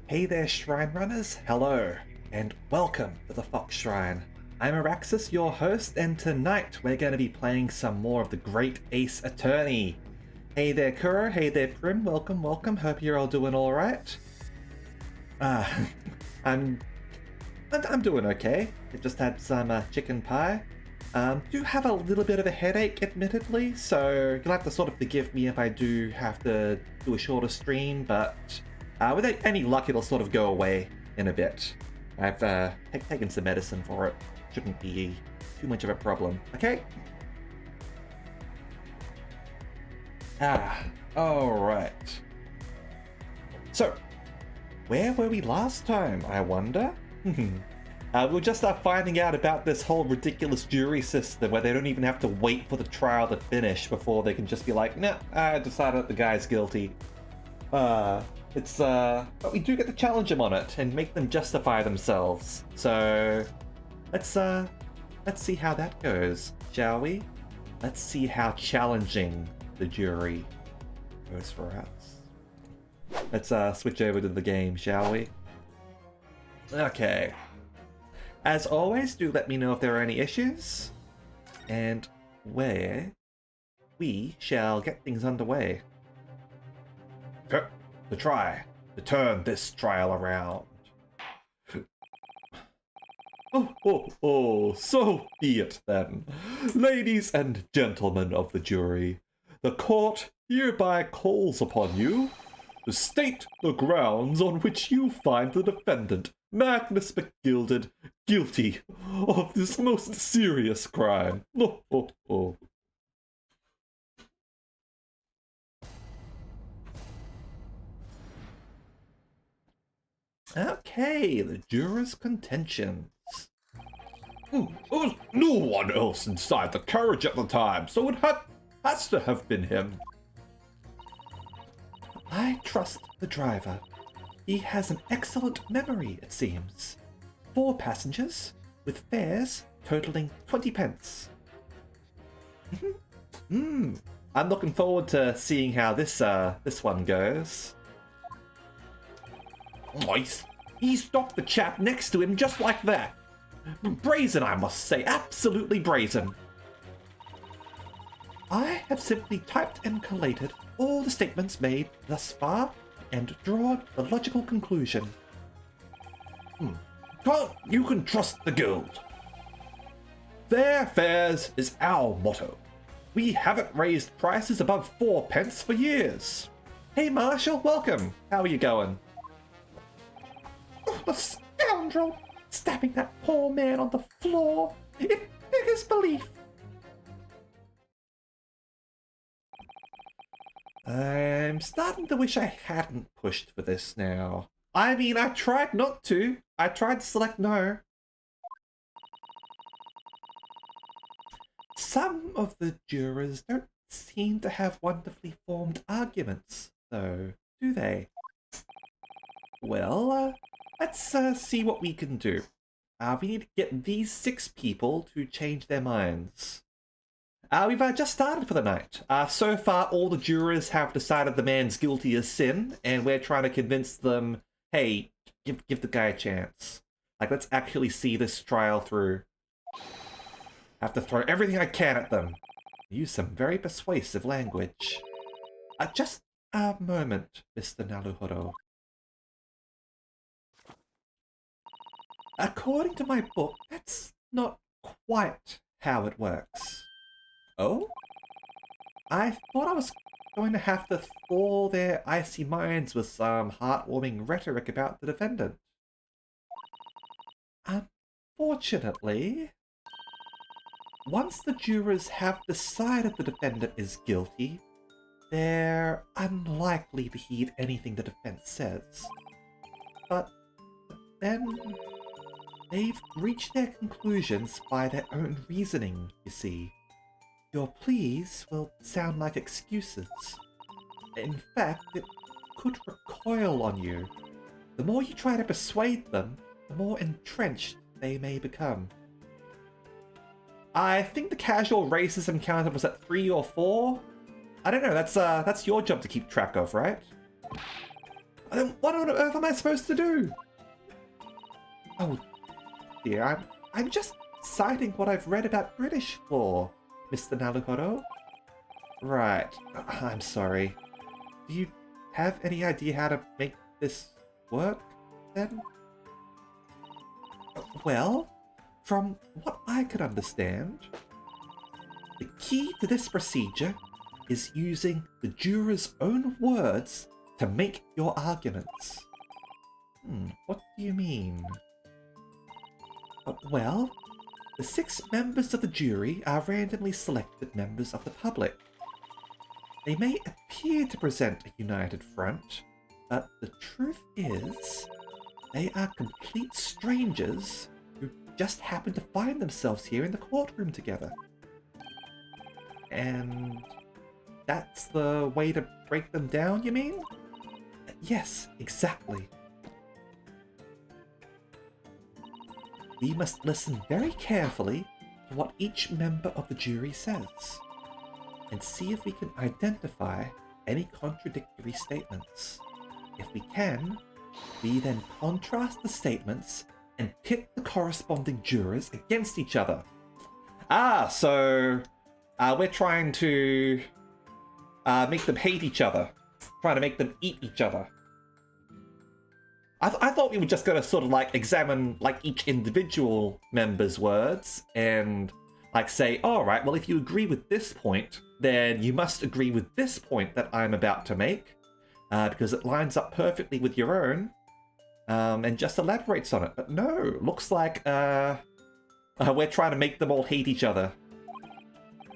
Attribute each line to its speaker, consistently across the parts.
Speaker 1: Hey there, Shrine Runners! Hello, and welcome to the Fox Shrine. I'm Araxis, your host, and tonight we're going to be playing some more of the Great Ace Attorney. Hey there, Kuro. Hey there, Prim. Welcome, welcome. Hope you're all doing all right. Uh, I'm doing okay. I just had some chicken pie. Do have a little bit of a headache, admittedly, so you'll have to sort of forgive me if I do have to do a shorter stream, but with any luck, it'll sort of go away in a bit. I've taken some medicine for it. Shouldn't be too much of a problem. Okay? Alright. So, where were we last time, I wonder? We were just finding out about this whole ridiculous jury system where they don't even have to wait for the trial to finish before they can just be like, nah, I decided that the guy's guilty. But we do get to challenge them on it and make them justify themselves. So, let's see how that goes, shall we? Let's see how challenging the jury goes for us. Let's switch over to the game, shall we? Okay. As always, do let me know if there are any issues, and where we shall get things underway. To try to turn this trial around. So be it then. Ladies and gentlemen of the jury, the court hereby calls upon you to state the grounds on which you find the defendant, Magnus McGilded, guilty of this most serious crime. Okay, the jurors' contentions. There was no one else inside the carriage at the time, so it has to have been him. I trust the driver. He has an excellent memory, it seems. 4 passengers, with fares totaling 20 pence. I'm looking forward to seeing how this one goes. Nice. He stopped the chap next to him just like that. Brazen, I must say. Absolutely brazen. I have simply typed and collated all the statements made thus far and drawn the logical conclusion. You can trust the guild. Fair fares is our motto. We haven't raised prices above 4 pence for years. Hey Marshall, welcome. How are you going? The scoundrel! Stabbing that poor man on the floor! It beggars belief! I'm starting to wish I hadn't pushed for this now. I mean, I tried not to. I tried to select no. Some of the jurors don't seem to have wonderfully formed arguments, though, do they? Well, let's see what we can do. We need to get these 6 people to change their minds. We've just started for the night. So far, all the jurors have decided the man's guilty as sin, and we're trying to convince them, hey, give the guy a chance. Like, let's actually see this trial through. I have to throw everything I can at them. Use some very persuasive language. Just a moment, Mr. Naruhodo. According to my book, that's not quite how it works. Oh? I thought I was going to have to thaw their icy minds with some heartwarming rhetoric about the defendant. Unfortunately, once the jurors have decided the defendant is guilty, they're unlikely to heed anything the defense says. But then they've reached their conclusions by their own reasoning, you see. Your pleas will sound like excuses. In fact, it could recoil on you. The more you try to persuade them, the more entrenched they may become. I think the casual racism counter was at 3 or 4. I don't know, that's your job to keep track of, right? Then what on earth am I supposed to do? Oh dear, I'm just citing what I've read about British law, Mr. Naruhodo. Right, I'm sorry. Do you have any idea how to make this work, then? Well, from what I could understand, the key to this procedure is using the juror's own words to make your arguments. What do you mean? Well, the 6 members of the jury are randomly selected members of the public. They may appear to present a united front, but the truth is, they are complete strangers who just happen to find themselves here in the courtroom together. And that's the way to break them down, you mean? Yes, exactly. We must listen very carefully to what each member of the jury says, and see if we can identify any contradictory statements. If we can, we then contrast the statements and pit the corresponding jurors against each other. So we're trying to make them hate each other, trying to make them eat each other. I thought we were just going to sort of like examine like each individual member's words and like say, all right, well, if you agree with this point, then you must agree with this point that I'm about to make, because it lines up perfectly with your own, and just elaborates on it. But no, looks like we're trying to make them all hate each other.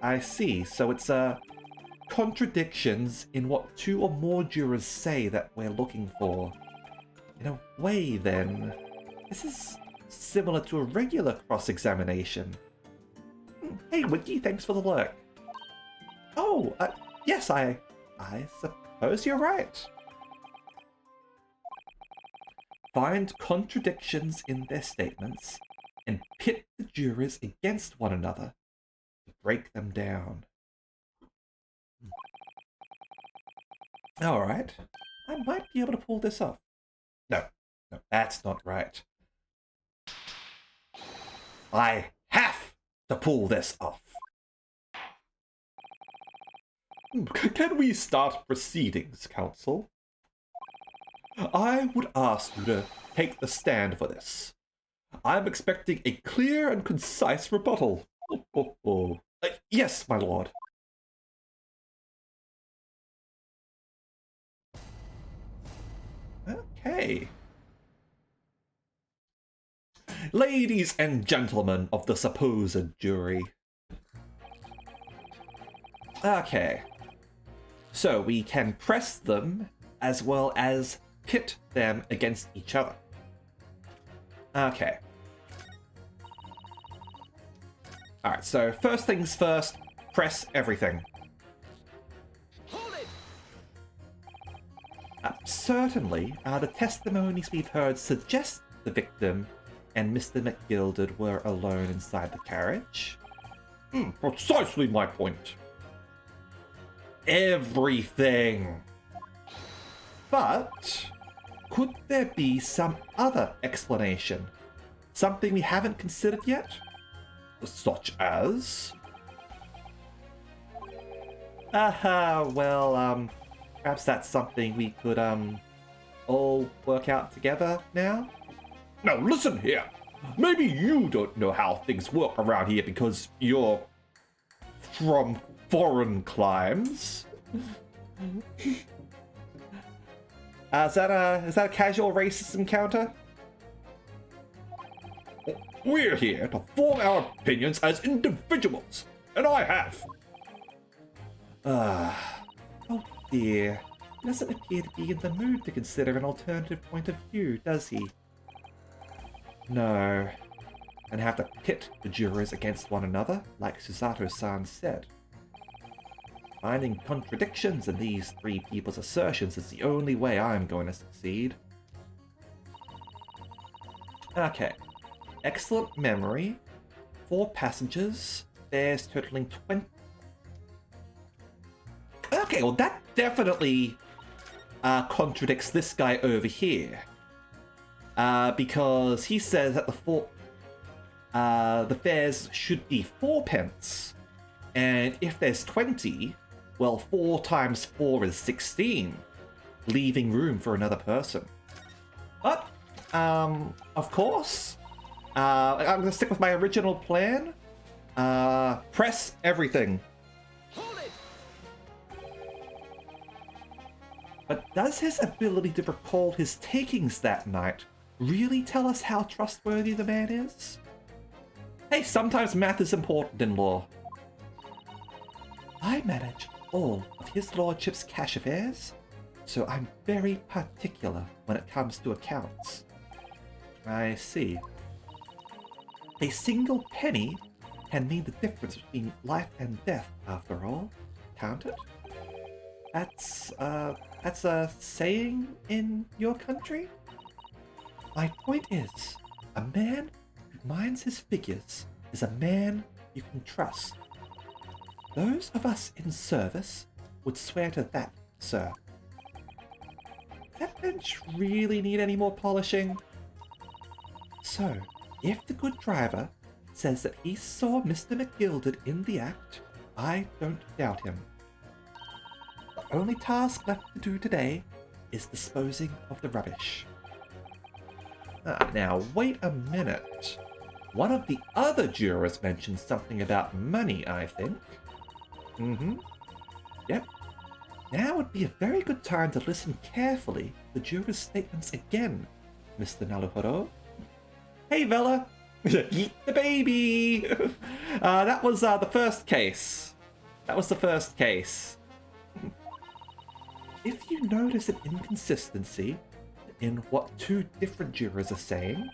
Speaker 1: I see. So it's contradictions in what 2 or more jurors say that we're looking for. In a way, then, this is similar to a regular cross-examination. Hey, Wiki, thanks for the lurk. Oh, yes, I suppose you're right. Find contradictions in their statements and pit the jurors against one another to break them down. Alright, I might be able to pull this off. No, that's not right. I have to pull this off. Can we start proceedings, counsel? I would ask you to take the stand for this. I'm expecting a clear and concise rebuttal. Yes, my lord. Okay. Ladies and gentlemen of the supposed jury. Okay. So we can press them as well as pit them against each other. Okay. Alright, so first things first, press everything. Certainly, the testimonies we've heard suggest the victim and Mr. McGilded were alone inside the carriage. Precisely my point. Everything. But could there be some other explanation? Something we haven't considered yet? Such as? Well, perhaps that's something we could, all work out together now? Now listen here! Maybe you don't know how things work around here because you're from foreign climes. Is that a casual racism counter? We're here to form our opinions as individuals, and I have. Oh dear. He doesn't appear to be in the mood to consider an alternative point of view, does he? No. And have to pit the jurors against one another, like Susato-san said. Finding contradictions in these 3 people's assertions is the only way I'm going to succeed. Okay. Excellent memory. 4 passengers. Fares totaling 20. Okay, well that definitely contradicts this guy over here. Because he says that the fares should be 4 pence. And if there's 20, well, 4 times 4 is 16, leaving room for another person. But, of course, I'm going to stick with my original plan. Press everything.
Speaker 2: Hold it!
Speaker 1: But does his ability to recall his takings that night really tell us how trustworthy the man is? Hey, sometimes math is important in law. I manage all of his lordship's cash affairs, so I'm very particular when it comes to accounts. I see. A single penny can mean the difference between life and death, after all, can't it? That's a saying in your country? My point is, a man who minds his figures is a man you can trust. Those of us in service would swear to that, sir. That bench really need any more polishing? So, if the good driver says that he saw Mr. McGilded in the act, I don't doubt him. The only task left to do today is disposing of the rubbish. Now, wait a minute. One of the other jurors mentioned something about money, I think. Yep. Now would be a very good time to listen carefully to the jurors' statements again, Mr. Naruhodo. Hey, Vela! Eat the baby! That was the first case. That was the first case. If you notice an inconsistency in what 2 different jurors are saying,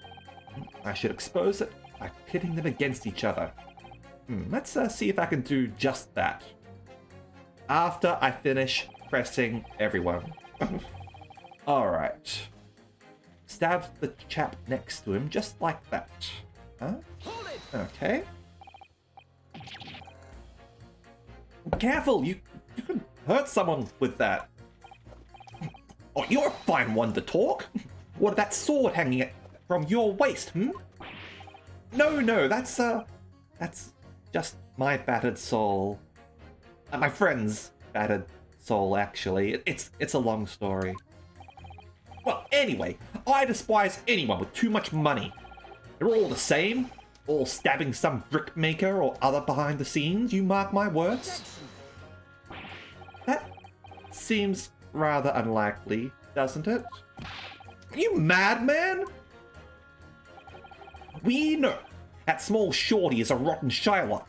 Speaker 1: I should expose it by pitting them against each other. Let's see if I can do just that. After I finish pressing everyone. Alright. Stab the chap next to him just like that. Huh?
Speaker 2: Hold it!
Speaker 1: Okay. Careful! You can hurt someone with that. Oh, you're a fine one to talk. What, that sword hanging from your waist, No, that's just my battered soul. My friend's battered soul, actually. It's a long story. Well, anyway, I despise anyone with too much money. They're all the same, all stabbing some brickmaker or other behind the scenes, you mark my words. That seems rather unlikely, doesn't it? Are you mad, man? We know that small shorty is a rotten Shylock.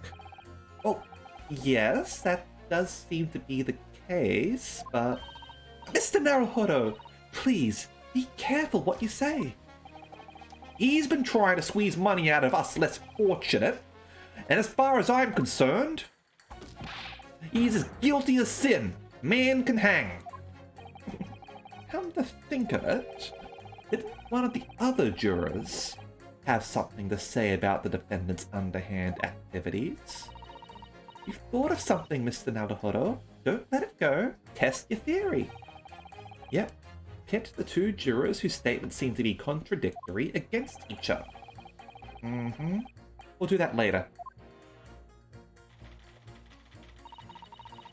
Speaker 1: Oh, yes, that does seem to be the case, but... Mr. Naruhodo, please, be careful what you say. He's been trying to squeeze money out of us less fortunate, and as far as I'm concerned, he's as guilty as sin. Man can hang. Come to think of it, didn't one of the other jurors have something to say about the defendant's underhand activities? You've thought of something, Mr. Naruhodo. Don't let it go. Test your theory. Yep. Pit the 2 jurors whose statements seem to be contradictory against each other. We'll do that later.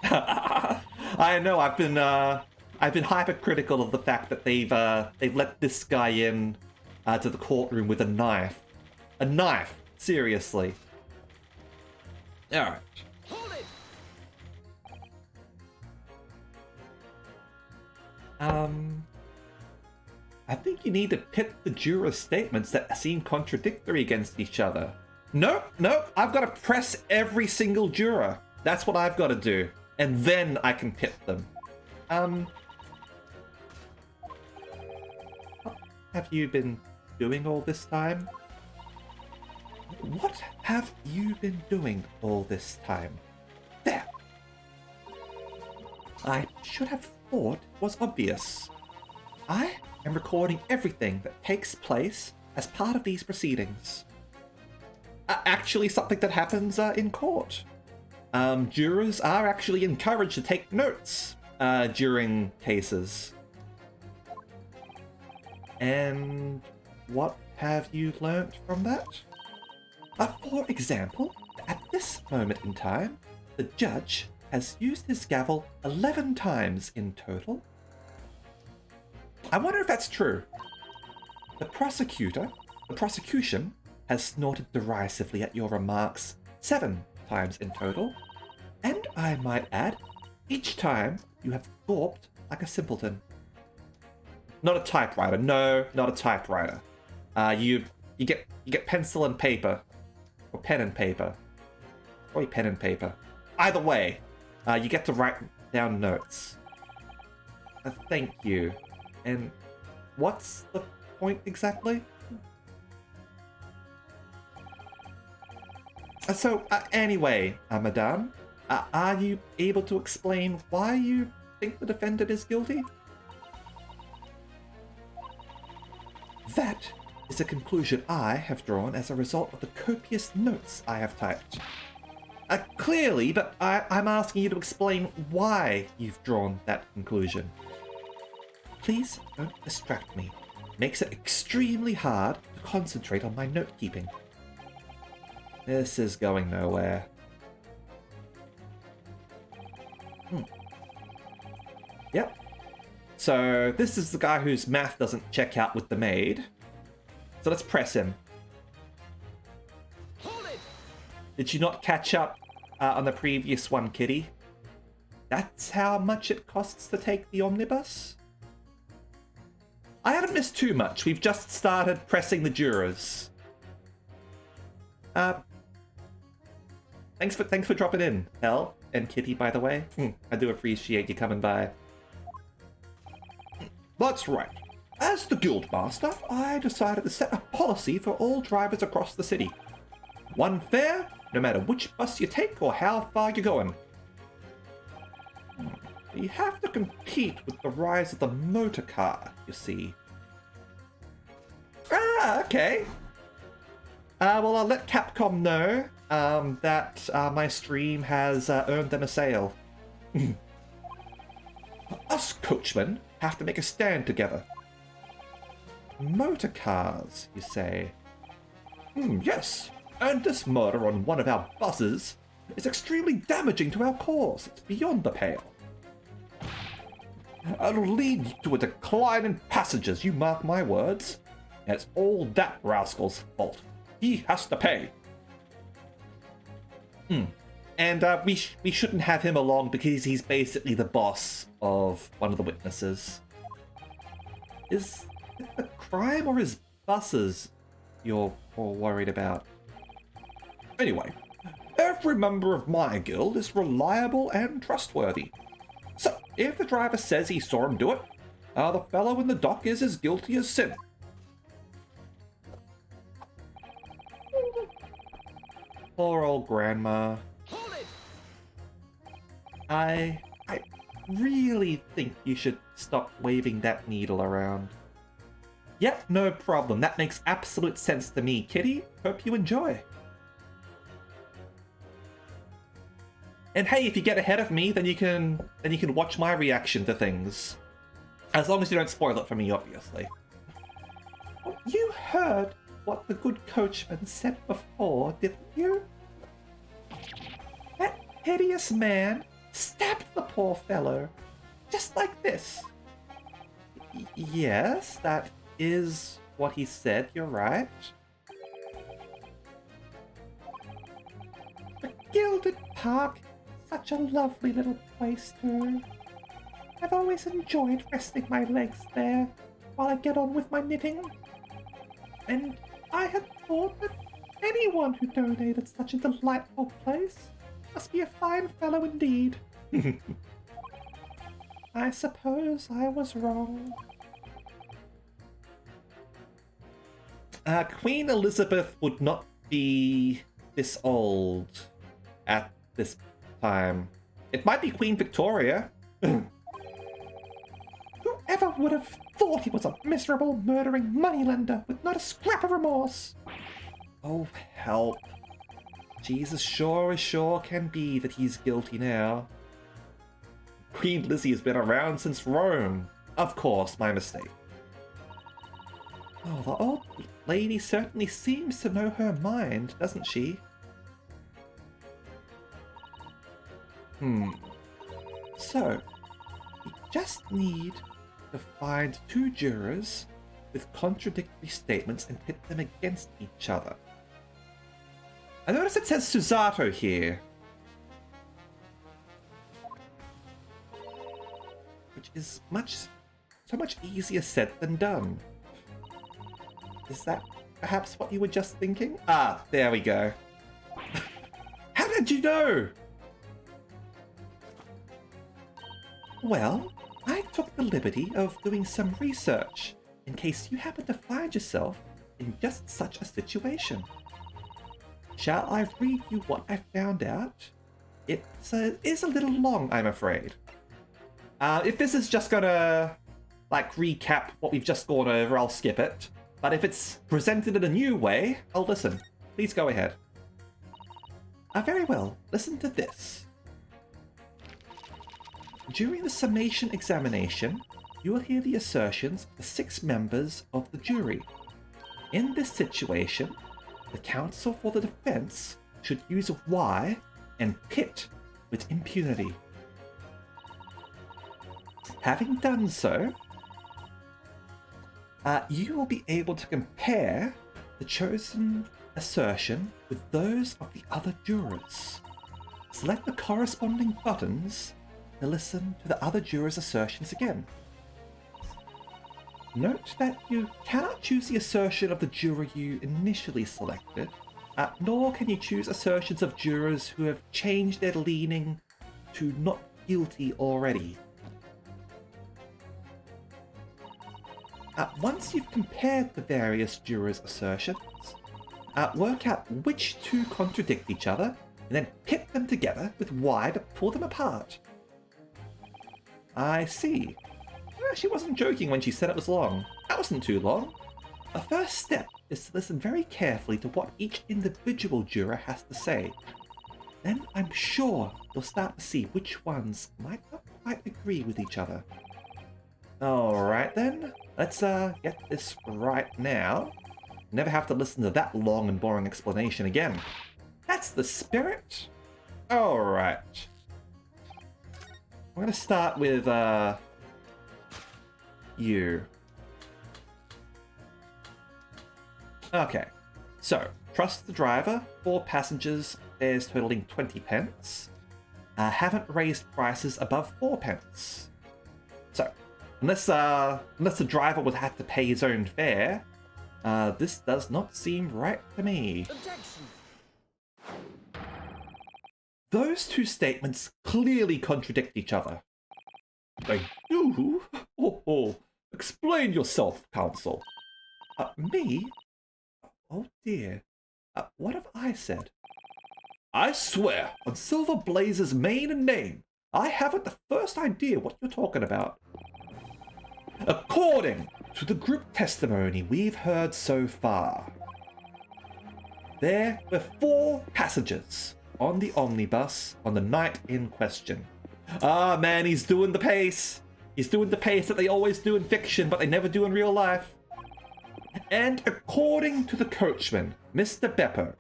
Speaker 1: I know, I've been hypercritical of the fact that they've let this guy in to the courtroom with a knife. A knife, seriously. All right.
Speaker 2: Hold it!
Speaker 1: I think you need to pit the jurors' statements that seem contradictory against each other. Nope, I've got to press every single juror. That's what I've got to do. And then I can pit them. What have you been doing all this time? What have you been doing all this time? There! I should have thought it was obvious. I am recording everything that takes place as part of these proceedings. Actually, something that happens in court. Jurors are actually encouraged to take notes during cases. And what have you learnt from that? For example, at this moment in time, the judge has used his gavel 11 times in total. I wonder if that's true. The prosecution, has snorted derisively at your remarks 7 times in total. And I might add, each time you have gawped like a simpleton. Not a typewriter. No, not a typewriter. You get pencil and paper, or pen and paper, probably pen and paper. Either way, you get to write down notes. Thank you. And what's the point exactly? Anyway, madame, are you able to explain why you think the defendant is guilty? That is a conclusion I have drawn as a result of the copious notes I have typed. Clearly, but I'm asking you to explain why you've drawn that conclusion. Please don't distract me. It makes it extremely hard to concentrate on my note-keeping. This is going nowhere. Yep. So this is the guy whose math doesn't check out with the maid. So let's press him.
Speaker 2: Hold it!
Speaker 1: Did you not catch up on the previous one, Kitty? That's how much it costs to take the omnibus? I haven't missed too much. We've just started pressing the jurors. Thanks for dropping in, Elle and Kitty, by the way. I do appreciate you coming by. That's right. As the Guildmaster, I decided to set a policy for all drivers across the city. One fare, no matter which bus you take or how far you're going. You have to compete with the rise of the motor car, you see. Okay. Well, I'll let Capcom know that my stream has earned them a sale. Us coachmen have to make a stand together. Motor cars, you say? Yes, and this murder on one of our buses is extremely damaging to our cause. It's beyond the pale. It'll lead to a decline in passengers, you mark my words. And it's all that rascal's fault. He has to pay. And we shouldn't have him along because he's basically the boss of one of the witnesses. Is it the crime or his buses you're more worried about? Anyway, every member of my guild is reliable and trustworthy. So, if the driver says he saw him do it, the fellow in the dock is as guilty as sin. Poor old grandma.
Speaker 2: Hold it!
Speaker 1: I really think you should stop waving that needle around. Yep, no problem. That makes absolute sense to me, Kitty. Hope you enjoy. And hey, if you get ahead of me, then you can watch my reaction to things. As long as you don't spoil it for me, obviously. You heard what the good coachman said before, didn't you? That hideous man stabbed the poor fellow, just like this. Yes, that is what he said, you're right. The Gilded Park, such a lovely little place too. I've always enjoyed resting my legs there while I get on with my knitting. And I had thought that anyone who donated such a delightful place must be a fine fellow indeed. I suppose I was wrong. Queen Elizabeth would not be this old at this time. It might be Queen Victoria. Whoever would have thought he was a miserable, murdering moneylender with not a scrap of remorse? Oh, help. Jesus sure can be that he's guilty now. Queen Lizzie has been around since Rome. Of course, my mistake. Oh, the old lady certainly seems to know her mind, doesn't she? So, we just need to find two jurors with contradictory statements and pit them against each other. I notice it says Susato here, which is so much easier said than done. Is that perhaps what you were just thinking? Ah, there we go. How did you know? Well, I took the liberty of doing some research in case you happen to find yourself in just such a situation. Shall I read you what I found out? It is a little long, I'm afraid. If this is just gonna, like, recap what we've just gone over, I'll skip it. But if it's presented in a new way, I'll listen. Please go ahead. Very well, listen to this. During the summation examination, you will hear the assertions of the 6 members of the jury. In this situation, the counsel for the defense should use why and pit with impunity. Having done so, you will be able to compare the chosen assertion with those of the other jurors. Select the corresponding buttons to listen to the other jurors' assertions again. Note that you cannot choose the assertion of the juror you initially selected, nor can you choose assertions of jurors who have changed their leaning to not guilty already. Once you've compared the various jurors' assertions, work out which two contradict each other, and then pit them together with why to pull them apart. I see. She wasn't joking when she said it was long. That wasn't too long. The first step is to listen very carefully to what each individual juror has to say. Then I'm sure you'll start to see which ones might not quite agree with each other. Alright then, let's get this right now. Never have to listen to that long and boring explanation again. That's the spirit. Alright. I'm gonna start with you. Okay, so trust the driver, 4 passengers, fares totaling 20 pence. Haven't raised prices above 4 pence. So, unless the driver would have to pay his own fare, this does not seem right to me.
Speaker 2: Objection.
Speaker 1: Those two statements clearly contradict each other. They do? Oh, explain yourself, counsel. Me? Oh dear. What have I said? I swear on Silver Blaze's mane and name, I haven't the first idea what you're talking about. According to the group testimony we've heard so far, there were 4 passengers on the omnibus on the night in question. Ah, man, he's doing the pace. He's doing the pace that they always do in fiction, but they never do in real life. And according to the coachman, Mr. Beppo,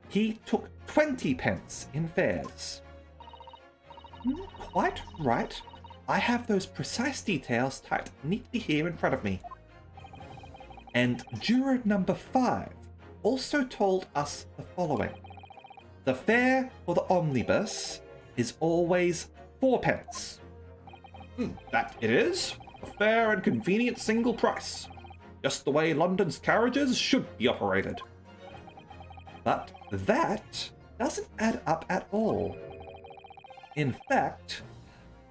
Speaker 1: he took 20 pence in fares. Quite right. I have those precise details typed neatly here in front of me. And juror number 5 also told us the following. The fare for the omnibus is always 4 pence. That it is. A fair and convenient single price. Just the way London's carriages should be operated. But that doesn't add up at all. In fact,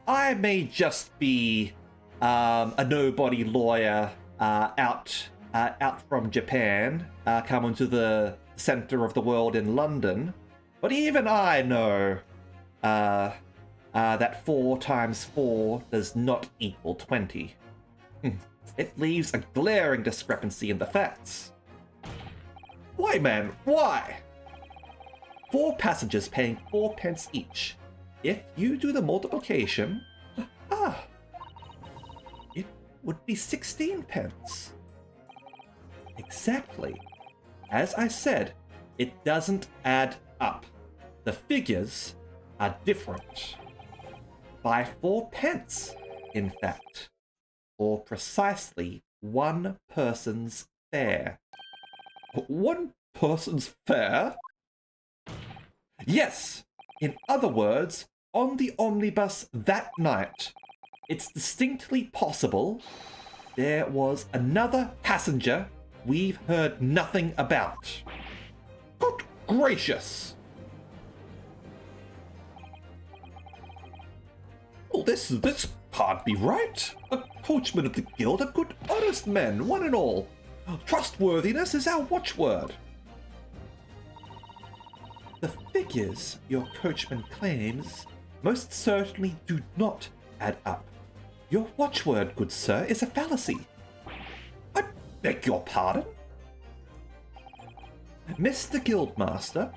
Speaker 1: I may just be a nobody lawyer out from Japan, coming to the center of the world in London, but even I know that 4 times 4 does not equal 20. It leaves a glaring discrepancy in the facts. Why, man, why? 4 passengers paying 4 pence each. If you do the multiplication, it would be 16 pence. Exactly. As I said, it doesn't add up. The figures are different. By 4 pence, in fact. Or precisely 1 person's fare. 1 person's fare? Yes! In other words, on the omnibus that night, it's distinctly possible there was another passenger we've heard nothing about. Good gracious! Well, this can't be right. A coachman of the guild, a good, honest man, one and all. Trustworthiness is our watchword. The figures your coachman claims most certainly do not add up. Your watchword, good sir, is a fallacy. I beg your pardon? Mr. Guildmaster,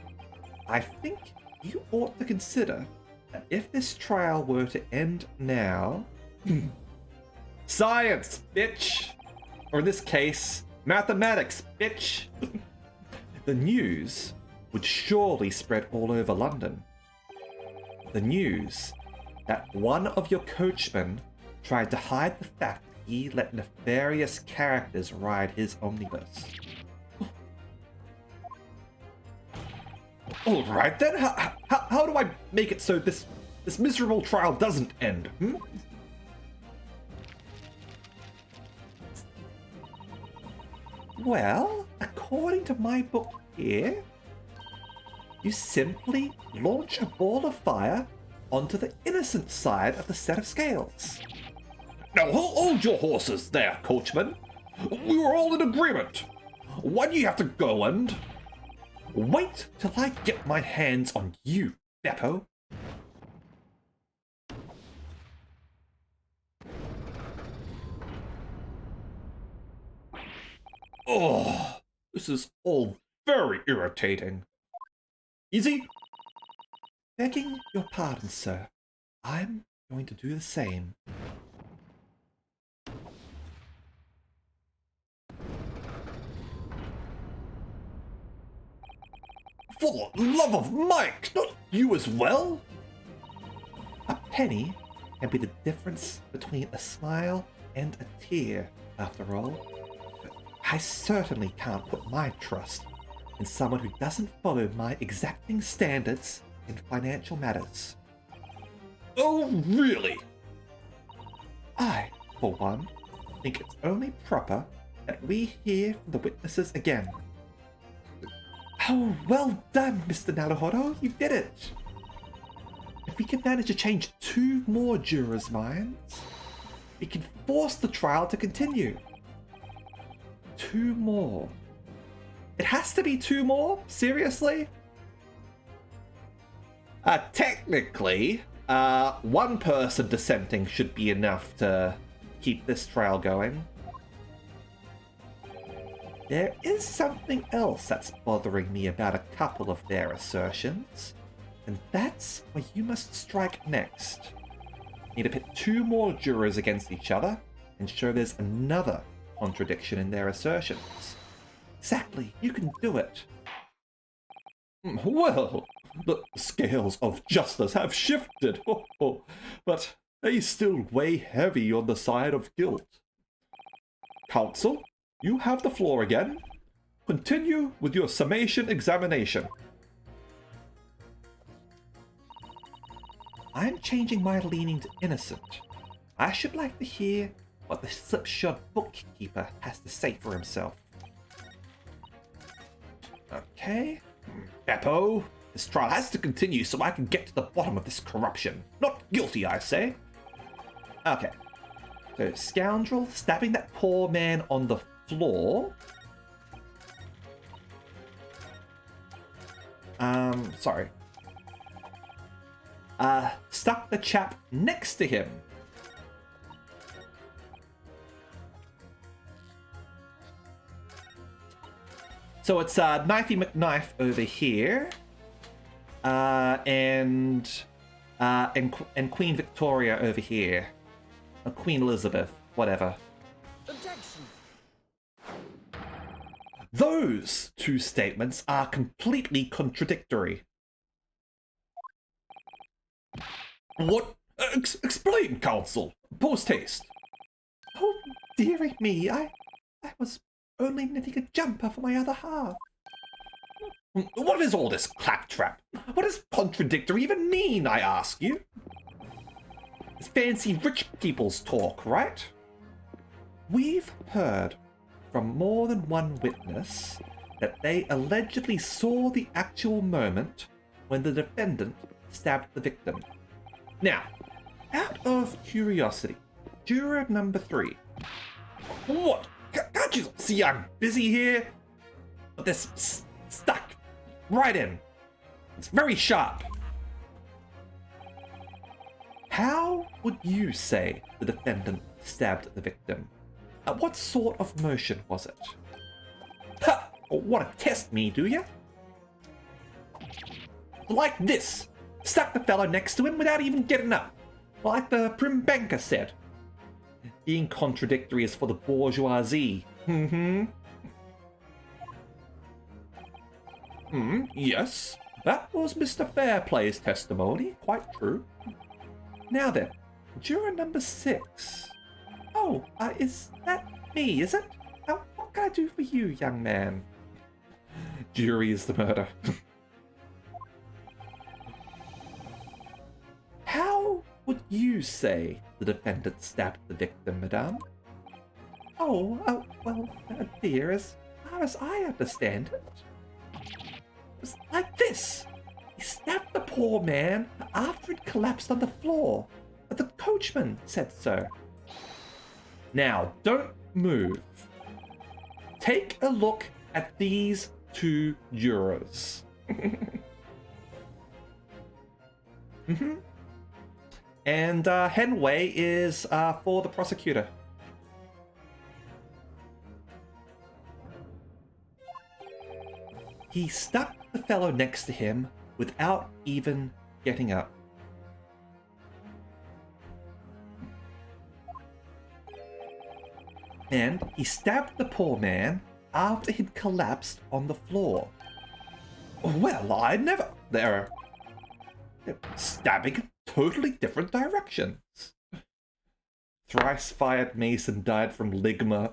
Speaker 1: I think you ought to consider that if this trial were to end now... Science, bitch! Or in this case, mathematics, bitch! The news would surely spread all over London. The news that one of your coachmen tried to hide the fact that he let nefarious characters ride his omnibus. Alright then, how do I make it so this miserable trial doesn't end, Well, according to my book here, you simply launch a ball of fire onto the innocent side of the set of scales. Now hold your horses there, coachman. We were all in agreement. Why do you have to go and... Wait till I get my hands on you, Beppo. Oh, this is all very irritating. Easy? Begging your pardon, sir. I'm going to do the same. For the love of Mike, not you as well! A penny can be the difference between a smile and a tear, after all. I certainly can't put my trust in someone who doesn't follow my exacting standards in financial matters. Oh, really? I, for one, think it's only proper that we hear from the witnesses again. Oh, well done, Mr. Naruhodo, you did it! If we can manage to change 2 more jurors' minds, we can force the trial to continue. 2 more. It has to be 2 more? Seriously? Technically, 1 person dissenting should be enough to keep this trial going. There is something else that's bothering me about a couple of their assertions, and that's where you must strike next. Need to pit 2 more jurors against each other and show there's another contradiction in their assertions. Exactly, you can do it. Well, the scales of justice have shifted, but they still weigh heavy on the side of guilt. Counsel, you have the floor again. Continue with your summation examination. I'm changing my leaning to innocent. I should like to hear what the slipshod bookkeeper has to say for himself. Okay. Beppo, this trial has to continue so I can get to the bottom of this corruption. Not guilty, I say. Okay. So, scoundrel stabbing that poor man on the floor. Sorry. Stuck the chap next to him. So it's Knifey McKnife over here, and Queen Victoria over here, Queen Elizabeth, whatever.
Speaker 2: Objection.
Speaker 1: Those two statements are completely contradictory. What? Explain, counsel. Post haste. Oh, dearie me, I was only knitting a jumper for my other half. What is all this claptrap? What does contradictory even mean, I ask you? It's fancy rich people's talk, right? We've heard from more than one witness that they allegedly saw the actual moment when the defendant stabbed the victim. Now, out of curiosity, juror number 3. What? Can't you see I'm busy here? This stuck right in. It's very sharp. How would you say the defendant stabbed the victim? What sort of motion was it? Ha! Want to test me, do you? Like this. Stuck the fellow next to him without even getting up. Like the prim banker said. Being contradictory is for the bourgeoisie. Yes. That was Mr. Fairplay's testimony. Quite true. Now then, juror number 6. Oh, is that me, is it? What can I do for you, young man? Jury is the murder. How would you say the defendant stabbed the victim, madame? Oh, well, dear, as far as I understand it, it was like this. He stabbed the poor man after it collapsed on the floor. The coachman said so. Now, don't move. Take a look at these 2 jurors. And Henway is for the prosecutor. He stuck the fellow next to him without even getting up. And he stabbed the poor man after he'd collapsed on the floor. Well, I never... They're stabbing in totally different directions. Thrice-fired Mason died from ligma.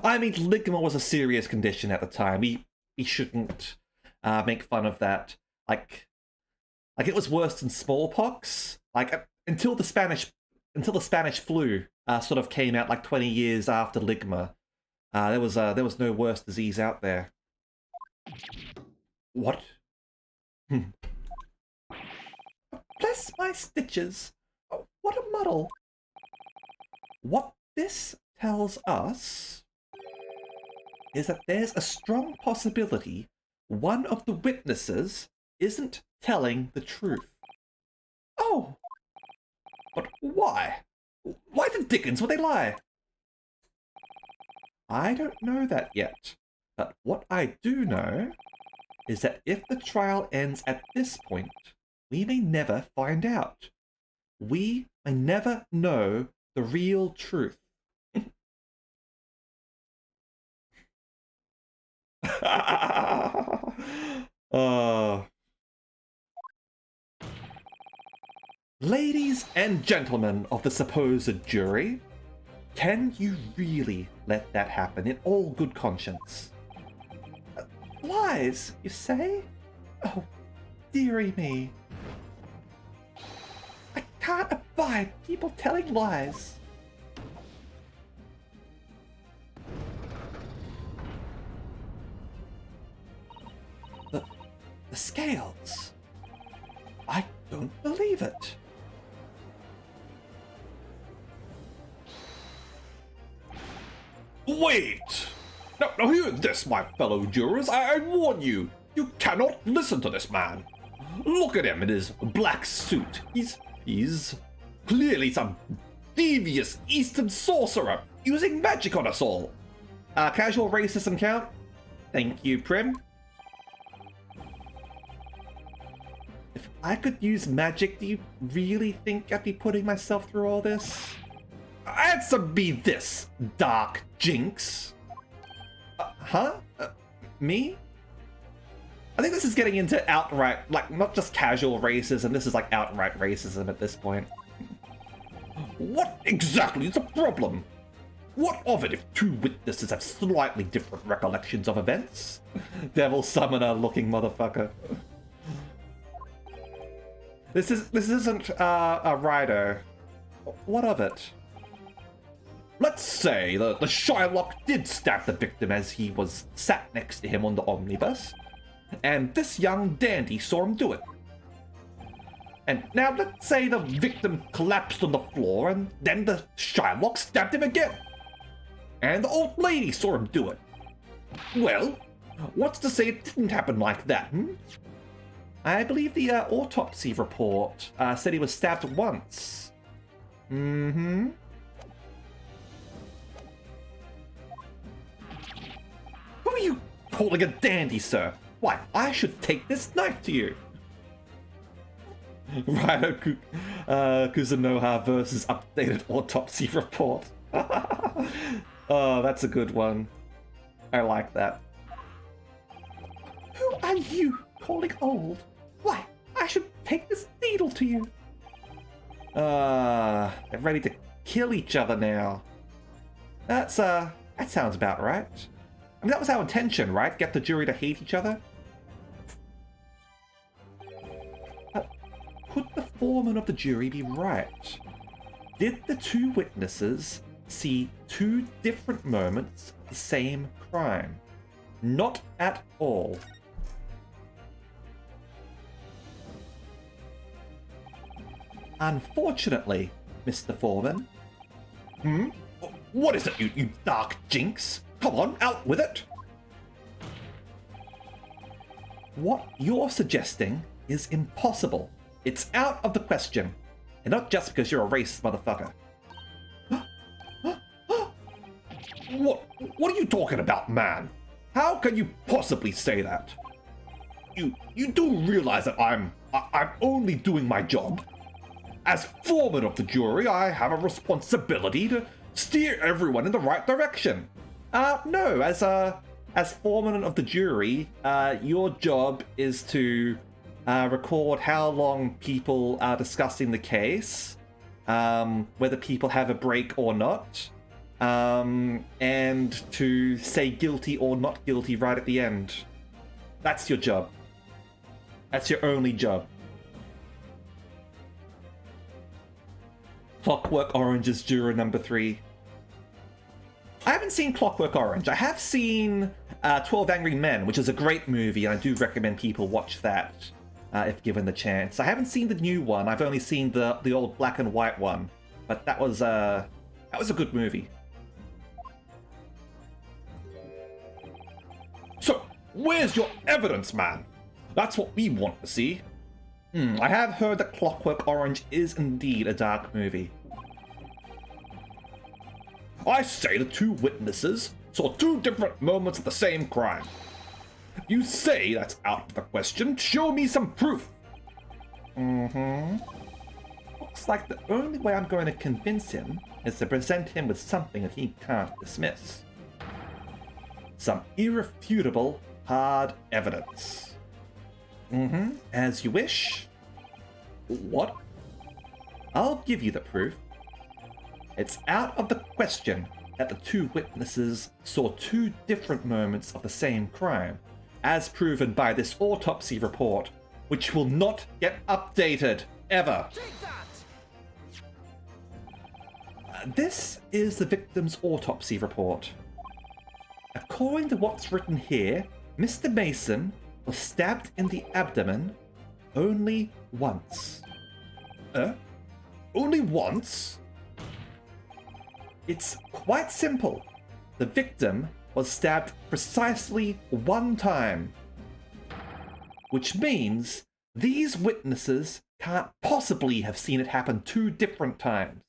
Speaker 1: I mean, ligma was a serious condition at the time. We shouldn't make fun of that. Like it was worse than smallpox. Like until the Spanish flu sort of came out like 20 years after ligma. There was no worse disease out there. What? Bless my stitches. What a muddle. What this tells us is that there's a strong possibility one of the witnesses isn't telling the truth. Oh! But why? Why the dickens would they lie? I don't know that yet, but what I do know is that if the trial ends at this point, we may never find out. We may never know the real truth. Ladies and gentlemen of the supposed jury, can you really let that happen in all good conscience? Lies, you say? Oh, dearie me. I can't abide people telling lies. The scales. I don't believe it. Wait! Now hear this, my fellow jurors. I warn you. You cannot listen to this man. Look at him in his black suit. He's clearly some devious Eastern sorcerer using magic on us all. Casual racism count? Thank you, Prim. If I could use magic, do you really think I'd be putting myself through all this? Answer me this, Dark Jinx. Me? I think this is getting into outright, like, not just casual racism, this is like outright racism at this point. What exactly is the problem? What of it if two witnesses have slightly different recollections of events? Devil summoner looking motherfucker. This isn't a Rido. What of it? Let's say the Shylock did stab the victim as he was sat next to him on the omnibus, and this young dandy saw him do it. And now let's say the victim collapsed on the floor and then the Shylock stabbed him again. And the old lady saw him do it. Well, what's to say it didn't happen like that, I believe the autopsy report said he was stabbed once. Mm-hmm. Who are you calling a dandy, sir? Why, I should take this knife to you. Rhino Kuzunoha versus updated autopsy report. Oh, that's a good one. I like that. Who are you calling old? Why, I should take this needle to you. They're ready to kill each other now. That sounds about right. I mean, that was our intention, right? Get the jury to hate each other? Could the foreman of the jury be right? Did the two witnesses see two different moments of the same crime? Not at all. Unfortunately, Mr. Foreman. What is it, you dark jinx? Come on, out with it! What you're suggesting is impossible. It's out of the question. And not just because you're a racist motherfucker. What are you talking about, man? How can you possibly say that? You do realize that I'm only doing my job. As foreman of the jury, I have a responsibility to steer everyone in the right direction. No, as foreman of the jury, your job is to record how long people are discussing the case, whether people have a break or not, and to say guilty or not guilty right at the end. That's your job. That's your only job. Clockwork Orange's juror number 3. I haven't seen Clockwork Orange. I have seen 12 Angry Men, which is a great movie, and I do recommend people watch that if given the chance. I haven't seen the new one. I've only seen the old black and white one, but that was a good movie. So, where's your evidence, man? That's what we want to see. I have heard that Clockwork Orange is indeed a dark movie. I say the two witnesses saw two different moments of the same crime. You say that's out of the question. Show me some proof. Looks like the only way I'm going to convince him is to present him with something that he can't dismiss. Some irrefutable, hard evidence. As you wish. What? I'll give you the proof. It's out of the question that the two witnesses saw two different moments of the same crime, as proven by this autopsy report, which will not get updated, ever.
Speaker 2: Take that!
Speaker 1: This is the victim's autopsy report. According to what's written here, Mr. Mason was stabbed in the abdomen only once. Only once? It's quite simple. The victim was stabbed precisely one time. Which means these witnesses can't possibly have seen it happen two different times.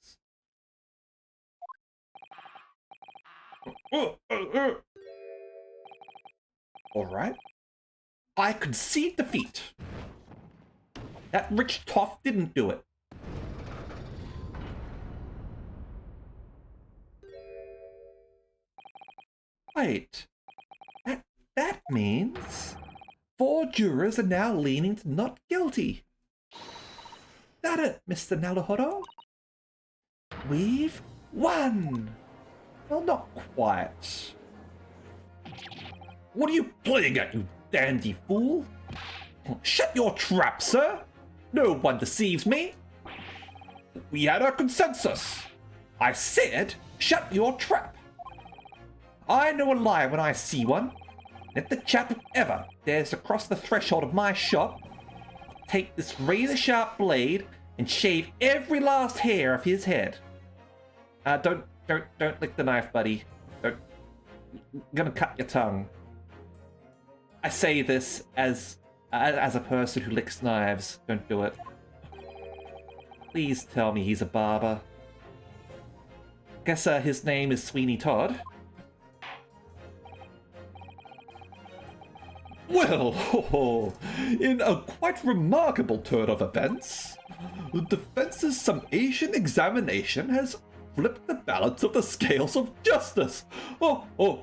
Speaker 1: Alright. I concede defeat. That Rich Toff didn't do it. Wait, that means 4 jurors are now leaning to not guilty. That it, Mr. Naruhodo? We've won! Well, not quite. What are you playing at, you dandy fool? Shut your trap, sir! No one deceives me! We had a consensus! I said, shut your trap! I know a lie when I see one. Let the chap who ever dares to cross the threshold of my shop take this razor-sharp blade and shave every last hair of his head. Don't lick the knife, buddy. I'm gonna cut your tongue. I say this as a person who licks knives. Don't do it. Please tell me he's a barber. Guess his name is Sweeney Todd. Well, in a quite remarkable turn of events, the defense's summation examination has flipped the balance of the scales of justice. The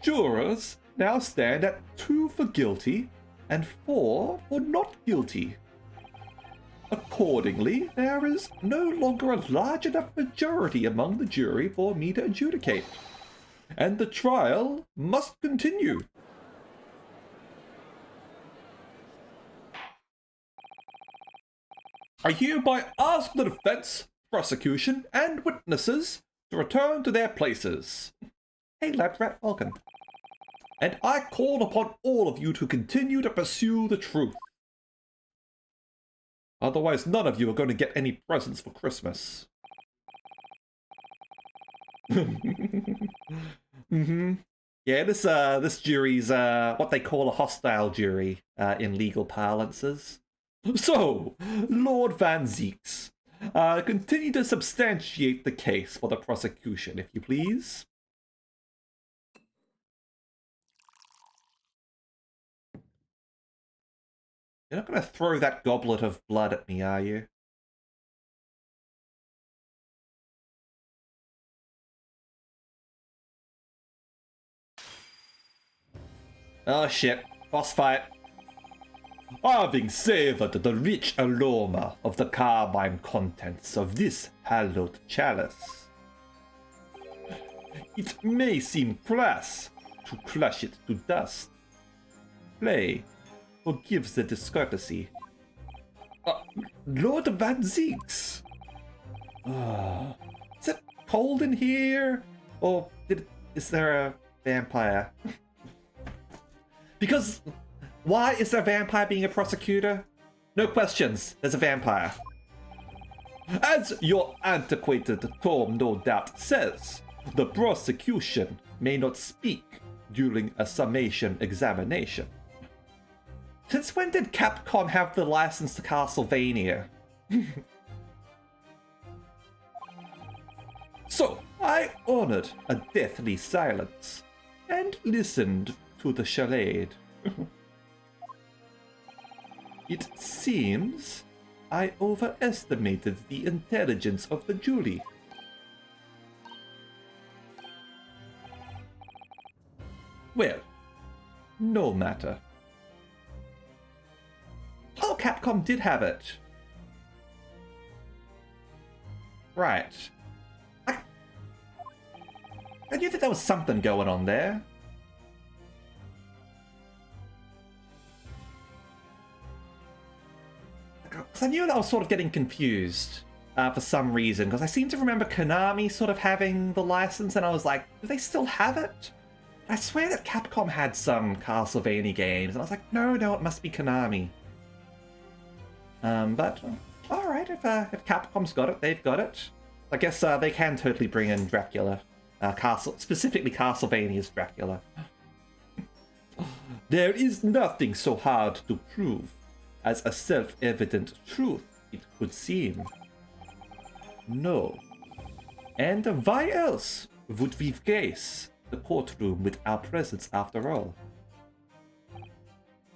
Speaker 1: jurors now stand at 2 for guilty and 4 for not guilty. Accordingly, there is no longer a large enough majority among the jury for me to adjudicate, and the trial must continue. I hereby ask the defense, prosecution, and witnesses to return to their places. Hey, Lab Rat, welcome. And I call upon all of you to continue to pursue the truth. Otherwise, none of you are going to get any presents for Christmas. Yeah, this jury's what they call a hostile jury in legal parlances. So, Lord Van Zieks, continue to substantiate the case for the prosecution, if you please. You're not going to throw that goblet of blood at me, are you? Oh shit, boss fight. Having savored the rich aroma of the carmine contents of this hallowed chalice, it may seem crass to crush it to dust. Play forgives the discourtesy. Lord Van Zieks! Is it cold in here? Or is there a vampire? Because why is there a vampire being a prosecutor? No questions, there's a vampire. As your antiquated tome no doubt says, the prosecution may not speak during a summation examination. Since when did Capcom have the license to Castlevania? So, I honored a deathly silence and listened to the charade. It seems I overestimated the intelligence of the jury. Well, no matter. Oh, Capcom did have it. Right. I knew that there was something going on there. Because I knew that I was sort of getting confused for some reason, because I seem to remember Konami sort of having the license, and I was like, do they still have it? I swear that Capcom had some Castlevania games, and I was like, no, it must be Konami. But, alright, if Capcom's got it, they've got it. I guess they can totally bring in Dracula. Specifically Castlevania's Dracula. There is nothing so hard to prove as a self-evident truth, it would seem. No. And why else would we grace the courtroom with our presence after all?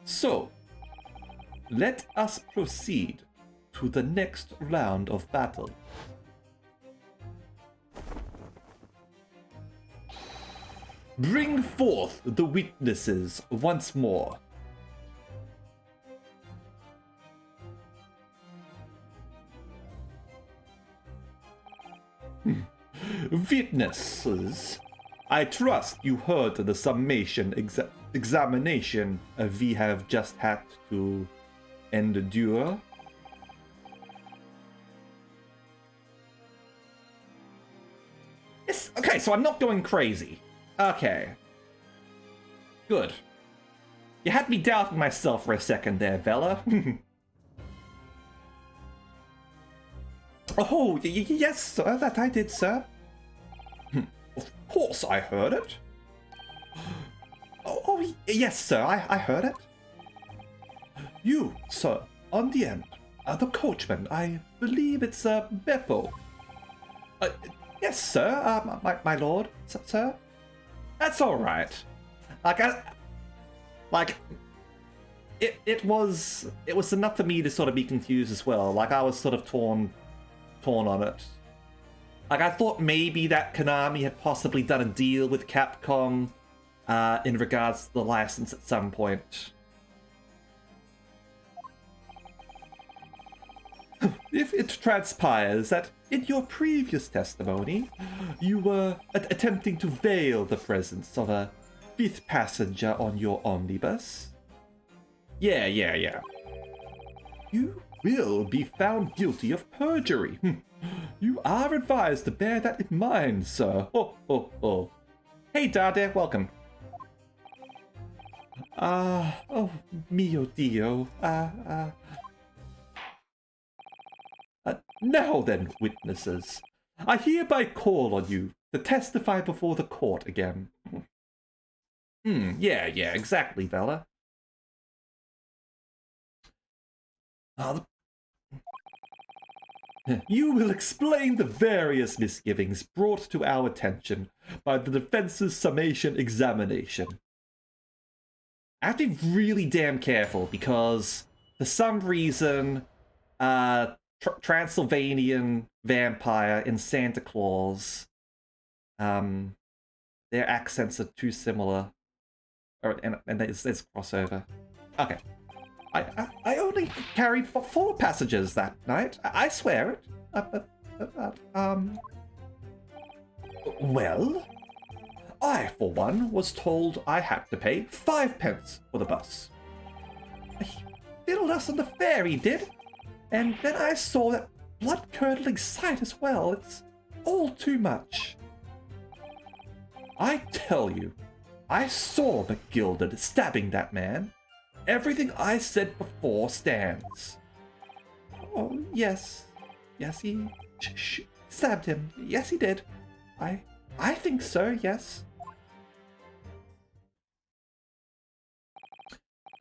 Speaker 1: So, let us proceed to the next round of battle. Bring forth the witnesses once more. Witnesses, I trust you heard the summation examination we have just had to endure. Yes, okay, so I'm not going crazy. Okay. Good. You had me doubting myself for a second there, Vela. Oh, yes, sir, that I did, sir. Of course I heard it. Oh, yes, sir, I heard it. You, sir, on the end, the coachman, I believe it's, Beppo. Yes, sir, my lord, sir. That's all right. It was enough for me to sort of be confused as well. Like, I was sort of torn on it. Like, I thought maybe that Konami had possibly done a deal with Capcom in regards to the license at some point. If it transpires that in your previous testimony, you were attempting to veil the presence of a fifth passenger on your omnibus. Yeah. You will be found guilty of perjury. You are advised to bear that in mind, sir. Oh. Hey, Dade, welcome. Oh, mio dio. Now then, witnesses, I hereby call on you to testify before the court again. Yeah, exactly, Vela. You will explain the various misgivings brought to our attention by the defense's summation examination. I have to be really damn careful because, for some reason, Transylvanian vampire and Santa Claus, their accents are too similar, and there's crossover. Okay. I only carried 4 passengers that night. I swear it. Well, I, for one, was told I had to pay 5 pence for the bus. He filled us on the fare, he did. And then I saw that blood-curdling sight as well. It's all too much. I tell you, I saw McGilded stabbing that man. Everything I said before stands. Oh, yes. Yes, he stabbed him. Yes, he did. I think so, yes.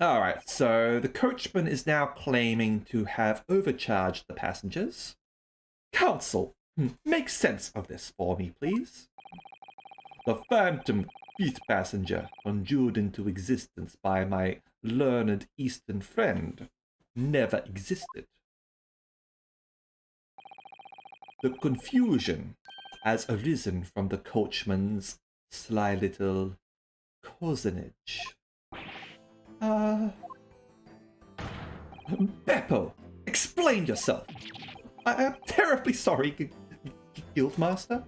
Speaker 1: Alright, so the coachman is now claiming to have overcharged the passengers. Counsel, make sense of this for me, please. The phantom fifth passenger conjured into existence by my learned Eastern friend never existed. The confusion has arisen from the coachman's sly little cozenage. Beppo, explain yourself. I am terribly sorry, Guildmaster.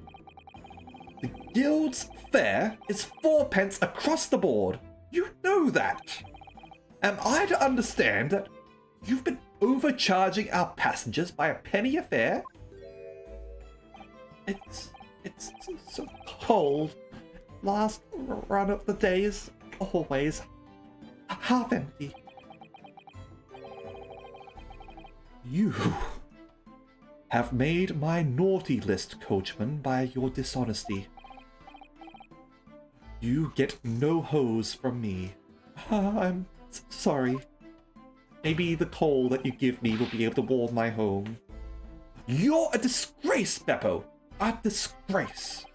Speaker 1: The guild's fare is 4 pence across the board. You know that. Am I to understand that you've been overcharging our passengers by a penny a fare? It's so cold. Last run of the day is always half empty. You have made my naughty list, coachman, by your dishonesty. You get no hose from me. I'm sorry. Maybe the coal that you give me will be able to warm my home. You're a disgrace, Beppo! A disgrace!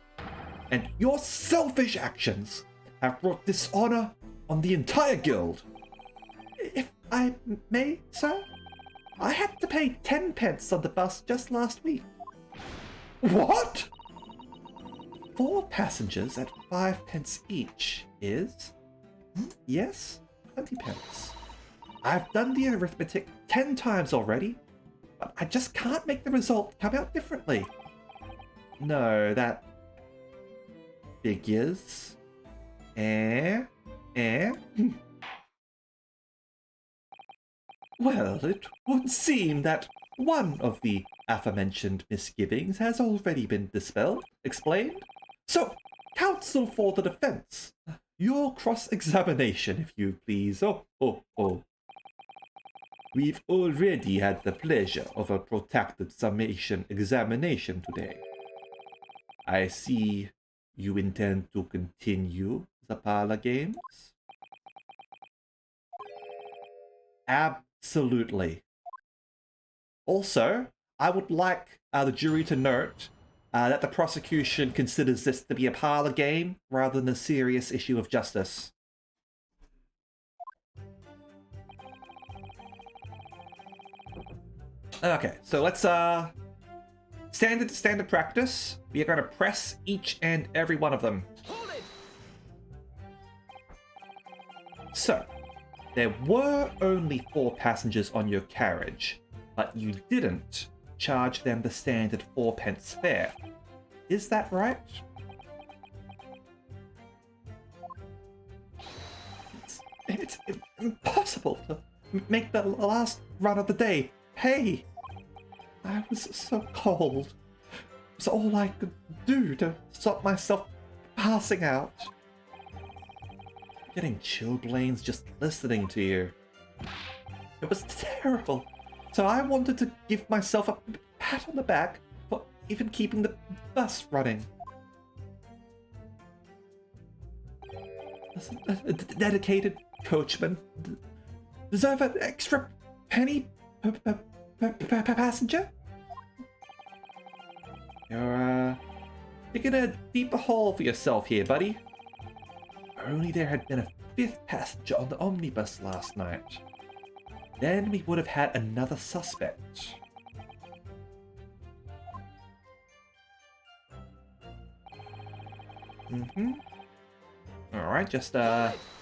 Speaker 1: And your selfish actions have brought dishonor on the entire guild. If I may, sir? I had to pay 10 pence on the bus just last week. What? 4 passengers at 5 pence each is... yes, 20 pence. I've done the arithmetic 10 times already, but I just can't make the result come out differently. No, that... figures... Well, it would seem that one of the aforementioned misgivings has already been explained. So, counsel for the defense, your cross-examination, if you please. Oh. We've already had the pleasure of a protracted summation examination today. I see you intend to continue the parlor games? Absolutely. Also, I would like the jury to note that the prosecution considers this to be a parlor game rather than a serious issue of justice. Okay, so let's standard practice. We are going to press each and every one of them.
Speaker 2: Hold it!
Speaker 1: So, there were only 4 passengers on your carriage, but you didn't charge them the standard 4 pence fare. Is that right? It's impossible to make the last run of the day pay. I was so cold. It was all I could do to stop myself passing out. Getting chilblains just listening to you. It was terrible. So I wanted to give myself a pat on the back for even keeping the bus running. A dedicated coachman deserve an extra penny per passenger? You're digging a deeper hole for yourself here, buddy. Only there had been a 5th passenger on the omnibus last night. Then we would have had another suspect. Alright, just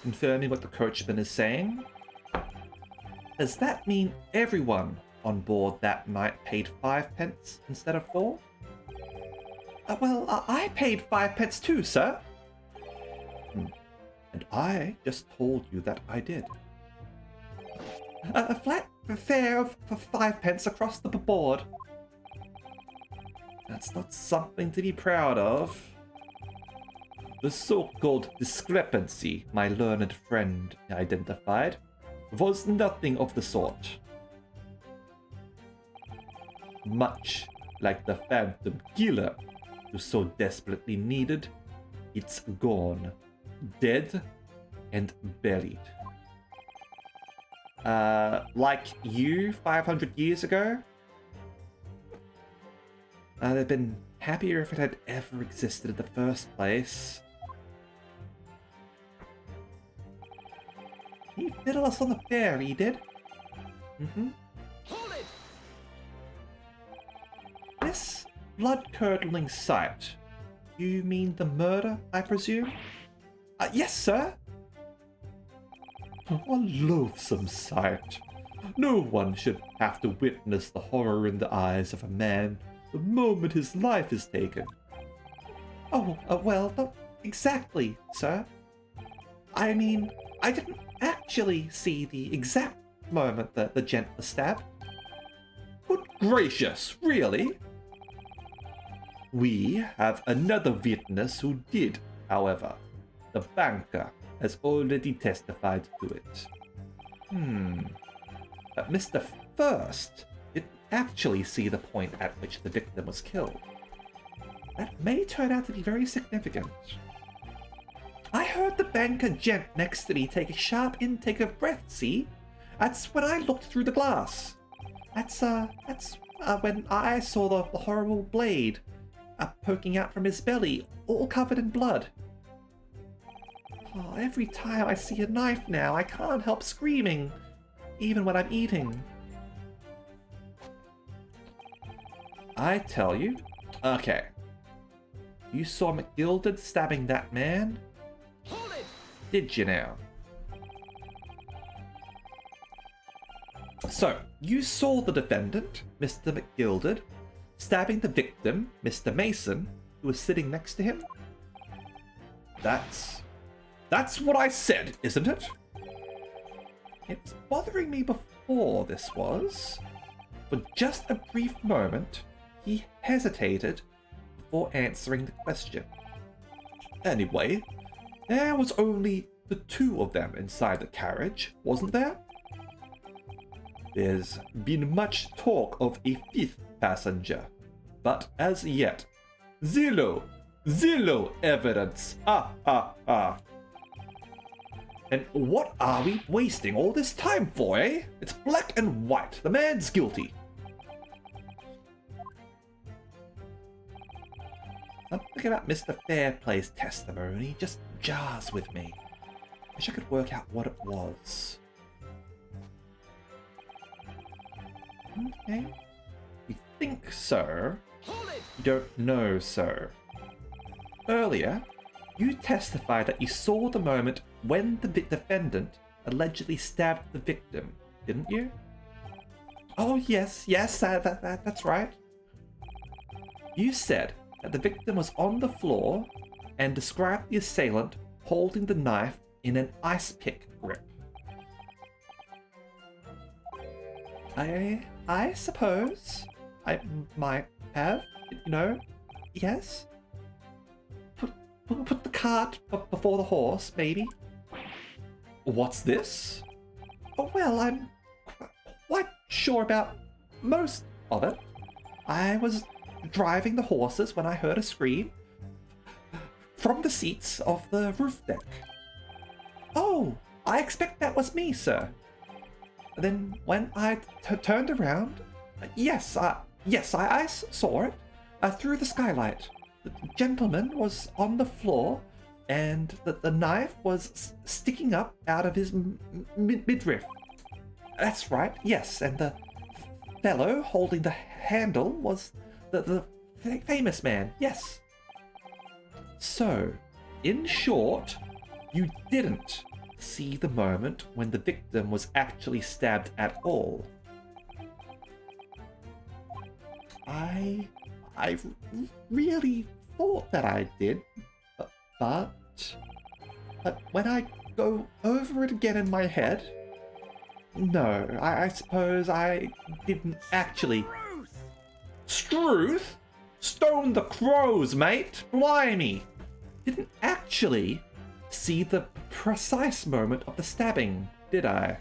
Speaker 1: confirming what the coachman is saying. Does that mean everyone on board that night paid 5 pence instead of 4? Well, I paid 5 pence too, sir. And I just told you that I did. A flat fare of 5 pence across the board. That's not something to be proud of. The so-called discrepancy my learned friend identified was nothing of the sort. Much like the Phantom Killer you so desperately needed, it's gone. Dead and buried. Like you 500 years ago? I'd have been happier if it had ever existed in the first place. He fiddled us on the fare, he did.
Speaker 2: Hold it!
Speaker 1: This blood-curdling sight. You mean the murder, I presume? Yes, sir. A loathsome sight. No one should have to witness the horror in the eyes of a man the moment his life is taken. Oh, well, not exactly, sir. I mean, I didn't actually see the exact moment that the gent was stabbed. Good gracious, really? We have another witness who did, however. The banker has already testified to it. But Mr. First didn't actually see the point at which the victim was killed. That may turn out to be very significant. I heard the banker gent next to me take a sharp intake of breath, see? That's when I looked through the glass. That's when I saw the horrible blade poking out from his belly, all covered in blood. Oh, every time I see a knife now, I can't help screaming, even when I'm eating. I tell you. Okay. You saw McGilded stabbing that man?
Speaker 2: Hold it!
Speaker 1: Did you now? So, you saw the defendant, Mr. McGilded, stabbing the victim, Mr. Mason, who was sitting next to him? That's what I said, isn't it? It was bothering me before this was. For just a brief moment, he hesitated before answering the question. Anyway, there was only the two of them inside the carriage, wasn't there? There's been much talk of a fifth passenger, but as yet, zero evidence. And what are we wasting all this time for, eh? It's black and white. The man's guilty. Something about Mr. Fairplay's testimony just jars with me. Wish I could work out what it was. Okay. You think so?
Speaker 2: Hold it!
Speaker 1: You don't know so. Earlier, you testified that you saw the moment when the defendant allegedly stabbed the victim, didn't you? Oh, yes, that's right. You said that the victim was on the floor and described the assailant holding the knife in an ice pick grip. I suppose I might have, yes. Put the cart before the horse, maybe. What's this? Oh, well, I'm quite sure about most of it. I was driving the horses when I heard a scream from the seats of the roof deck. Oh, I expect that was me, sir. Then when I turned around, yes, I saw it through the skylight. The gentleman was on the floor, and the knife was sticking up out of his midriff. That's right, yes, and the fellow holding the handle was the famous man, yes. So, in short, you didn't see the moment when the victim was actually stabbed at all. I really thought that I did, but when I go over it again in my head, no, I suppose I didn't actually. Struth? Stone the crows, mate! Blimey! Didn't actually see the precise moment of the stabbing, did I?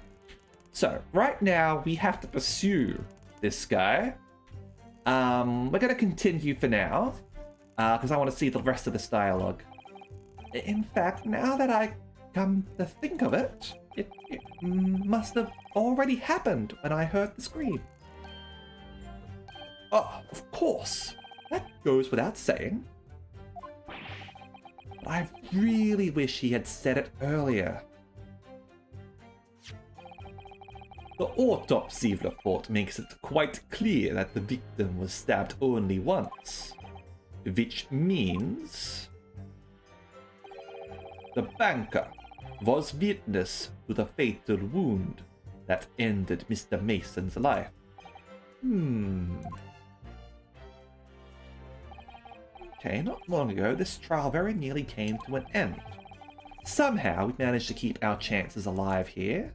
Speaker 1: So, right now, we have to pursue this guy. We're gonna continue for now, because I want to see the rest of this dialogue. In fact, now that I come to think of it, it must have already happened when I heard the scream. Oh, of course. That goes without saying. But I really wish he had said it earlier. The autopsy report makes it quite clear that the victim was stabbed only once, which means the banker was witness to the fatal wound that ended Mr. Mason's life. Okay, not long ago, this trial very nearly came to an end. Somehow, we managed to keep our chances alive here.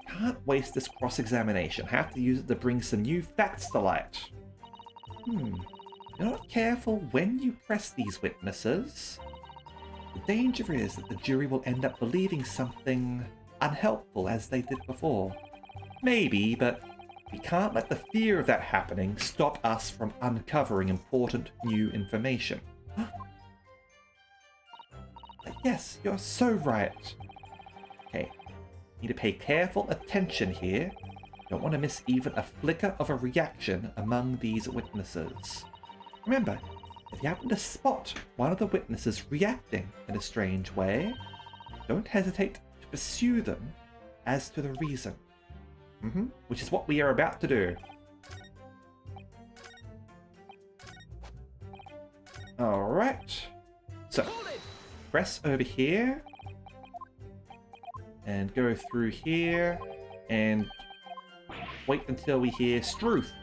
Speaker 1: Can't waste this cross-examination. Have to use it to bring some new facts to light. You're not careful when you press these witnesses. The danger is that the jury will end up believing something unhelpful as they did before. Maybe, but we can't let the fear of that happening stop us from uncovering important new information. Yes, you're so right. Okay, need to pay careful attention here. Don't want to miss even a flicker of a reaction among these witnesses. Remember, if you happen to spot one of the witnesses reacting in a strange way, don't hesitate to pursue them as to the reason. Which is what we are about to do. Alright. So,
Speaker 2: Hold it!
Speaker 1: press over here. And go through here. And wait until we hear Struth.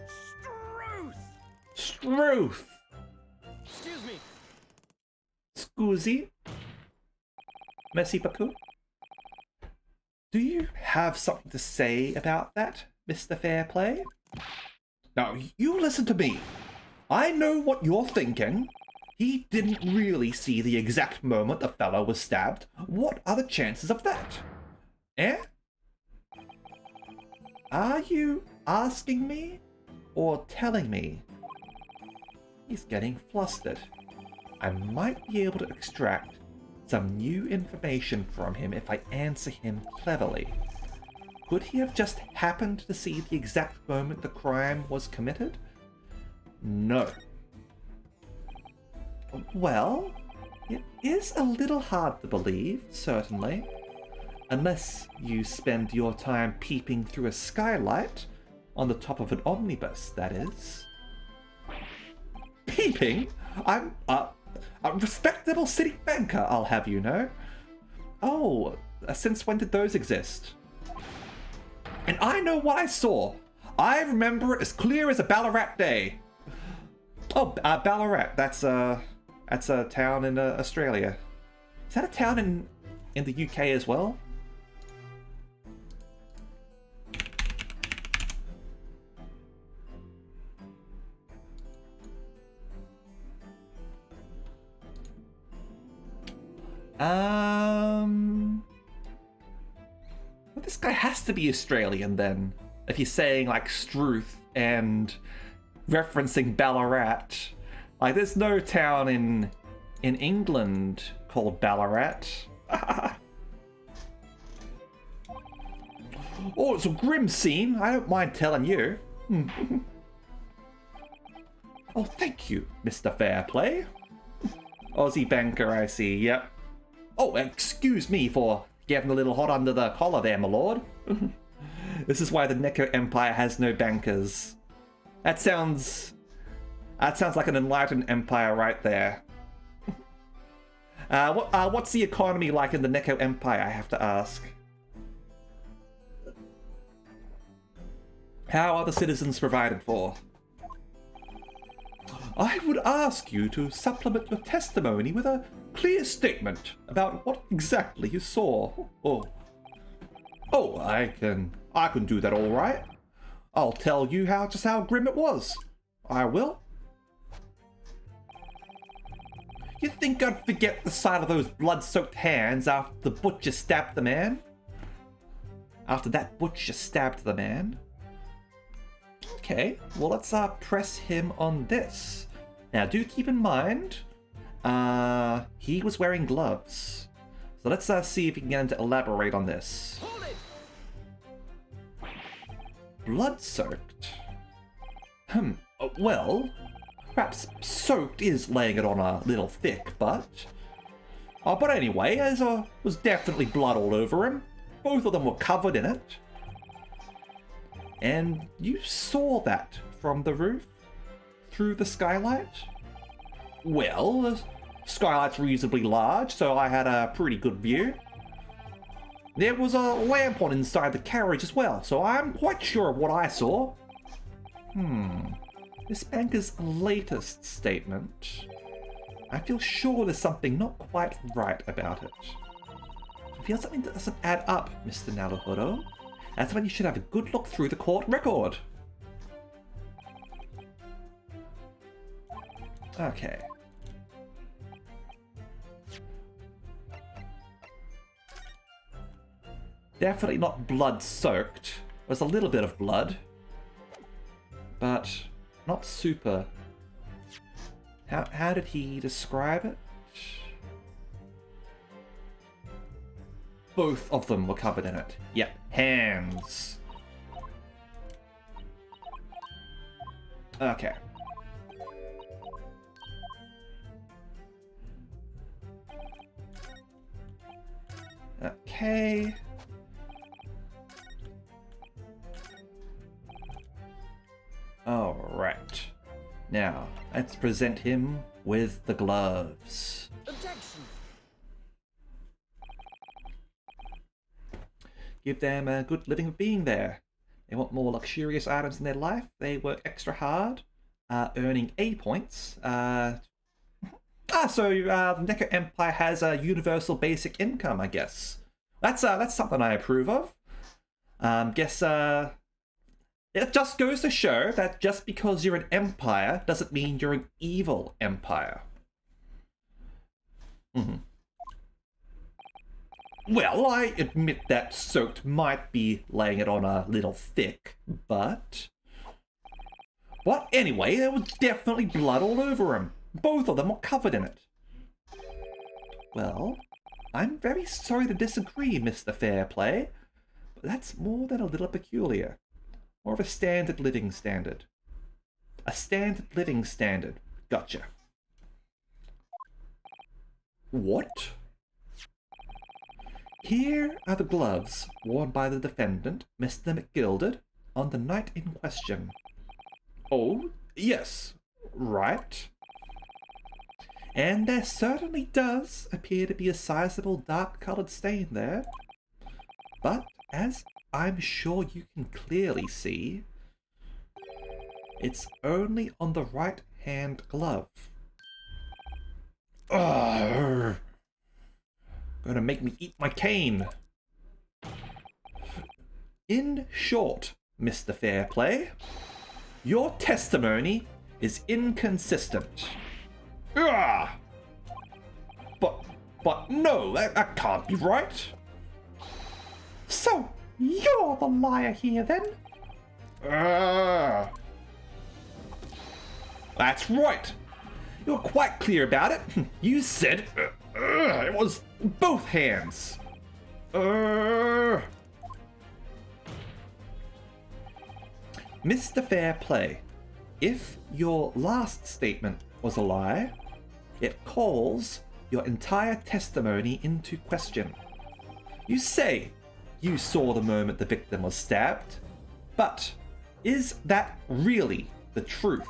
Speaker 2: Struth!
Speaker 1: Struth!
Speaker 2: Excuse me.
Speaker 1: Scusi? Merci beaucoup. Do you have something to say about that, Mr. Fairplay? Now, you listen to me. I know what you're thinking. He didn't really see the exact moment the fellow was stabbed. What are the chances of that? Eh? Are you asking me or telling me? He's getting flustered. I might be able to extract some new information from him if I answer him cleverly. Could he have just happened to see the exact moment the crime was committed? No. Well, it is a little hard to believe, certainly. Unless you spend your time peeping through a skylight, on the top of an omnibus, that is. Peeping? I'm a respectable city banker, I'll have you know. Oh, since when did those exist? And I know what I saw. I remember it as clear as a Ballarat day. Oh, Ballarat. That's a town in Australia. Is that a town in the UK as well? Well, this guy has to be Australian then. If he's saying like Struth and referencing Ballarat. Like there's no town in England called Ballarat. Oh, it's a grim scene. I don't mind telling you. Oh, thank you, Mr. Fairplay. Aussie banker, I see, yep. Oh, excuse me for getting a little hot under the collar there, my lord. This is why the Neko Empire has no bankers. That sounds like an enlightened empire right there. What's the economy like in the Neko Empire, I have to ask? How are the citizens provided for? I would ask you to supplement your testimony with a clear statement about what exactly you saw. Oh, I can do that all right. I'll tell you just how grim it was. I will. You think I'd forget the sight of those blood-soaked hands after the butcher stabbed the man? After that butcher stabbed the man? Okay, well let's press him on this. Now do keep in mind, he was wearing gloves. So let's see if we can get him to elaborate on this.
Speaker 2: Hold it!
Speaker 1: Blood-soaked? Well, perhaps soaked is laying it on a little thick, but anyway, there was definitely blood all over him. Both of them were covered in it. And you saw that from the roof? Through the skylight? Well, the skylight's reasonably large, so I had a pretty good view. There was a lamp on inside the carriage as well, so I'm quite sure of what I saw. This banker's latest statement. I feel sure there's something not quite right about it. I feel something that doesn't add up, Mr. Naruhodo. That's when you should have a good look through the court record. Okay. Definitely not blood-soaked. There's a little bit of blood. But not super. How did he describe it? Both of them were covered in it. Yep, hands. Okay. Okay. Alright. Now, let's present him with the gloves.
Speaker 2: Objection.
Speaker 1: Give them a good living of being there. They want more luxurious items in their life. They work extra hard, earning A points. So the Neco Empire has a universal basic income, I guess. That's something I approve of. It just goes to show that just because you're an empire doesn't mean you're an evil empire. Well, I admit that Soaked might be laying it on a little thick, but... Well, anyway, there was definitely blood all over him. Both of them were covered in it. Well, I'm very sorry to disagree, Mr. Fairplay, but that's more than a little peculiar. More of a standard living standard. A standard living standard. Gotcha. What? Here are the gloves worn by the defendant, Mr. McGilded, on the night in question. Oh, yes, right. And there certainly does appear to be a sizable dark-coloured stain there. But, as I'm sure you can clearly see, it's only on the right-hand glove. Ugh. Gonna make me eat my cane. In short, Mr. Fairplay, your testimony is inconsistent. Ugh. But no, that can't be right. So, you're the liar here then? That's right. You're quite clear about it. You said it was both hands. Mr. Fairplay, if your last statement was a lie, it calls your entire testimony into question. You say you saw the moment the victim was stabbed, but is that really the truth?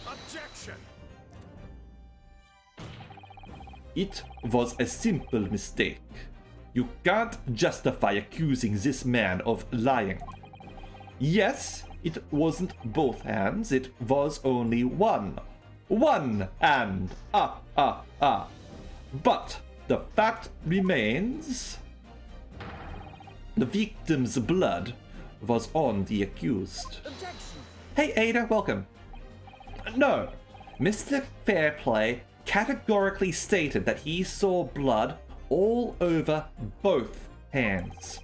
Speaker 2: Objection.
Speaker 1: It was a simple mistake. You can't justify accusing this man of lying. Yes, it wasn't both hands, it was only one. One hand. But the fact remains, the victim's blood was on the accused.
Speaker 2: Objection.
Speaker 1: Hey Ada, welcome. No, Mr. Fairplay categorically stated that he saw blood all over both hands,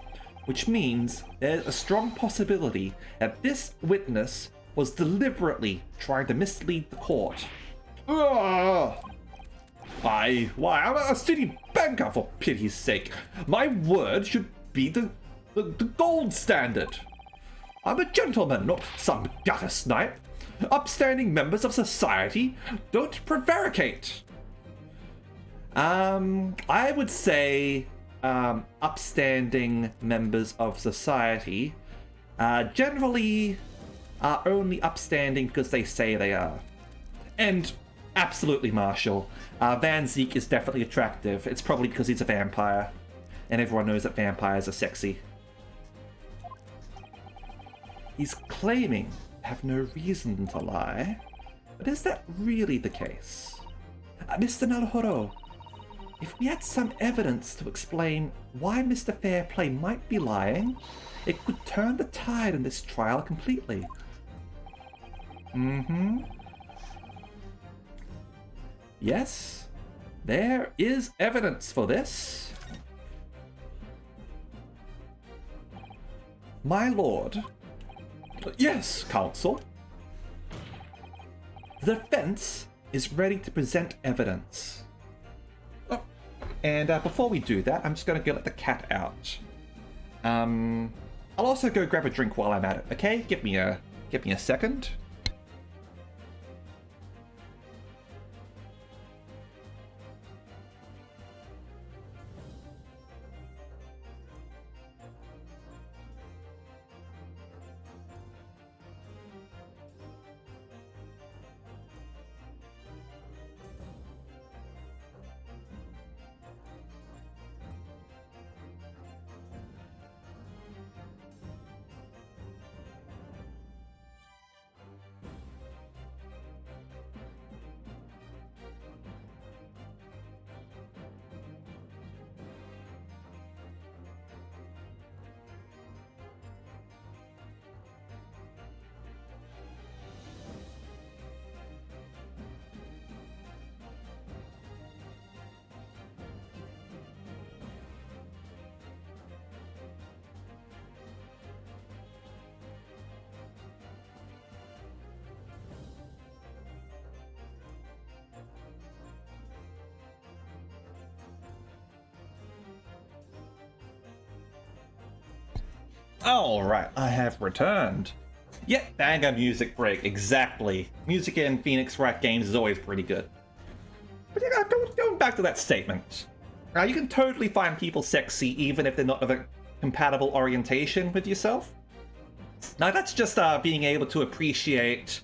Speaker 1: which means there's a strong possibility that this witness was deliberately trying to mislead the court. I'm a city banker, for pity's sake. My word should be the gold standard. I'm a gentleman, not some gutter snipe. Upstanding members of society don't prevaricate. I would say upstanding members of society generally are only upstanding because they say they are. And absolutely, Marshall, Van Zeke is definitely attractive. It's probably because he's a vampire, and everyone knows that vampires are sexy. He's claiming to have no reason to lie, but is that really the case? Mr. Naruhodo, if we had some evidence to explain why Mr. Fairplay might be lying, it could turn the tide in this trial completely. Yes, there is evidence for this. My lord. Yes, counsel. The defense is ready to present evidence. Oh, and before we do that, I'm just going to go let the cat out. I'll also go grab a drink while I'm at it. Okay, give me a second. Alright, I have returned. Yep, banger music break, exactly. Music in Phoenix Wright games is always pretty good. But yeah, going back to that statement. You can totally find people sexy even if they're not of a compatible orientation with yourself. Now that's just being able to appreciate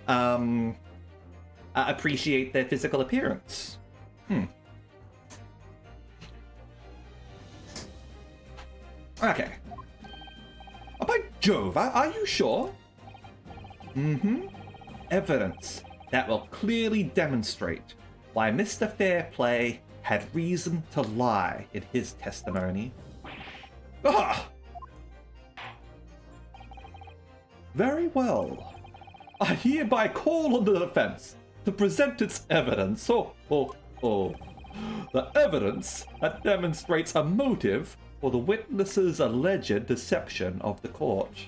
Speaker 1: their physical appearance. Okay. Oh, by Jove, are you sure? Evidence that will clearly demonstrate why Mr. Fairplay had reason to lie in his testimony. Ah! Very well. I hereby call on the defense to present its evidence. The evidence that demonstrates a motive for the witness's alleged deception of the court.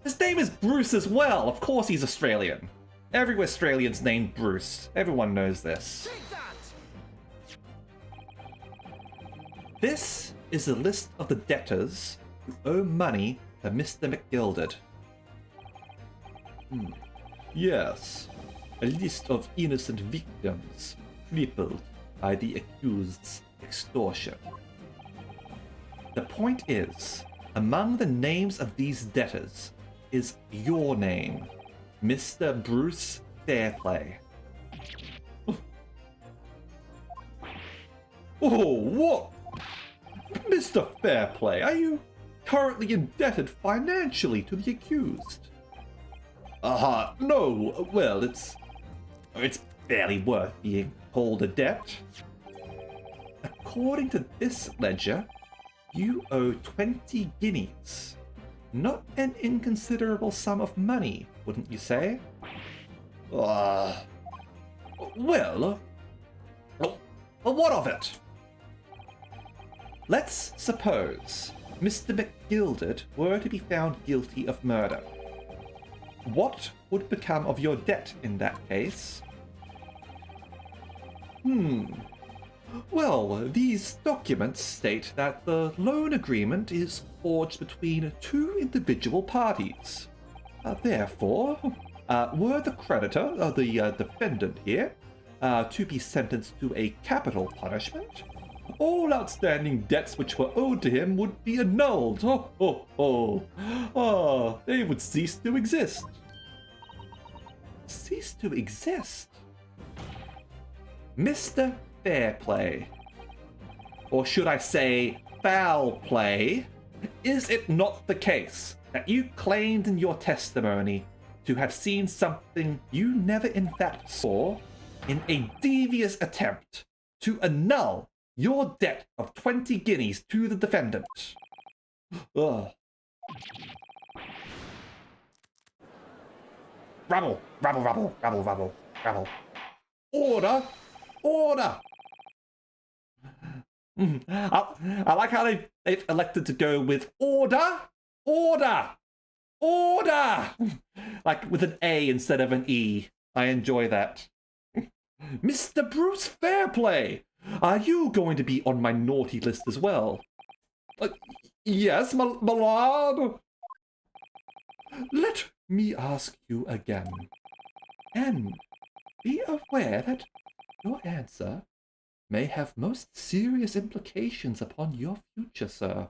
Speaker 1: His name is Bruce as well. Of course he's Australian. Every Australian's named Bruce. Everyone knows this.
Speaker 2: Take that!
Speaker 1: This is a list of the debtors who owe money to Mr. McGilded. Yes, a list of innocent victims crippled by the accused's extortion. The point is, among the names of these debtors is your name, Mr. Bruce Fairplay. Oh, what? Mr. Fairplay, are you currently indebted financially to the accused? No, well, it's barely worth being called a debt. According to this ledger, you owe 20 guineas. Not an inconsiderable sum of money, wouldn't you say? Well, what of it? Let's suppose Mr. McGilded were to be found guilty of murder. What would become of your debt in that case? Well, these documents state that the loan agreement is forged between two individual parties. Therefore, were the creditor, the defendant here, to be sentenced to a capital punishment, all outstanding debts which were owed to him would be annulled. They would cease to exist. Cease to exist? Mr. Fairplay, or should I say foul play, is it not the case that you claimed in your testimony to have seen something you never in fact saw in a devious attempt to annul your debt of 20 guineas to the defendant? Ugh. Rabble, rabble, rabble, rabble, rabble, rabble. Order! Order! I like how they've elected to go with order, order, order, like with an A instead of an E. I enjoy that. Mr. Bruce Fairplay, are you going to be on my naughty list as well? Yes, my lord. Let me ask you again, and be aware that your answer may have most serious implications upon your future, sir.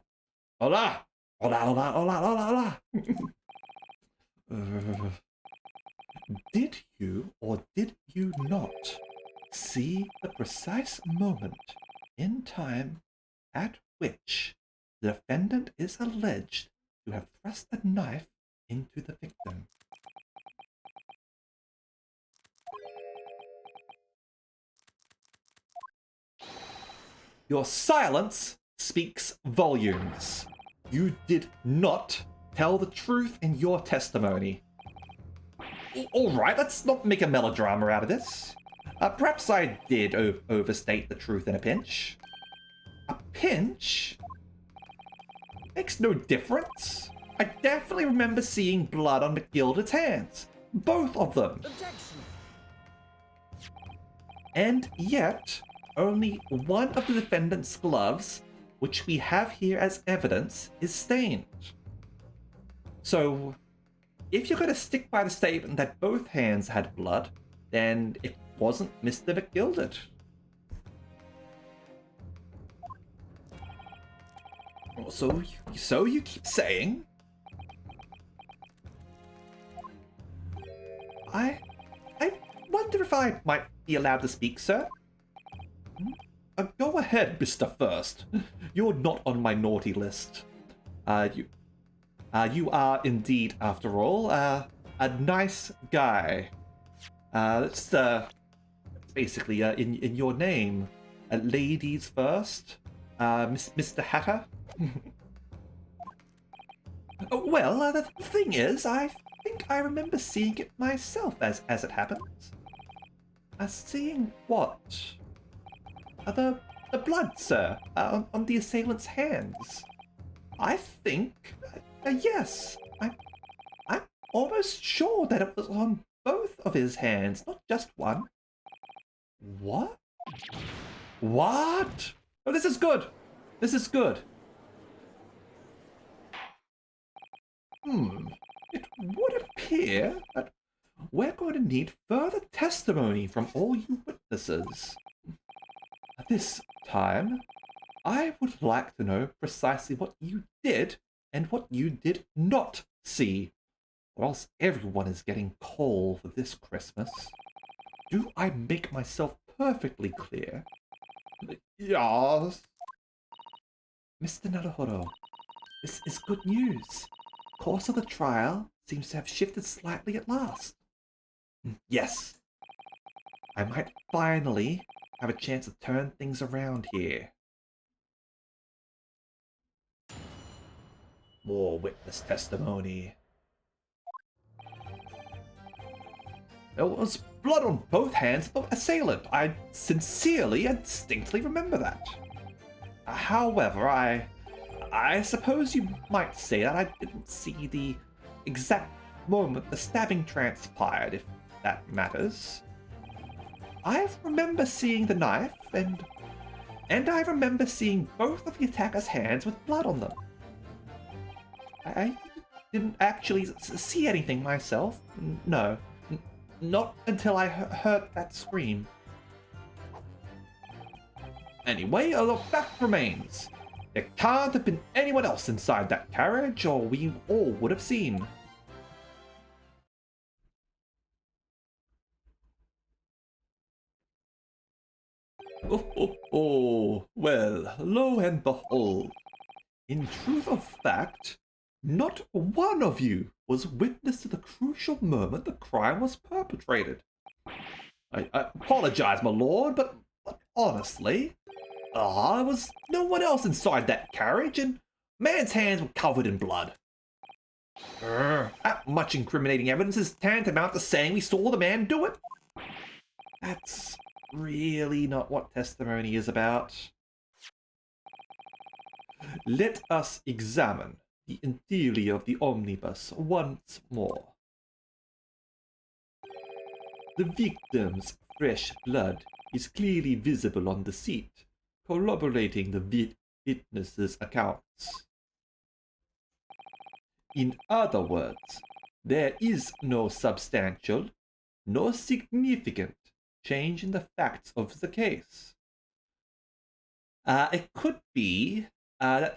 Speaker 1: Hola! Hola, hola, hola, hola, hola! Did you or did you not see the precise moment in time at which the defendant is alleged to have thrust a knife into the victim? Your silence speaks volumes. You did not tell the truth in your testimony. Alright, let's not make a melodrama out of this. Perhaps I did overstate the truth in a pinch. A pinch? Makes no difference. I definitely remember seeing blood on McGilded's hands. Both of them.
Speaker 2: Objection!
Speaker 1: And yet, only one of the defendant's gloves which we have here as evidence, is stained. So, if you're going to stick by the statement that both hands had blood, then it wasn't Mr. McGilded. So you keep saying? I wonder if I might be allowed to speak, sir? Go ahead, Mr. First. You're not on my naughty list. You are indeed, after all, a nice guy. It's basically in your name. Ladies first. Mr. Hatter. Well, the thing is, I think I remember seeing it myself as it happens. Seeing what? The blood, sir, on the assailant's hands. I think, yes. I'm almost sure that it was on both of his hands, not just one. What? What? Oh, this is good. This is good. It would appear that we're going to need further testimony from all you witnesses. At this time, I would like to know precisely what you did and what you did not see, or else everyone is getting coal for this Christmas. Do I make myself perfectly clear? Yes. Mr. Naruhodo, this is good news. The course of the trial seems to have shifted slightly at last. Yes. I might finally have a chance to turn things around here. More witness testimony. There was blood on both hands of the assailant. I sincerely and distinctly remember that. However, I suppose you might say that I didn't see the exact moment the stabbing transpired, if that matters. I remember seeing the knife, and I remember seeing both of the attacker's hands with blood on them. I didn't actually see anything myself. No. Not until I heard that scream. Anyway, the fact remains. There can't have been anyone else inside that carriage, or we all would have seen. Well, lo and behold. In truth of fact, not one of you was witness to the crucial moment the crime was perpetrated. I apologize, my lord, but honestly, there was no one else inside that carriage, and man's hands were covered in blood. That much incriminating evidence is tantamount to saying we saw the man do it. That's really not what testimony is about. Let us examine the interior of the omnibus once more. The victim's fresh blood is clearly visible on the seat, corroborating the witness's accounts. In other words, there is no substantial, no significant change in the facts of the case. It could be that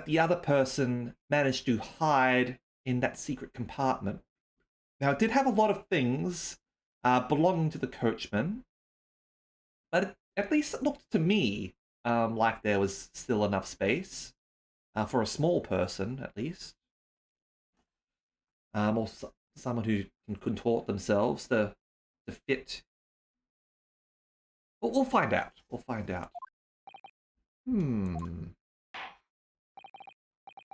Speaker 1: the other person managed to hide in that secret compartment. Now, it did have a lot of things belonging to the coachman, but at least it looked to me like there was still enough space for a small person, at least. Or someone who can contort themselves to fit. We'll find out. We'll find out.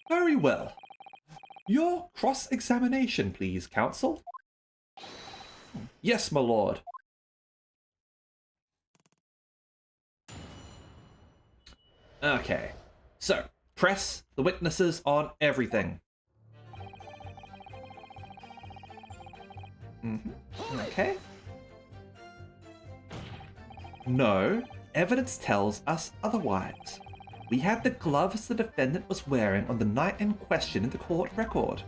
Speaker 1: Very well. Your cross-examination, please, counsel. Yes, my lord. Okay, so press the witnesses on everything. Okay. No, evidence tells us otherwise. We have the gloves the defendant was wearing on the night in question in the court record.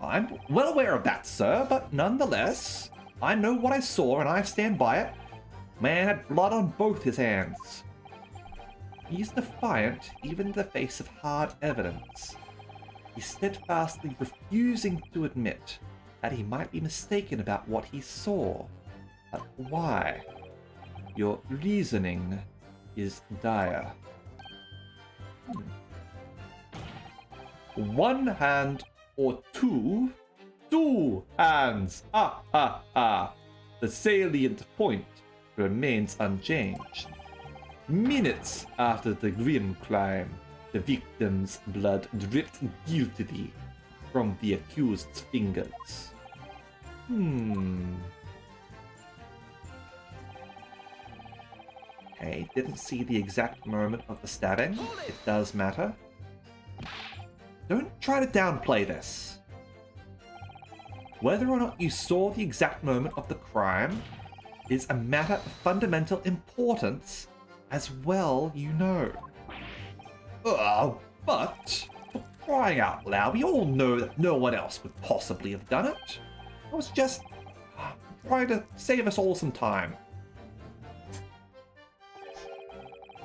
Speaker 1: I'm well aware of that, sir, but nonetheless, I know what I saw and I stand by it. Man had blood on both his hands. He's defiant even in the face of hard evidence. He's steadfastly refusing to admit that he might be mistaken about what he saw. But why? Your reasoning is dire. One hand or two? Two hands! Ah, ah, ah. The salient point remains unchanged. Minutes after the grim crime, the victim's blood dripped guiltily from the accused's fingers. Okay, didn't see the exact moment of the stabbing. It does matter. Don't try to downplay this. Whether or not you saw the exact moment of the crime is a matter of fundamental importance, as well you know. But, for crying out loud, we all know that no one else could possibly have done it. I was just trying to save us all some time.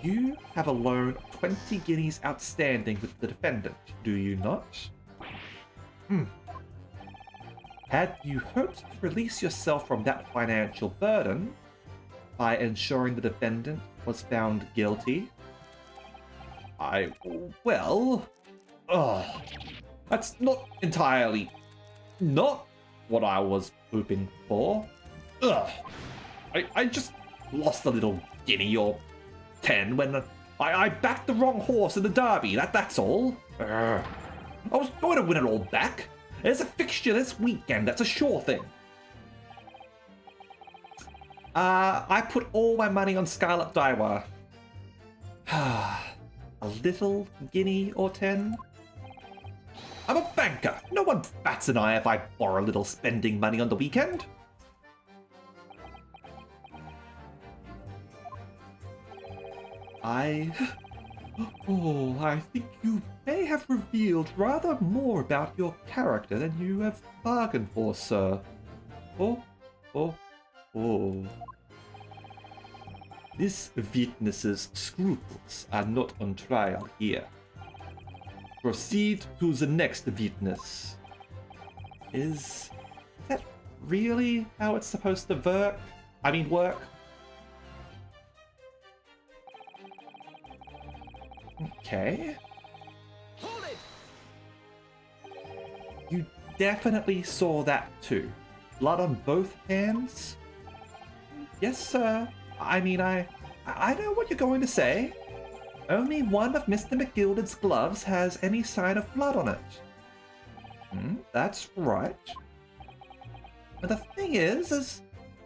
Speaker 1: You have a loan of 20 guineas outstanding with the defendant, do you not? Had you hoped to release yourself from that financial burden by ensuring the defendant was found guilty? That's not entirely not what I was hoping for. I just lost a little guinea or 10 when I backed the wrong horse in the derby, that's all. I was going to win it all back. There's a fixture this weekend, that's a sure thing. I put all my money on Scarlet Daiwa. A little guinea or 10? I'm a banker. No one bats an eye if I borrow a little spending money on the weekend. I think you may have revealed rather more about your character than you have bargained for, sir. This witness's scruples are not on trial here. Proceed to the next witness. Is that really how it's supposed to work? Okay.
Speaker 2: Hold it!
Speaker 1: You definitely saw that too. Blood on both hands? Yes, sir. I know what you're going to say. Only one of Mr. McGilded's gloves has any sign of blood on it. That's right. But the thing is, as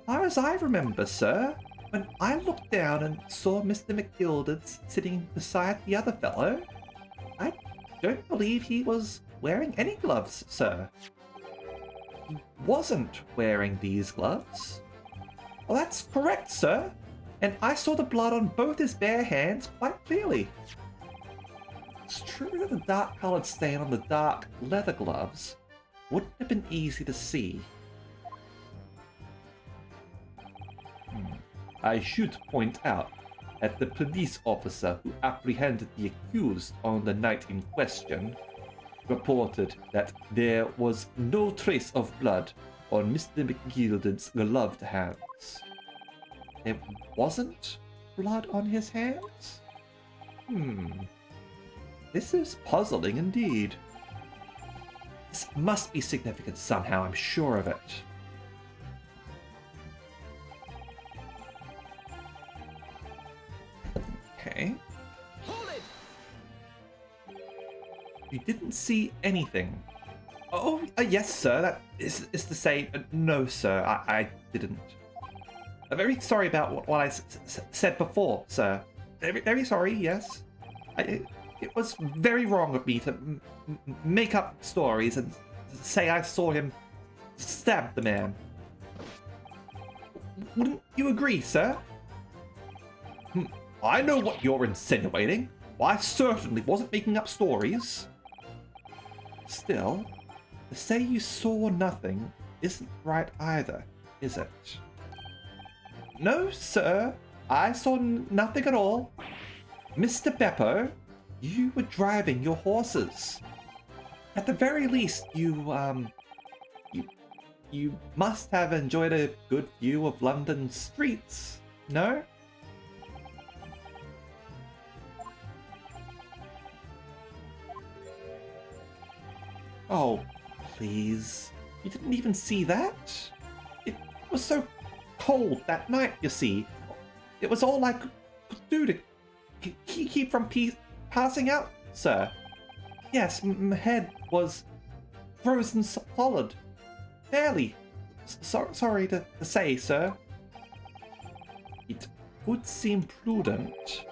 Speaker 1: far as I remember, sir, when I looked down and saw Mr. McGilded sitting beside the other fellow, I don't believe he was wearing any gloves, sir. He wasn't wearing these gloves. Well, that's correct, sir. And I saw the blood on both his bare hands quite clearly. It's true that the dark-colored stain on the dark leather gloves wouldn't have been easy to see. I should point out that the police officer who apprehended the accused on the night in question reported that there was no trace of blood on Mr. McGilded's gloved hands. There wasn't blood on his hands? This is puzzling indeed. This must be significant somehow, I'm sure of it. Okay.
Speaker 2: Hold it!
Speaker 1: You didn't see anything. Yes, sir. That is to say, no, sir. I didn't. I'm very sorry about what I said before, sir. Very, very sorry. Yes, it was very wrong of me to make up stories and say I saw him stab the man. Wouldn't you agree, sir? I know what you're insinuating. I certainly wasn't making up stories. Still, to say you saw nothing isn't right either, is it? No, sir. I saw nothing at all. Mr. Beppo, you were driving your horses. At the very least, you must have enjoyed a good view of London's streets, no? Oh, please. You didn't even see that? It was so cold that night, you see. It was all I could do to keep from passing out, sir. Yes, my head was frozen solid. Barely. Sorry to say, sir. It would seem prudent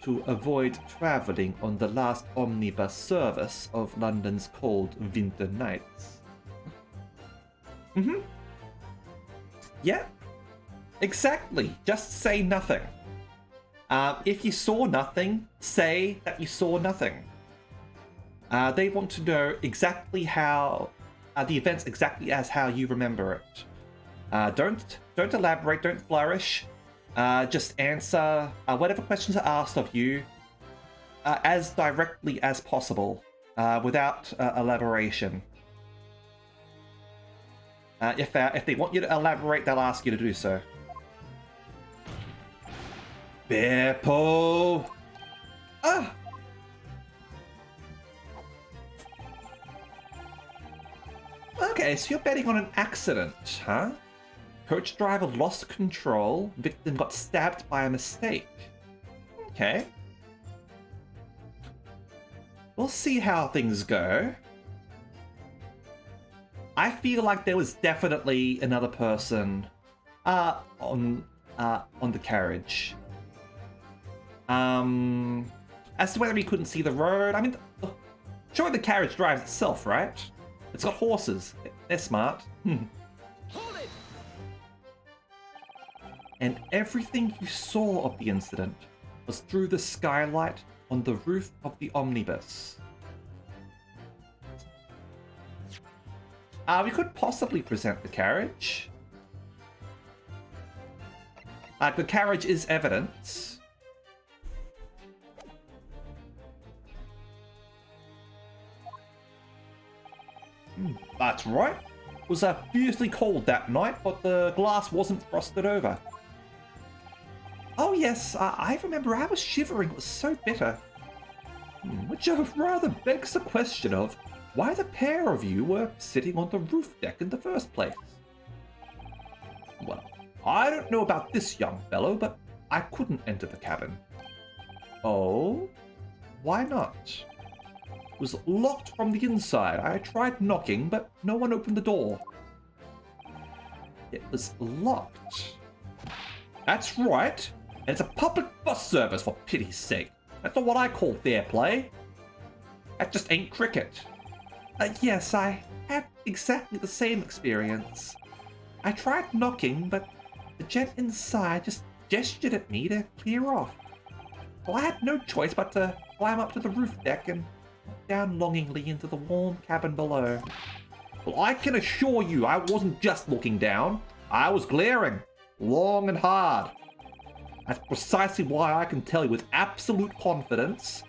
Speaker 1: to avoid travelling on the last omnibus service of London's cold winter nights. Yeah, exactly. Just say nothing. If you saw nothing, say that you saw nothing. They want to know exactly how the events exactly as how you remember it. Don't elaborate. Don't flourish. Just answer whatever questions are asked of you as directly as possible, without elaboration. If they want you to elaborate, they'll ask you to do so. Beppo! Ah! Okay, so you're betting on an accident, huh? Coach driver lost control, victim got stabbed by a mistake. Okay. We'll see how things go. I feel like there was definitely another person on the carriage. As to whether he couldn't see the road, I mean, sure, the carriage drives itself, right? It's got horses. They're smart.
Speaker 2: Hold it!
Speaker 1: And everything you saw of the incident was through the skylight on the roof of the omnibus. We could possibly present the carriage. The carriage is evidence. That's right. It was fiercely cold that night, but the glass wasn't frosted over. Oh yes, I remember I was shivering. It was so bitter. Which rather begs the question of why the pair of you were sitting on the roof deck in the first place. Well, I don't know about this young fellow, but I couldn't enter the cabin. Oh? Why not? It was locked from the inside. I tried knocking, but no one opened the door. It was locked. That's right. And it's a public bus service, for pity's sake. That's not what I call fair play. That just ain't cricket. Yes, I had exactly the same experience. I tried knocking, but the gent inside just gestured at me to clear off. Well, I had no choice but to climb up to the roof deck and look down longingly into the warm cabin below. Well, I can assure you I wasn't just looking down. I was glaring, long and hard. That's precisely why I can tell you with absolute confidence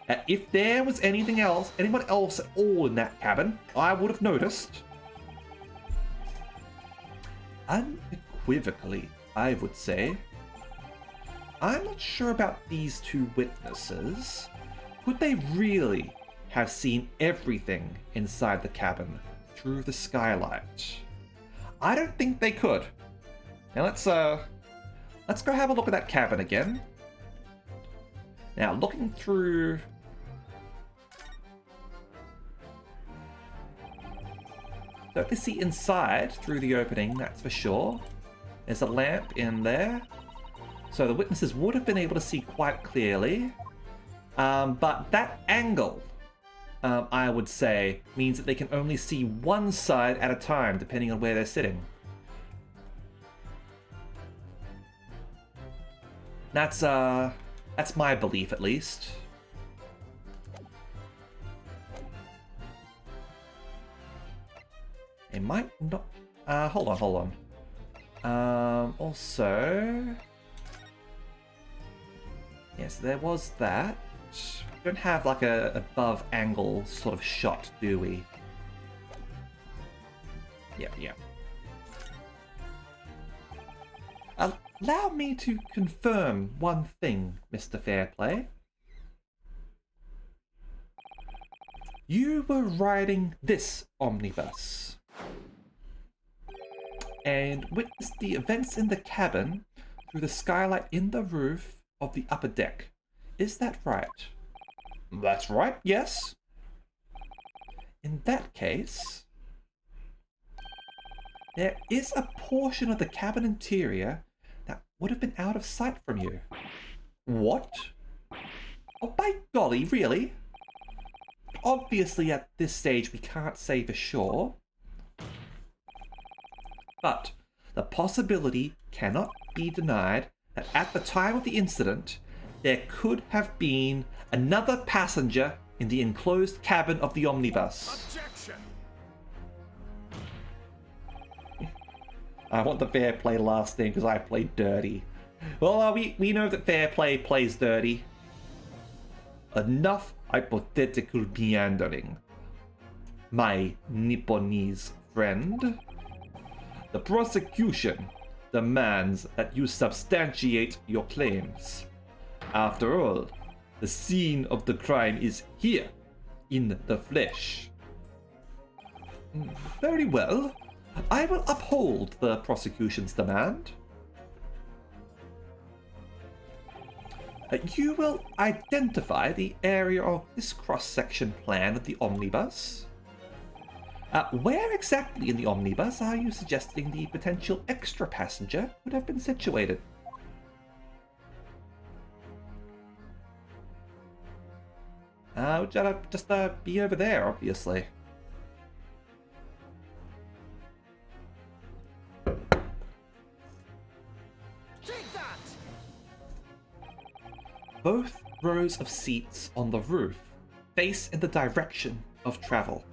Speaker 1: that if there was anyone else at all in that cabin, I would have noticed. Unequivocally, I would say. I'm not sure about these two witnesses. Could they really have seen everything inside the cabin through the skylight? I don't think they could. Now let's go have a look at that cabin again. Now, looking through... Don't they see inside through the opening, that's for sure. There's a lamp in there. So the witnesses would have been able to see quite clearly. But that angle, I would say, means that they can only see one side at a time, depending on where they're sitting. That's That's my belief, at least. It might not... hold on. Also... Yes, there was that. We don't have like a above angle sort of shot, do we? Yeah. Allow me to confirm one thing, Mr. Fairplay. You were riding this omnibus and witnessed the events in the cabin through the skylight in the roof of the upper deck. Is that right? That's right, yes. In that case, there is a portion of the cabin interior that would have been out of sight from you. What? Oh, by golly, really? Obviously, at this stage, we can't say for sure. But the possibility cannot be denied that at the time of the incident, there could have been another passenger in the enclosed cabin of the omnibus.
Speaker 2: Objection!
Speaker 1: I want the Fairplay last name because I played dirty. Well, we know that Fairplay plays dirty. Enough hypothetical meandering, my Nipponese friend. The prosecution demands that you substantiate your claims. After all, the scene of the crime is here, in the flesh. Very well. I will uphold the prosecution's demand. You will identify the area of this cross-section plan of the omnibus. Where exactly in the omnibus are you suggesting the potential extra passenger would have been situated? Just be over there, obviously.
Speaker 2: Take that!
Speaker 1: Both rows of seats on the roof face in the direction of travel,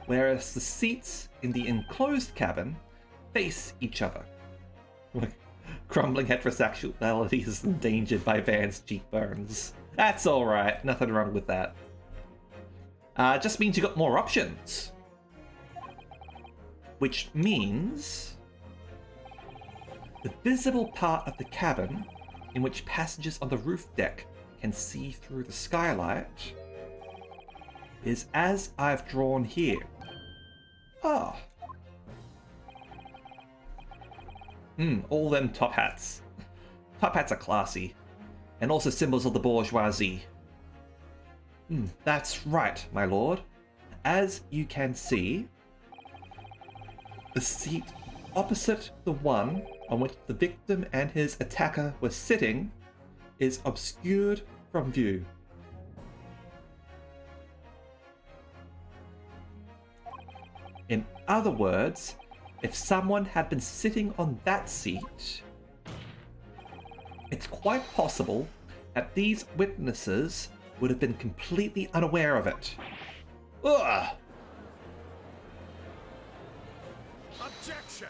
Speaker 1: whereas the seats in the enclosed cabin face each other. Crumbling heterosexuality is endangered by Van's cheekbones. That's alright, nothing wrong with that. Just means you got more options. Which means the visible part of the cabin in which passengers on the roof deck can see through the skylight is as I've drawn here. Ah. All them top hats. Top hats are classy. And also symbols of the bourgeoisie. That's right, my lord. As you can see, the seat opposite the one on which the victim and his attacker were sitting is obscured from view. In other words, if someone had been sitting on that seat, it's quite possible that these witnesses would have been completely unaware of it. Ugh!
Speaker 2: Objection!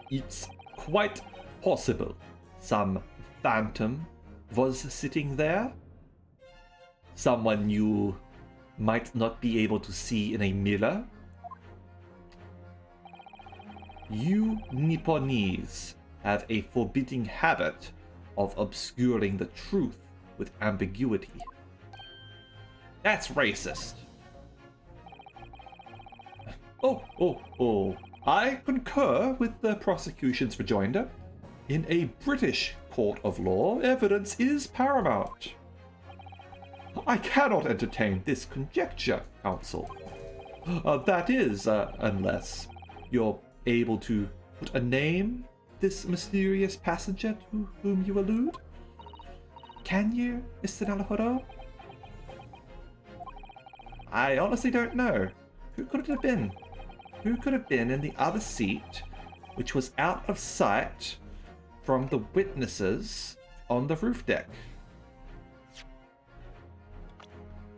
Speaker 1: It's quite possible some phantom was sitting there. Someone you might not be able to see in a mirror. You Nipponese have a forbidding habit of obscuring the truth with ambiguity. That's racist. Oh. I concur with the prosecution's rejoinder. In a British court of law, evidence is paramount. I cannot entertain this conjecture, counsel. That is, unless you're able to put a name this mysterious passenger to whom you allude? Can you, Mr. Naruhodo? I honestly don't know. Who could it have been? Who could have been in the other seat, which was out of sight from the witnesses on the roof deck.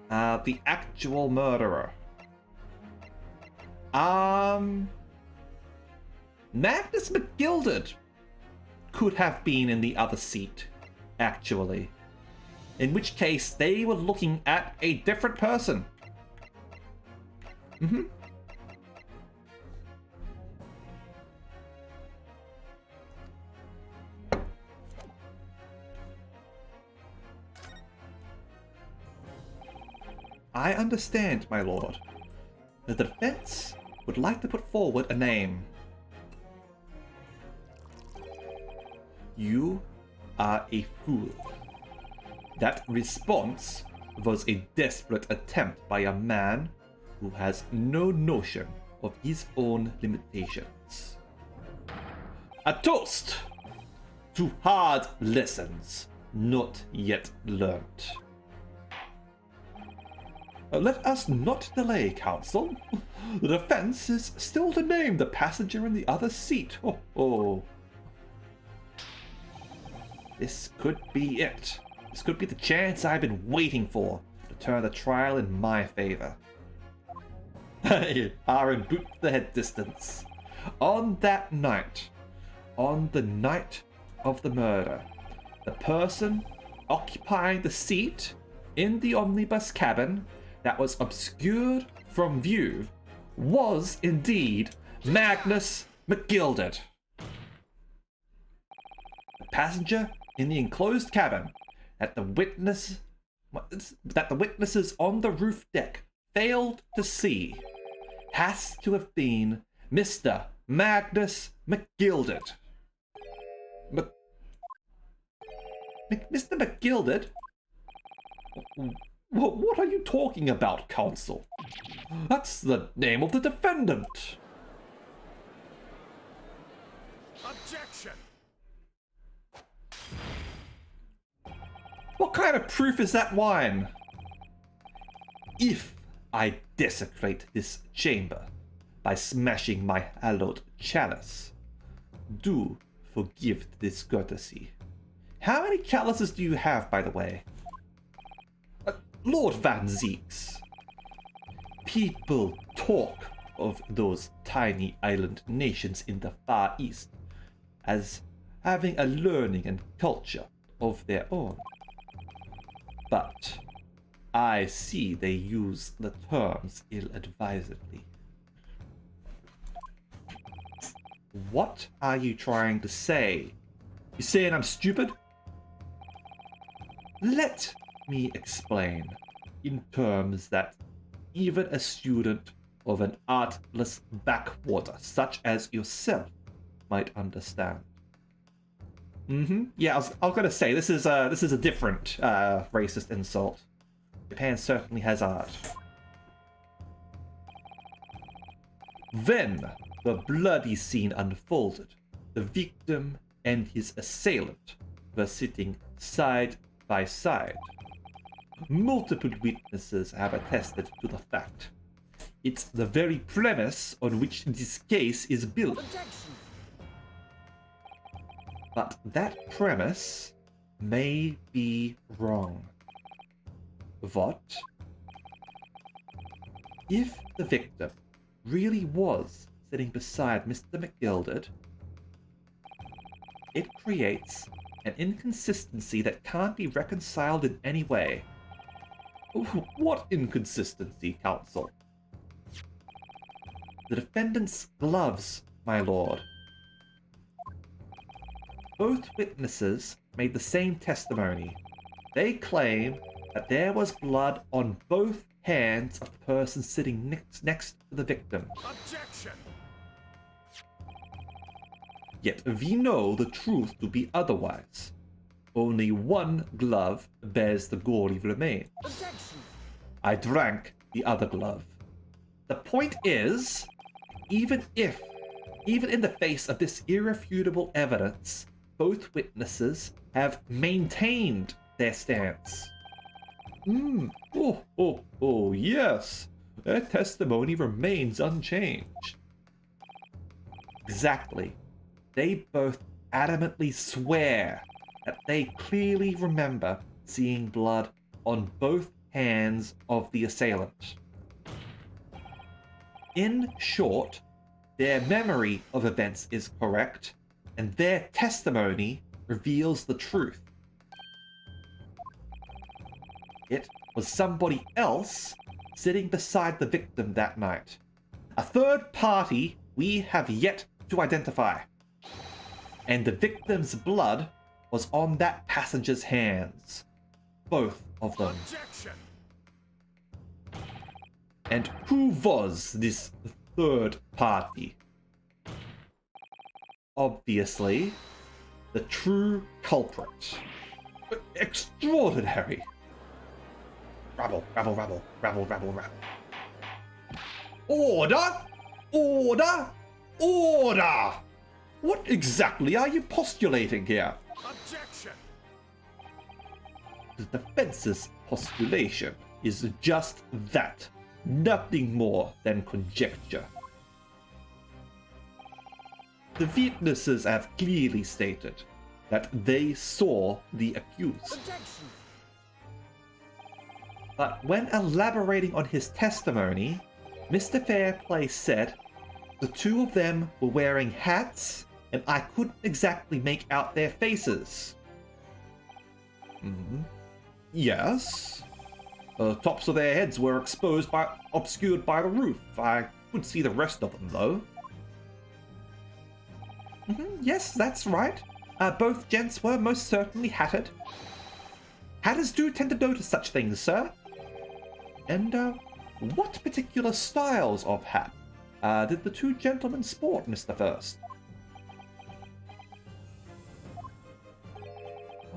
Speaker 1: The actual murderer. Magnus McGilded could have been in the other seat, actually. In which case, they were looking at a different person. I understand, my lord. The defense would like to put forward a name. You are a fool. That response was a desperate attempt by a man who has no notion of his own limitations. A toast to hard lessons not yet learnt. Let us not delay, counsel. The defense is still to name the passenger in the other seat. Oh. This could be it. This could be the chance I've been waiting for to turn the trial in my favor. Are in boot the head distance. On that night, on the night of the murder, the person occupying the seat in the omnibus cabin that was obscured from view was indeed Magnus McGilded. The passenger in the enclosed cabin that the witnesses on the roof deck failed to see has to have been Mr. Magnus McGilded. Mr. McGilded? What are you talking about, counsel? That's the name of the defendant.
Speaker 2: Objection!
Speaker 1: What kind of proof is that wine? If I desecrate this chamber by smashing my hallowed chalice, do forgive the discourtesy. How many chalices do you have, by the way? Lord Van Zeeks. People talk of those tiny island nations in the Far East as having a learning and culture of their own. But I see they use the terms ill-advisedly. What are you trying to say? You saying I'm stupid? Let me explain in terms that even a student of an artless backwater such as yourself might understand. Yeah, I was gonna say this is a different racist insult. Japan certainly has art. Then the bloody scene unfolded. The victim and his assailant were sitting side by side. Multiple witnesses have attested to the fact. It's the very premise on which this case is built.
Speaker 2: Objection!
Speaker 1: But that premise may be wrong. What? If the victim really was sitting beside Mr. McGilded, it creates an inconsistency that can't be reconciled in any way. What inconsistency, counsel? The defendant's gloves, my lord. Both witnesses made the same testimony. They claim that there was blood on both hands of the person sitting next to the victim.
Speaker 2: Objection!
Speaker 1: Yet we know the truth to be otherwise. Only one glove bears the gory remains.
Speaker 2: Objection!
Speaker 1: I drank the other glove. The point is, even in the face of this irrefutable evidence, both witnesses have maintained their stance. Oh, yes. Their testimony remains unchanged. Exactly. They both adamantly swear that they clearly remember seeing blood on both hands of the assailant. In short, their memory of events is correct, and their testimony reveals the truth. It was somebody else sitting beside the victim that night. A third party we have yet to identify. And the victim's blood was on that passenger's hands. Both of them.
Speaker 2: Objection!
Speaker 1: And who was this third party? Obviously, the true culprit. Extraordinary. Rabble, rabble, rabble, rabble, rabble, rabble. Order! Order! Order! What exactly are you postulating here?
Speaker 2: Objection!
Speaker 1: The defense's postulation is just that. Nothing more than conjecture. The witnesses have clearly stated that they saw the accused.
Speaker 2: Objection!
Speaker 1: But when elaborating on his testimony, Mr. Fairplay said the two of them were wearing hats and I couldn't exactly make out their faces. Yes. The tops of their heads were obscured by the roof. I could see the rest of them, though. Yes, that's right. Both gents were most certainly hatted. Hatters do tend to notice such things, sir. And, what particular styles of hat did the two gentlemen sport, Mr. First?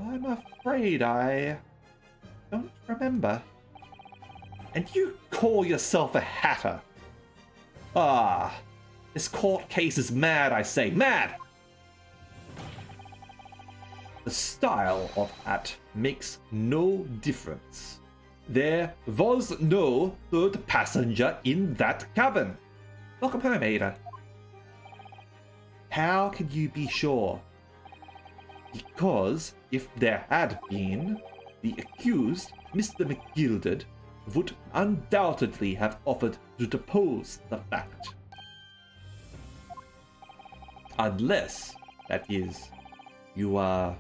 Speaker 1: I'm afraid I don't remember. And you call yourself a hatter? Ah, this court case is mad, I say. Mad! The style of hat makes no difference. There was no third passenger in that cabin. Welcome home, Ada. How can you be sure? Because if there had been, the accused, Mr. McGilded, would undoubtedly have offered to depose the fact. Unless, that is, you are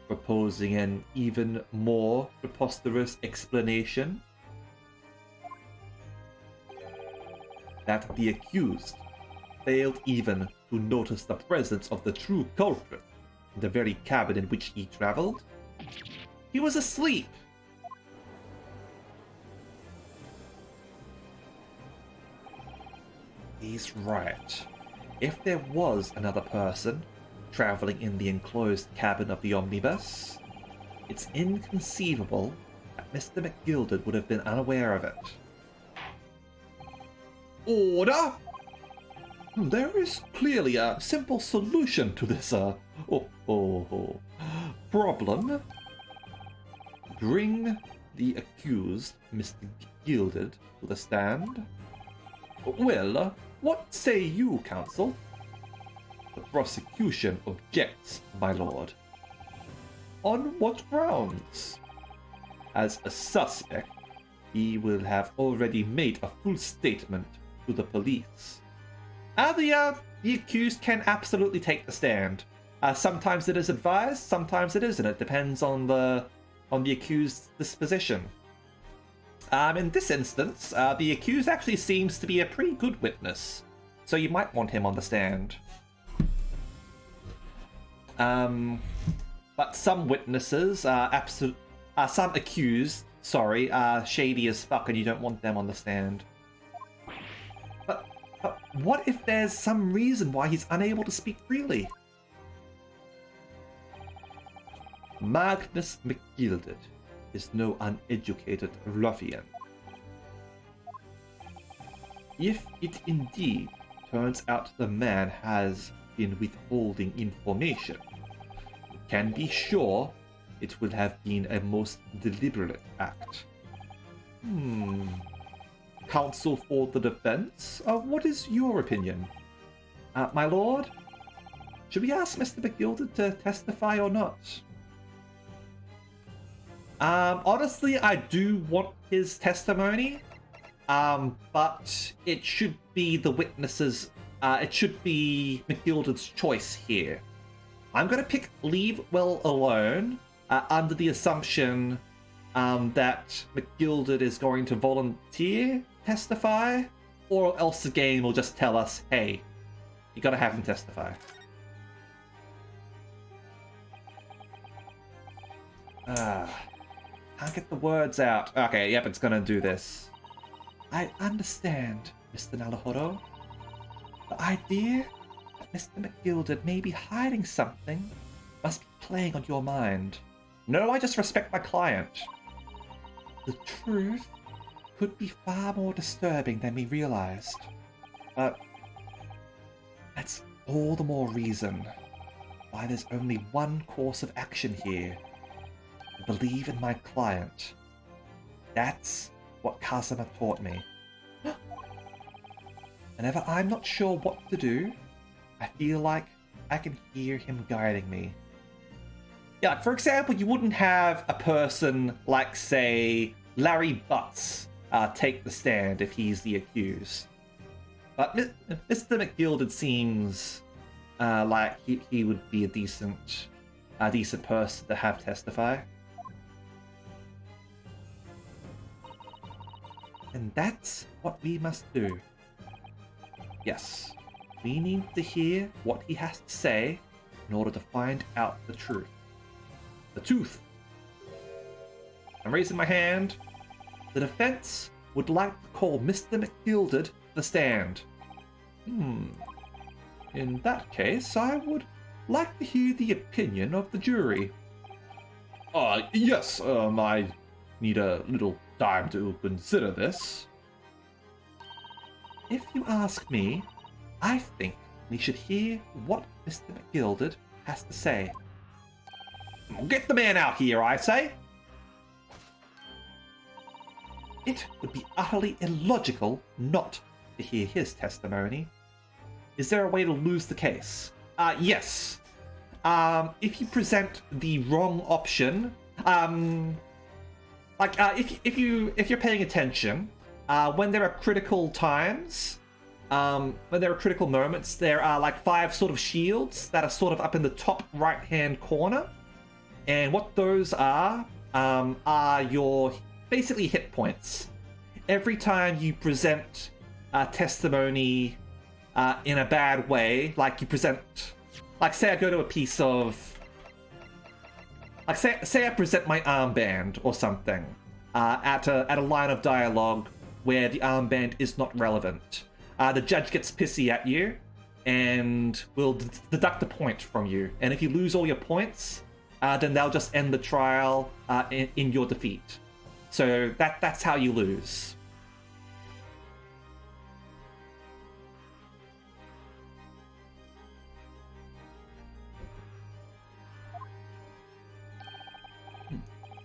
Speaker 1: proposing an even more preposterous explanation that the accused failed even to notice the presence of the true culprit in the very cabin in which he traveled. He was asleep. He's right. If there was another person traveling in the enclosed cabin of the omnibus, it's inconceivable that Mr. McGilded would have been unaware of it. Order! There is clearly a simple solution to this, problem. Bring the accused, Mr. McGilded, to the stand. Well, what say you, counsel? The prosecution objects, my lord. On what grounds? As a suspect, he will have already made a full statement to the police. The accused can absolutely take the stand. Sometimes it is advised, sometimes it isn't. It depends on the accused's disposition. In this instance, the accused actually seems to be a pretty good witness, so you might want him on the stand. But some witnesses are some accused, are shady as fuck and you don't want them on the stand. But what if there's some reason why he's unable to speak freely? Magnus McGilded is no uneducated ruffian. If it indeed turns out the man has been withholding information, you can be sure it will have been a most deliberate act. Counsel for the defense, what is your opinion? My lord? Should we ask Mr. McGilded to testify or not? Honestly, I do want his testimony, but it should be the witnesses. It should be McGilded's choice here. I'm going to pick leave well alone under the assumption that McGilded is going to volunteer testify, or else the game will just tell us, hey, you got to have him testify. Can't get the words out. Okay, yep, it's gonna do this. I understand, Mr. Naruhodo. The idea that Mr. McGilded may be hiding something must be playing on your mind. No, I just respect my client. The truth could be far more disturbing than we realized. That's all the more reason why there's only one course of action here. Believe in my client. That's what Kazuma taught me. Whenever I'm not sure what to do, I feel like I can hear him guiding me. Yeah, like for example, you wouldn't have a person like, say, Larry Butts take the stand if he's the accused. But Mr. McGilded seems like he would be a decent person to have testify. And that's what we must do. Yes, we need to hear what he has to say in order to find out the truth. The tooth. I'm raising my hand. The defense would like to call Mr. McGilded to the stand. In that case, I would like to hear the opinion of the jury. Yes, I need a little time to consider this. If you ask me, I think we should hear what Mr. McGilded has to say. Get the man out here, I say! It would be utterly illogical not to hear his testimony. Is there a way to lose the case? Yes. If you present the wrong option, if you're paying attention, when there are critical times, when there are critical moments, there are like 5 sort of shields that are sort of up in the top right-hand corner, and what those are your basically hit points. Every time you present testimony in a bad way, like you present, like say I go to a piece of, like say I present my armband or something at a line of dialogue where the armband is not relevant. The judge gets pissy at you and will deduct a point from you. And if you lose all your points, then they'll just end the trial in your defeat. So that's how you lose.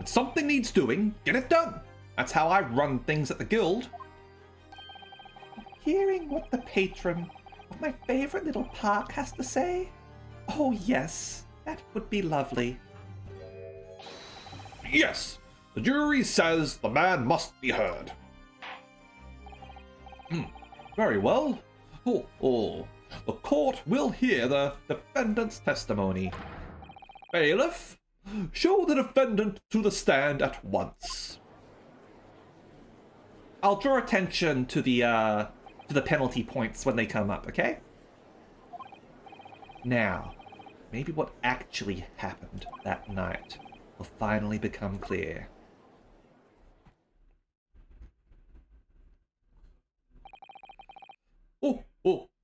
Speaker 1: If something needs doing, get it done. That's how I run things at the guild. Hearing what the patron of my favorite little park has to say? Oh yes, that would be lovely. Yes, the jury says the man must be heard. Very well. The court will hear the defendant's testimony. Bailiff, show the defendant to the stand at once. I'll draw attention to the penalty points when they come up, okay? Now, maybe what actually happened that night will finally become clear.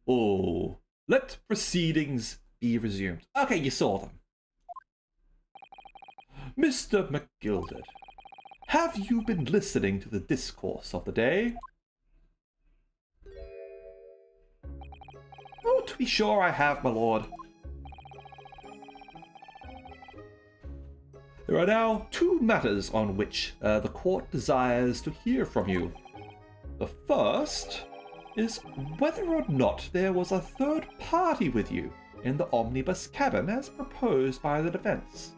Speaker 1: Oh. Let proceedings be resumed. Okay, you saw them. Mr. McGilded, have you been listening to the discourse of the day? Oh, to be sure I have, my lord. There are now 2 matters on which the court desires to hear from you. The first is whether or not there was a third party with you in the omnibus cabin as proposed by the defense.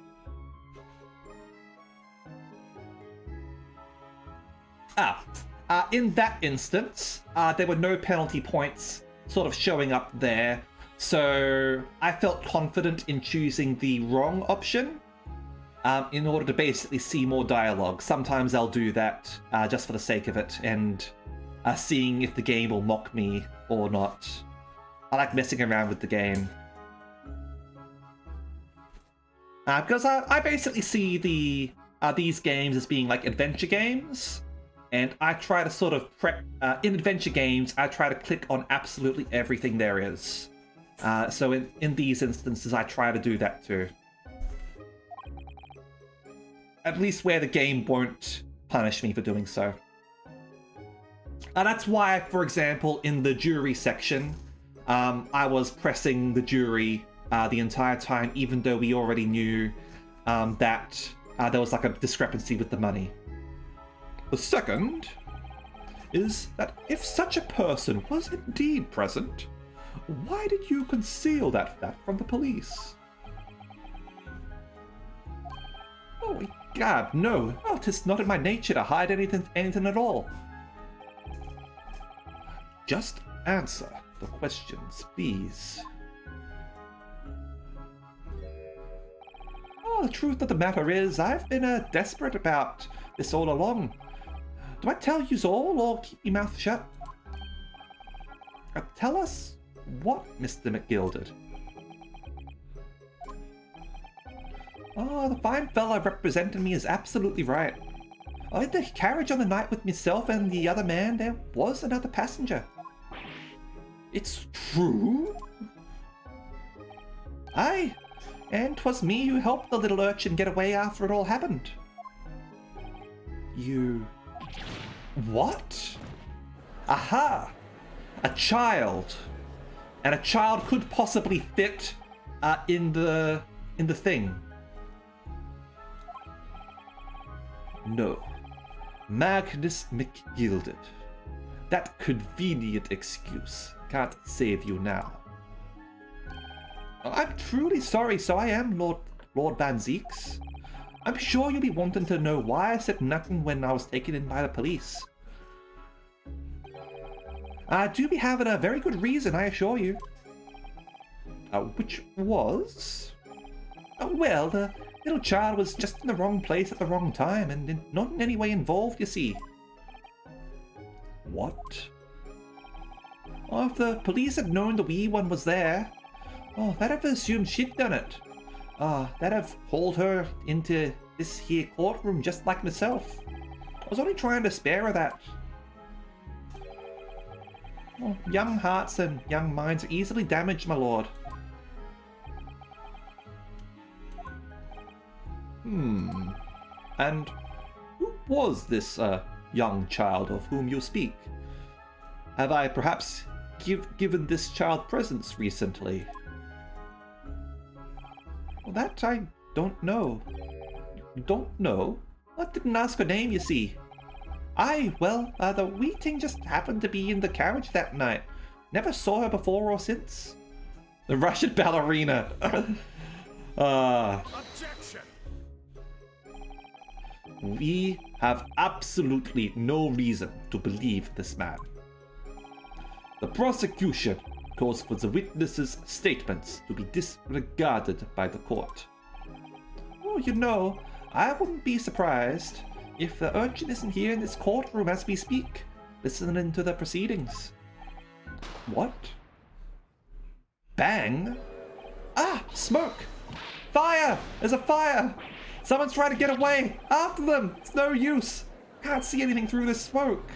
Speaker 1: In that instance, there were no penalty points sort of showing up there, so I felt confident in choosing the wrong option in order to basically see more dialogue. Sometimes I'll do that just for the sake of it, and seeing if the game will mock me or not. I like messing around with the game. Because I basically see these games as being like adventure games, and I try to sort of in adventure games, I try to click on absolutely everything there is. So in these instances, I try to do that too. At least where the game won't punish me for doing so. That's why, for example, in the jury section, I was pressing the jury the entire time, even though we already knew that there was like a discrepancy with the money. The second is that if such a person was indeed present, why did you conceal that fact from the police? Oh my God, no. Oh, 'tis not in my nature to hide anything at all. Just answer the questions, please. Oh, the truth of the matter is, I've been desperate about this all along. Do I tell yous all, or keep your mouth shut? Tell us what, Mr. McGilded. Oh, the fine fella representing me is absolutely right. Oh, in the carriage on the night with myself and the other man, there was another passenger. It's true? Aye, and 'twas me who helped the little urchin get away after it all happened. You... What? Aha! A child. And a child could possibly fit in the thing. No. Magnus McGilded. That convenient excuse can't save you now. I'm truly sorry, so I am, Lord Van Zeeks. I'm sure you'll be wanting to know why I said nothing when I was taken in by the police. I do be having a very good reason, I assure you. Which was? Well, the little child was just in the wrong place at the wrong time, and not in any way involved, you see. What? Oh, if the police had known the wee one was there, oh, they'd have assumed she'd done it. They'd have hauled her into this here courtroom just like myself. I was only trying to spare her that. Oh, young hearts and young minds are easily damaged, my lord. And who was this young child of whom you speak? Have I perhaps given this child presents recently? Well, that I don't know. You don't know? I didn't ask her name, you see. Aye, well, the wee thing just happened to be in the carriage that night. Never saw her before or since. The Russian ballerina.
Speaker 2: Objection!
Speaker 1: We have absolutely no reason to believe this man. The prosecution calls for the witnesses' statements to be disregarded by the court. Oh, you know, I wouldn't be surprised if the urchin isn't here in this courtroom as we speak, listening to the proceedings. What? Bang? Ah, smoke! Fire! There's a fire! Someone's trying to get away! After them! It's no use! Can't see anything through this smoke.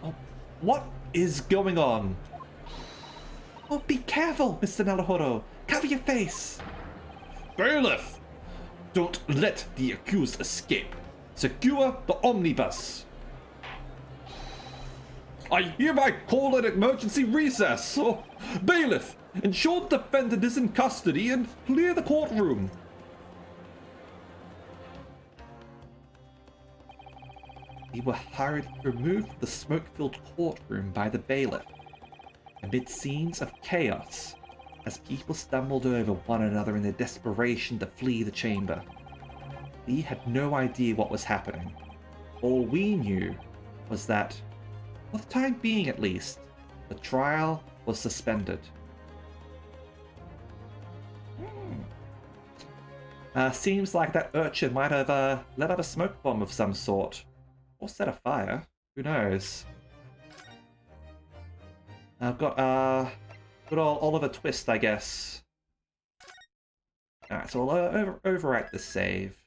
Speaker 1: Oh, what is going on? Oh, be careful, Mr. Naruhodo! Cover your face! Bailiff! Don't let the accused escape. Secure the omnibus. I hereby call an emergency recess. Oh, bailiff, ensure the defendant is in custody and clear the courtroom. We were hurriedly removed from the smoke-filled courtroom by the bailiff. Amid scenes of chaos, as people stumbled over one another in their desperation to flee the chamber. We had no idea what was happening. All we knew was that, for the time being at least, the trial was suspended. Seems like that urchin might have let off a smoke bomb of some sort. Or set a fire. Who knows? I've got, good old Oliver Twist, I guess. Alright, so I'll overwrite the save.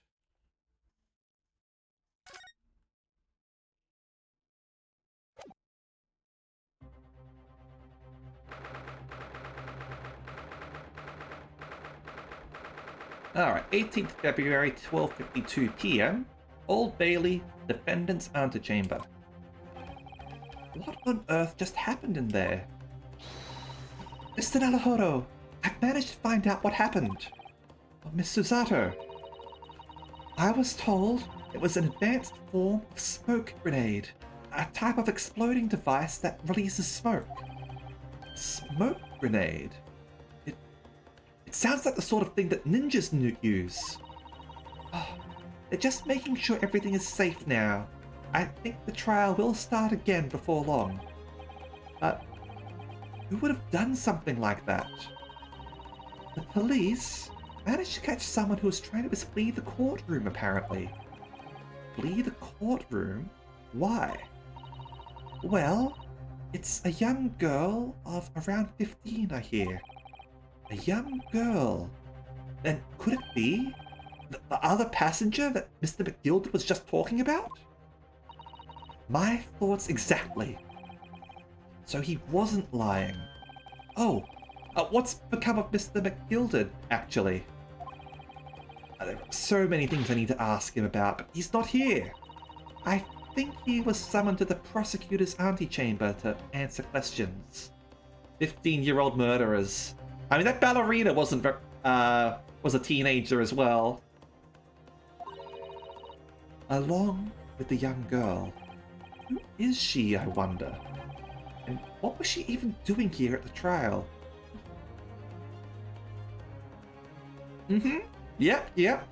Speaker 1: Alright, 18th February, 12:52 PM. Old Bailey, Defendant's Antechamber. What on earth just happened in there? Mr. Naruhodo, I've managed to find out what happened. Oh, Miss Susato. I was told it was an advanced form of smoke grenade, a type of exploding device that releases smoke. Smoke grenade? It sounds like the sort of thing that ninjas use. Oh, they're just making sure everything is safe now. I think the trial will start again before long. But who would have done something like that? The police managed to catch someone who was trying to flee the courtroom, apparently. Flee the courtroom? Why? Well, it's a young girl of around 15, I hear. A young girl. Then could it be the other passenger that Mr. McGild was just talking about? My thoughts exactly. So he wasn't lying. Oh, what's become of Mr. McGilded, actually? There are so many things I need to ask him about, but he's not here. I think he was summoned to the prosecutor's antechamber to answer questions. 15-year-old murderers. I mean, that ballerina was a teenager as well. Along with the young girl. Who is she, I wonder? And what was she even doing here at the trial? Yep.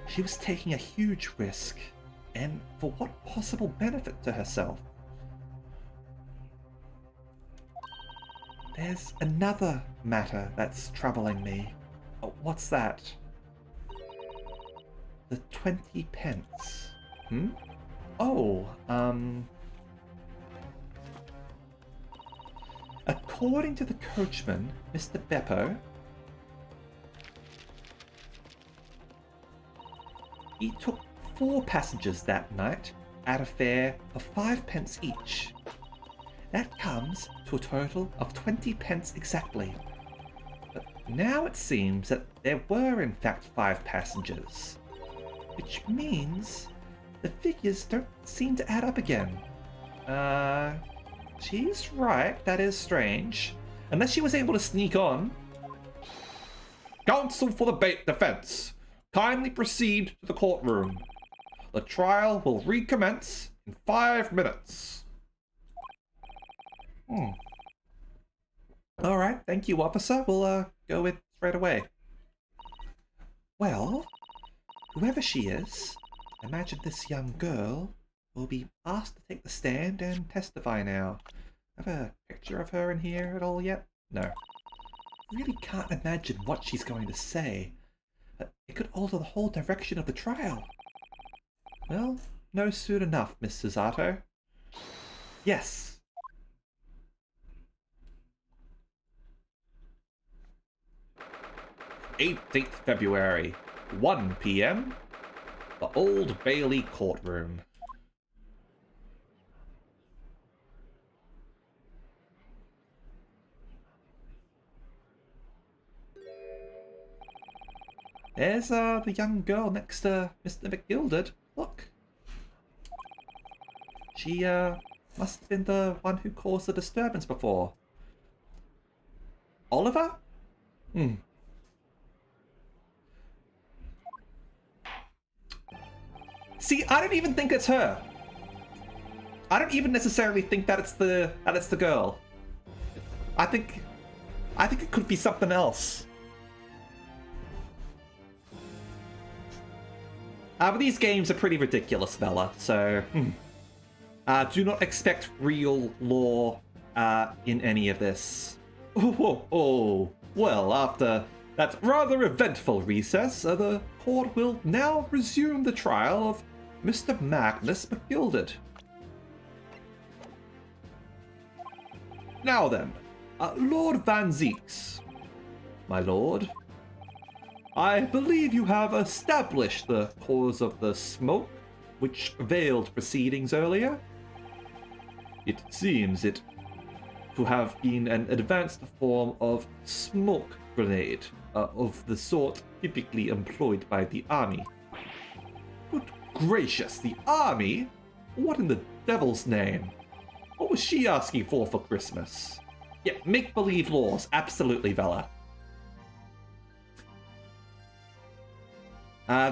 Speaker 1: She was taking a huge risk. And for what possible benefit to herself? There's another matter that's troubling me. Oh, what's that? The 20 pence. Oh, according to the coachman, Mr. Beppo, he took 4 passengers that night at a fare of 5 pence each. That comes to a total of 20 pence exactly. But now it seems that there were in fact 5 passengers. Which means the figures don't seem to add up again. She's right, that is strange. Unless she was able to sneak on. Counsel for the defense, kindly proceed to the courtroom. The trial will recommence in 5 minutes. Alright, thank you, officer. We'll go in straight away. Well, whoever she is, I imagine this young girl will be asked to take the stand and testify now. Have a picture of her in here at all yet? No. Really can't imagine what she's going to say. It could alter the whole direction of the trial. Well, no soon enough, Miss Susato. Yes. 18th February, 1 PM, the Old Bailey courtroom. There's the young girl next to Mr. McGilded. Look. She must have been the one who caused the disturbance before. Oliver? See, I don't even think it's her. I don't even necessarily think that it's the girl. I think it could be something else. But these games are pretty ridiculous, Bella, so do not expect real lore in any of this. Oh, well, after that rather eventful recess, the court will now resume the trial of Mr. Magnus McGilded. Now then, Lord Van Zeeks, my lord, I believe you have established the cause of the smoke which veiled proceedings earlier. It seems it to have been an advanced form of smoke grenade, of the sort typically employed by the army. Good gracious, the army? What in the devil's name? What was she asking for Christmas? Yeah, make-believe laws, absolutely, Vela.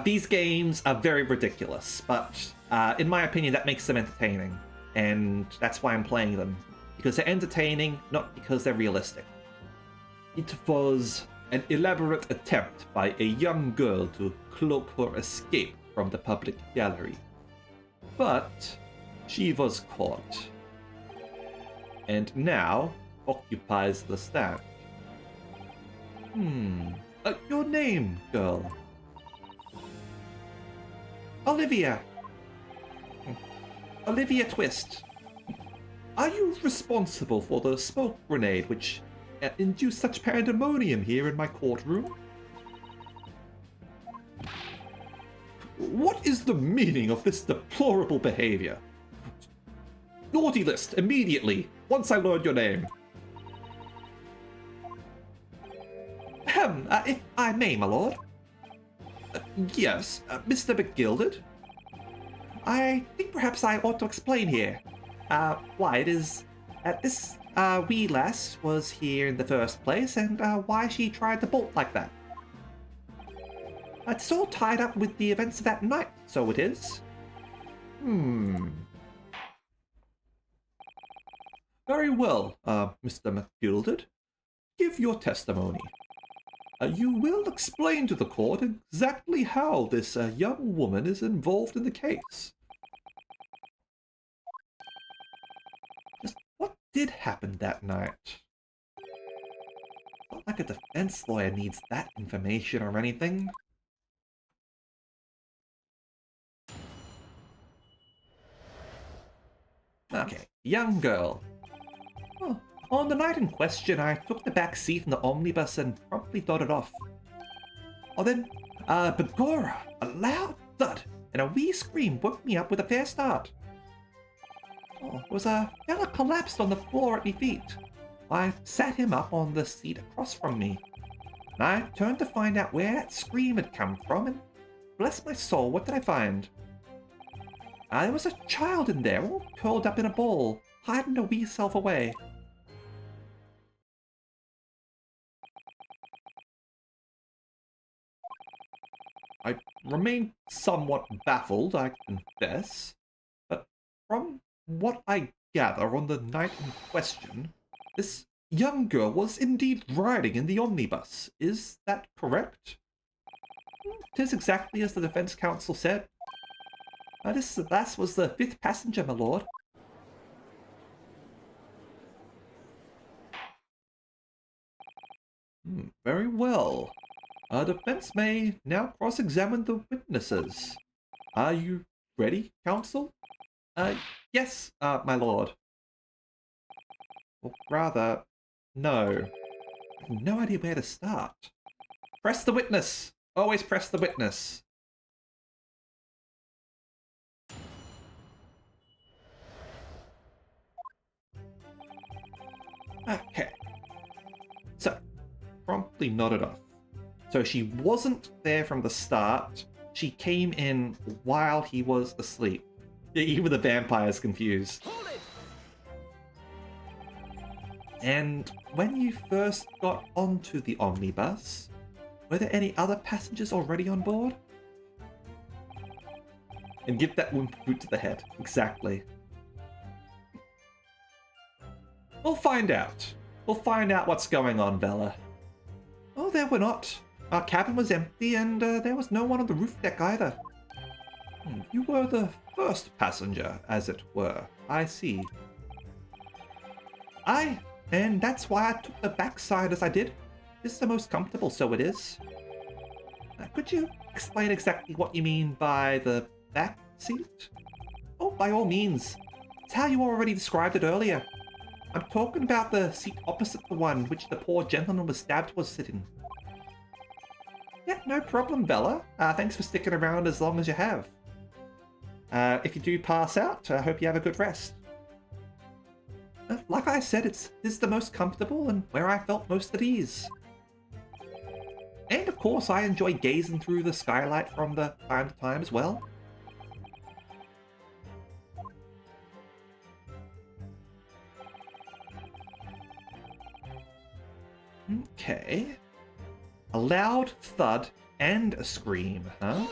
Speaker 1: These games are very ridiculous, but in my opinion, that makes them entertaining, and that's why I'm playing them. Because they're entertaining, not because they're realistic. It was an elaborate attempt by a young girl to cloak her escape from the public gallery. But she was caught, and now occupies the stand. Your name, girl? Olivia. Olivia Twist. Are you responsible for the smoke grenade which induced such pandemonium here in my courtroom? What is the meaning of this deplorable behavior? Naughty list, immediately, once I learn your name. If I may, my lord. Yes, Mr. McGilded. I think perhaps I ought to explain here. Why it is this wee lass was here in the first place, and why she tried to bolt like that. It's all tied up with the events of that night, so it is. Very well, Mr. McGilded. Give your testimony. You will explain to the court exactly how this young woman is involved in the case. Just what did happen that night? Not like a defense lawyer needs that information or anything. Okay, young girl. Oh, on the night in question, I took the back seat in the omnibus and promptly nodded off. Oh, then, begorra, a loud thud and a wee scream woke me up with a fair start. Oh, it was a fella collapsed on the floor at me feet. I sat him up on the seat across from me, and I turned to find out where that scream had come from, and bless my soul, what did I find? There was a child in there, all curled up in a ball, hiding her wee self away. I remained somewhat baffled, I confess, but from what I gather on the night in question, this young girl was indeed riding in the omnibus. Is that correct? 'Tis exactly as the defense counsel said. This lass was the 5th passenger, my lord. Very well. Defense may now cross-examine the witnesses. Are you ready, counsel? Yes, my lord. Or rather, no. I have no idea where to start. Press the witness! Always press the witness. Okay. So, promptly nodded off. So she wasn't there from the start. She came in while he was asleep. Even the vampire's confused. And when you first got onto the omnibus, were there any other passengers already on board? And give that one boot to the head. Exactly. We'll find out. We'll find out what's going on, Bella. Oh, there were not. Our cabin was empty and there was no one on the roof deck either. You were the first passenger, as it were. I see. Aye, and that's why I took the backside as I did. It's the most comfortable, so it is. Could you explain exactly what you mean by the back seat? Oh, by all means. It's how you already described it earlier. I'm talking about the seat opposite the one which the poor gentleman was stabbed was sitting. Yeah, no problem, Bella. Thanks for sticking around as long as you have. If you do pass out, I hope you have a good rest. Like I said, this is the most comfortable and where I felt most at ease. And of course, I enjoy gazing through the skylight from the time to time as well. Okay. A loud thud and a scream, huh?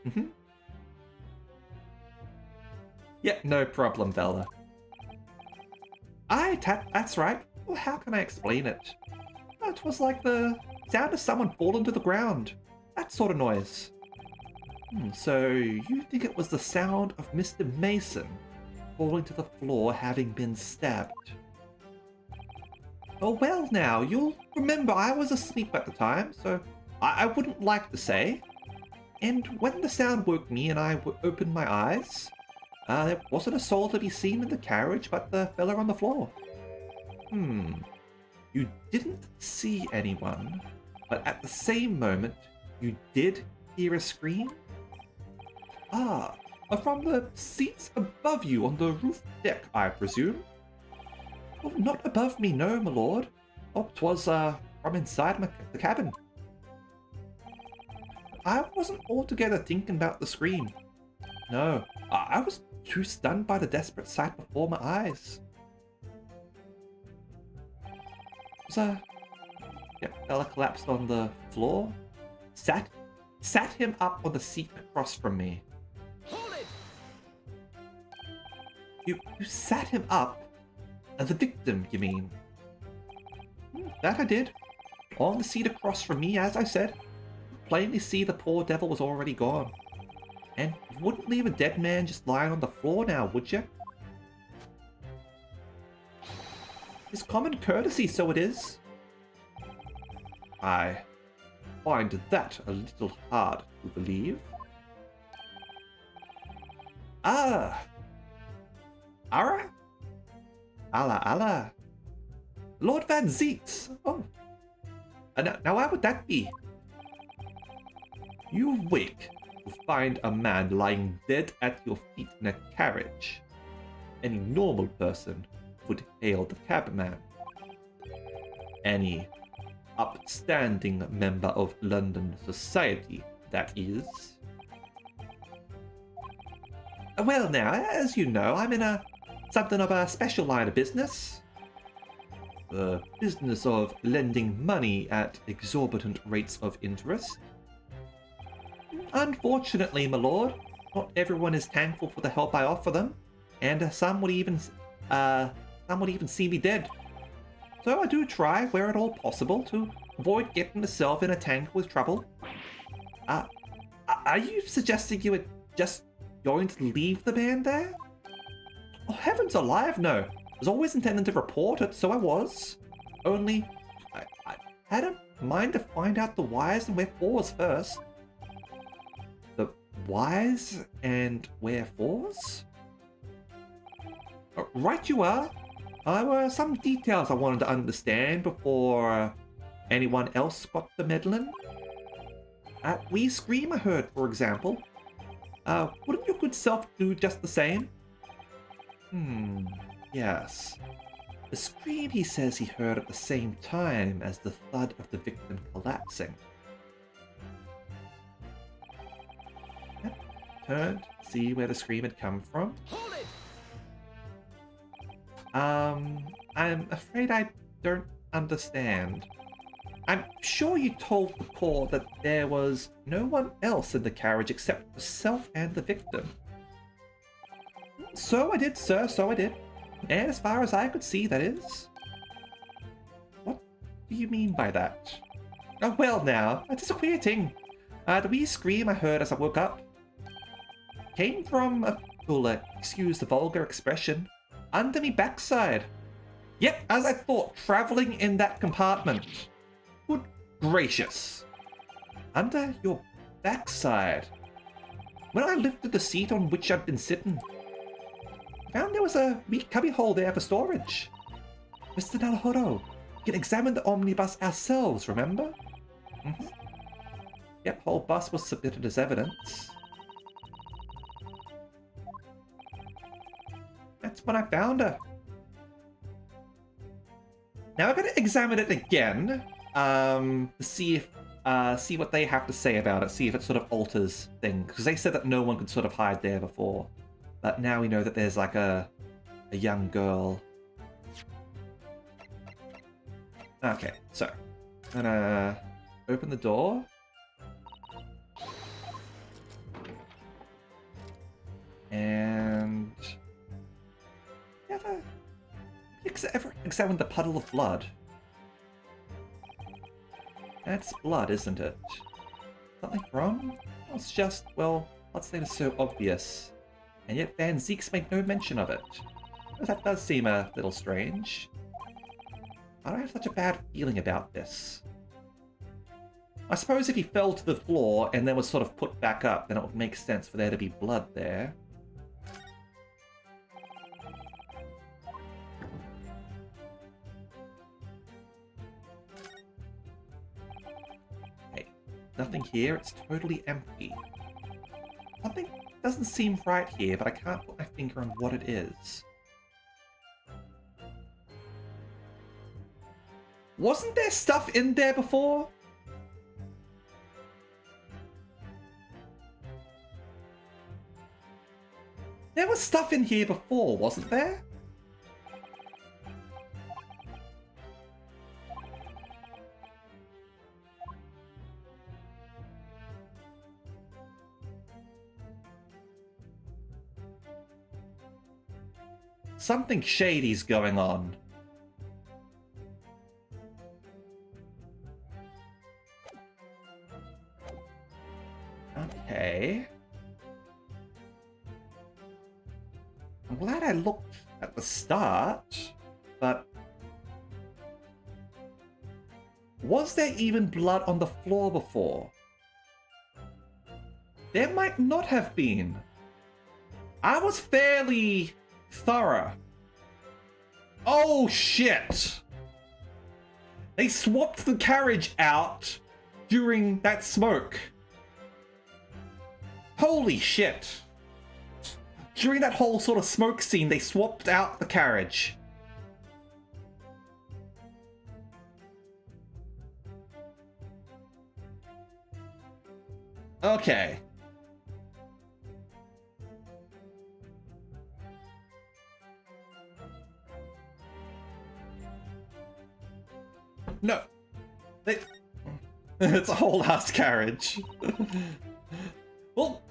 Speaker 1: Mm-hmm. Yeah, no problem, Bella. That's right. Well, how can I explain it? It was like the sound of someone falling to the ground. That sort of noise. So you think it was the sound of Mr. Mason falling to the floor having been stabbed? Oh well now, you'll remember I was asleep at the time, so I wouldn't like to say. And when the sound woke me and I opened my eyes, there wasn't a soul to be seen in the carriage but the fella on the floor. You didn't see anyone, but at the same moment, you did hear a scream? From the seats above you on the roof deck, I presume? Oh, not above me, no, my lord. Oh, 'twas, from inside the cabin. I wasn't altogether thinking about the scream. No, I was too stunned by the desperate sight before my eyes. Bella collapsed on the floor, sat him up on the seat across from me.
Speaker 2: Hold it!
Speaker 1: You sat him up? The victim, you mean? That I did. On the seat across from me, as I said. Plainly see the poor devil was already gone. And you wouldn't leave a dead man just lying on the floor now, would you? It's common courtesy, so it is. I find that a little hard to believe. Ara? Allah. Lord Van Zeets. Oh. Now why would that be? You wake to find a man lying dead at your feet in a carriage. Any normal person would hail the cabman. Any upstanding member of London society, that is. Well now, as you know, I'm in something of a special line of business. The business of lending money at exorbitant rates of interest. Unfortunately, my lord, not everyone is thankful for the help I offer them, and some would even see me dead. So I do try, where at all possible, to avoid getting myself in a tank with trouble. Are you suggesting you were just going to leave the man there? Oh, heavens alive, no. I was always intending to report it, so I was. Only, I had a mind to find out the whys and wherefores first. The whys and wherefores? Right you are. There were some details I wanted to understand before anyone else got the meddling. We scream I heard, for example. Wouldn't your good self do just the same? Yes. The scream he says he heard at the same time as the thud of the victim collapsing. Turned to see where the scream had come from.
Speaker 2: Hold it!
Speaker 1: I'm afraid I don't understand. I'm sure you told the court that there was no one else in the carriage except yourself and the victim. So I did, sir, so I did. And as far as I could see, that is. What do you mean by that? Oh, well now, that's a queer thing. The wee scream I heard as I woke up came from excuse the vulgar expression, under me backside. Yep, as I thought, traveling in that compartment. Good gracious. Under your backside. When I lifted the seat on which I'd been sitting, I found there was a wee cubbyhole there for storage. Mr. Naruhodo, we can examine the omnibus ourselves, remember? Mm-hmm. Yep, whole bus was submitted as evidence. That's when I found her. Now I'm gonna examine it again, to see if see what they have to say about it, see if it sort of alters things. Because they said that no one could sort of hide there before. But now we know that there's like a young girl. Okay, so I'm gonna open the door. And ever examined the puddle of blood? That's blood, isn't it? Something wrong? It's just, well, bloodstain is so obvious. And yet Van Zieks made no mention of it. Well, that does seem a little strange. I don't have such a bad feeling about this. I suppose if he fell to the floor and then was sort of put back up, then it would make sense for there to be blood there. Nothing here, it's totally empty. Something doesn't seem right here, but I can't put my finger on what it is. Wasn't there stuff in there before? There was stuff in here before, wasn't there? Something shady's going on. Okay. I'm glad I looked at the start, but was there even blood on the floor before? There might not have been. I was fairly thorough. Oh shit! They swapped the carriage out during that smoke. Holy shit. During that whole sort of smoke scene, they swapped out the carriage. Okay. No. It's a whole ass carriage. Well,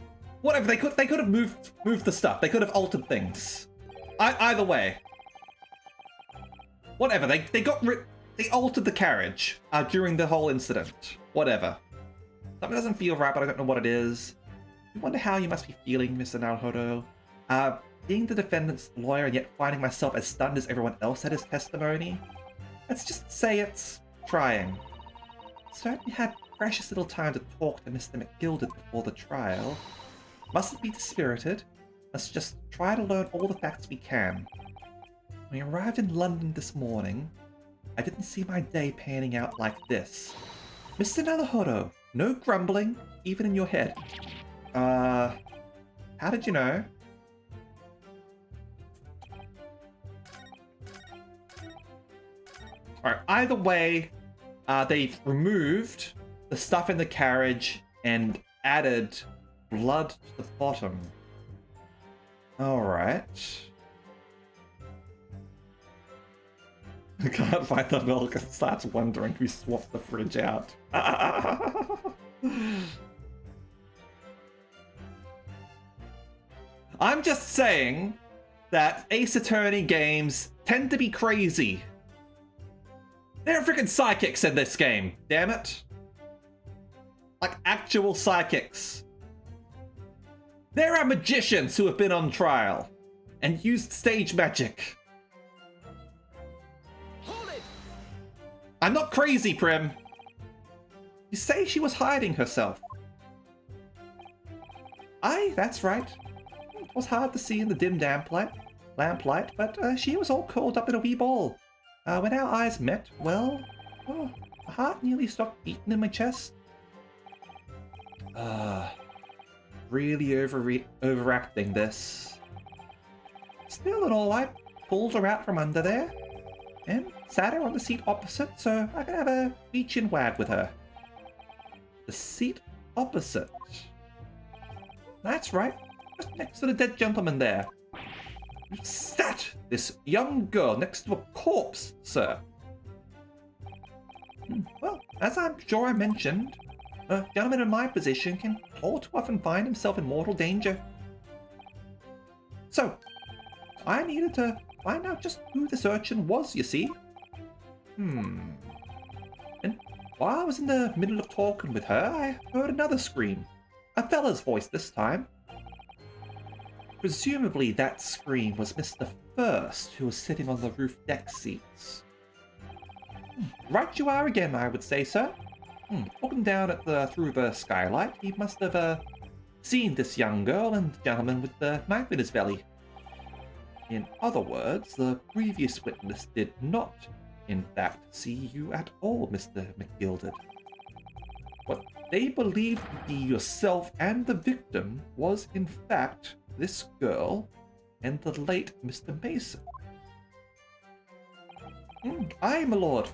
Speaker 1: whatever. They could have moved the stuff. They could have altered things. Either way. Whatever. They altered the carriage during the whole incident. Whatever. Something doesn't feel right, but I don't know what it is. I wonder how you must be feeling, Mr. Naruhodo. Being the defendant's lawyer and yet finding myself as stunned as everyone else at his testimony. Let's just say it's trying. Certainly had precious little time to talk to Mr. McGilded before the trial. Mustn't be dispirited. Let's just try to learn all the facts we can. When we arrived in London this morning, I didn't see my day panning out like this. Mr. Naruhodo, no grumbling, even in your head. How did you know? Alright, either way, they've removed the stuff in the carriage and added blood to the bottom. Alright. I can't find the milk and starts wondering who swapped the fridge out. I'm just saying, that Ace Attorney games tend to be crazy. There are freaking psychics in this game, damn it. Like actual psychics. There are magicians who have been on trial and used stage magic.
Speaker 2: Hold it!
Speaker 1: I'm not crazy, Prim. You say she was hiding herself. Aye, that's right. It was hard to see in the dim lamplight, but she was all curled up in a wee ball. When our eyes met, well, oh, my heart nearly stopped beating in my chest. Really overacting this. Still and all, I pulled her out from under there and sat her on the seat opposite so I could have a beach and wag with her. The seat opposite. That's right, just next to the dead gentleman there. You sat this young girl next to a corpse, sir. Well, as I'm sure I mentioned, a gentleman in my position can all too often find himself in mortal danger. So, I needed to find out just who this urchin was, you see. And while I was in the middle of talking with her, I heard another scream. A fella's voice this time. Presumably that scream was Mr. First, who was sitting on the roof deck seats. Right you are again, I would say, sir. Looking down at through the skylight, he must have seen this young girl and gentleman with the knife in his belly. In other words, the previous witness did not, in fact, see you at all, Mr. McGilded. What they believed to be yourself and the victim was, in fact, this girl and the late Mr. Mason. Aye, my lord.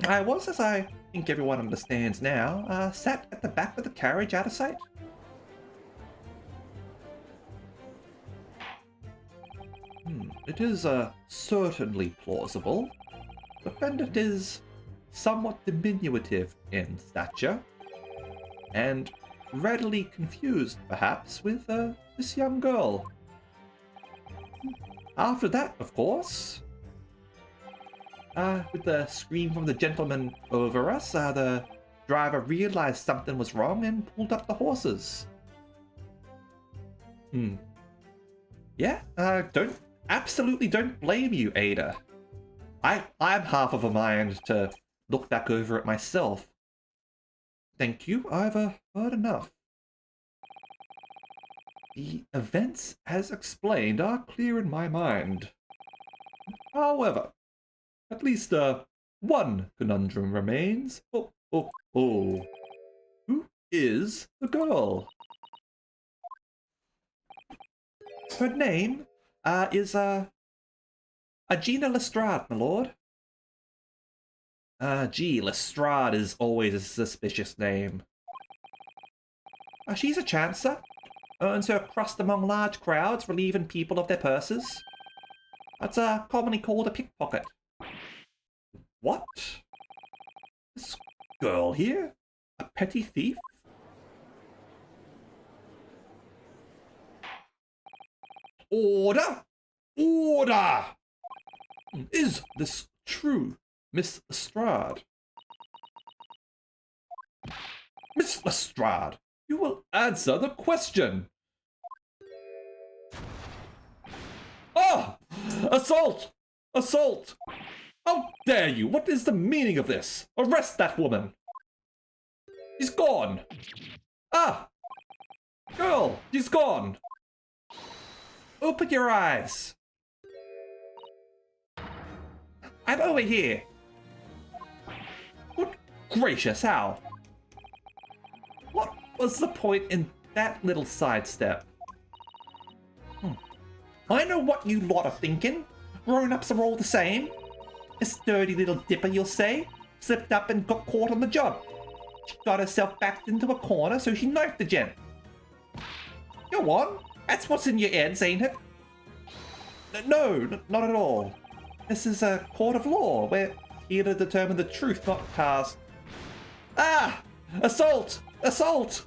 Speaker 1: I was, as I think everyone understands now, sat at the back of the carriage out of sight. It is certainly plausible. The defendant is somewhat diminutive in stature, and readily confused, perhaps, with this young girl. After that, of course, with the scream from the gentleman over us, the driver realized something was wrong and pulled up the horses. Yeah, absolutely don't blame you, Ada. I'm half of a mind to look back over it myself. Thank you, I've heard enough. The events, as explained, are clear in my mind. However, at least one conundrum remains. Who is the girl? Her name is Agina Lestrade, my lord. Gee, Lestrade is always a suspicious name. She's a chancer. Earns her crust among large crowds, relieving people of their purses. That's commonly called a pickpocket. What? This girl here? A petty thief? Order! Order! Is this true, Miss Lestrade? Miss Lestrade, you will answer the question. Ah! Assault! Assault! How dare you? What is the meaning of this? Arrest that woman! She's gone! Ah! Girl, she's gone! Open your eyes! I'm over here! Good gracious, how? What was the point in that little sidestep? I know what you lot are thinking. Grown-ups are all the same. A sturdy little dipper, you'll say. Slipped up and got caught on the job. She got herself backed into a corner, so she knifed the gent. Go on. That's what's in your heads, ain't it? No, not at all. This is a court of law. We're here to determine the truth, not cast. Ah! Assault! Assault!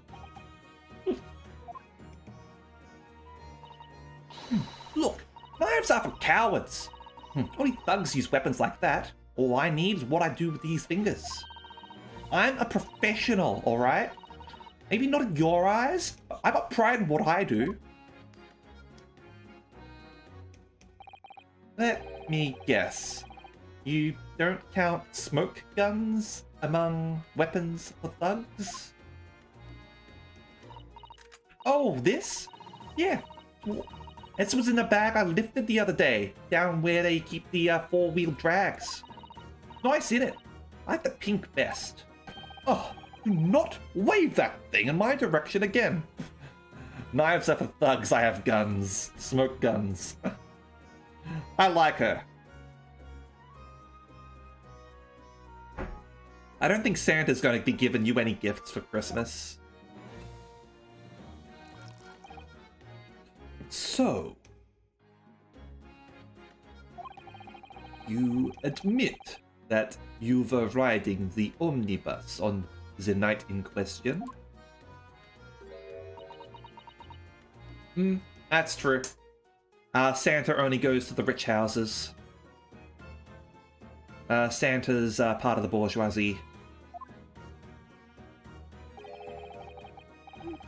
Speaker 1: Knives are for cowards. Only thugs use weapons like that. All I need is what I do with these fingers. I'm a professional, alright? Maybe not in your eyes, but I got pride in what I do. Let me guess. You don't count smoke guns among weapons for thugs? Oh, this? Yeah. This was in the bag I lifted the other day, down where they keep the four-wheel drags. Nice, innit? I have the pink vest. Oh, do not wave that thing in my direction again. Knives are for thugs, I have guns. Smoke guns. I like her. I don't think Santa's going to be giving you any gifts for Christmas. So, you admit that you were riding the omnibus on the night in question? That's true. Santa only goes to the rich houses. Santa's part of the bourgeoisie.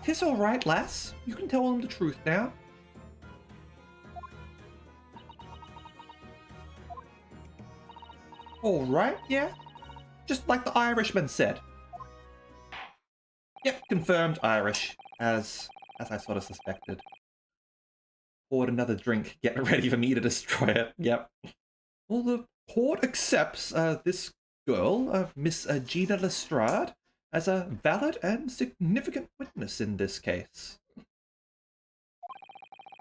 Speaker 1: 'Tis all right, lass. You can tell them the truth now. All right, yeah. Just like the Irishman said. Yep, confirmed Irish, as I sort of suspected. Poured another drink, getting ready for me to destroy it. Yep. Well, the court accepts this girl, Miss Gina Lestrade, as a valid and significant witness in this case.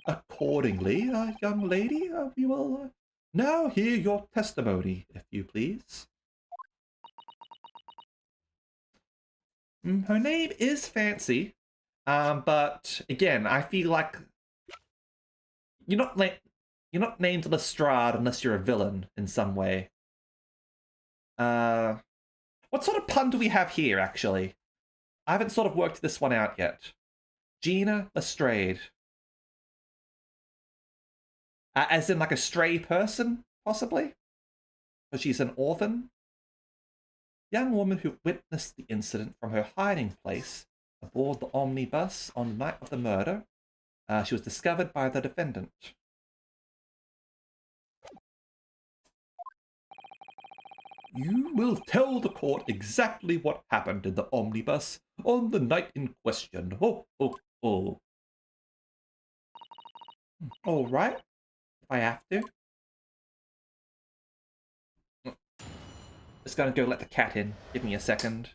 Speaker 1: Accordingly, young lady, we will now hear your testimony, if you please. Her name is Fancy, but again, I feel like you're not named Lestrade unless you're a villain in some way. What sort of pun do we have here, actually? I haven't sort of worked this one out yet. Gina Lestrade. As in like a stray person, possibly? Because she's an orphan? Young woman who witnessed the incident from her hiding place aboard the omnibus on the night of the murder. She was discovered by the defendant. You will tell the court exactly what happened in the omnibus on the night in question. Oh, oh, oh. All right, if I have to. Just gonna go let the cat in. Give me a second.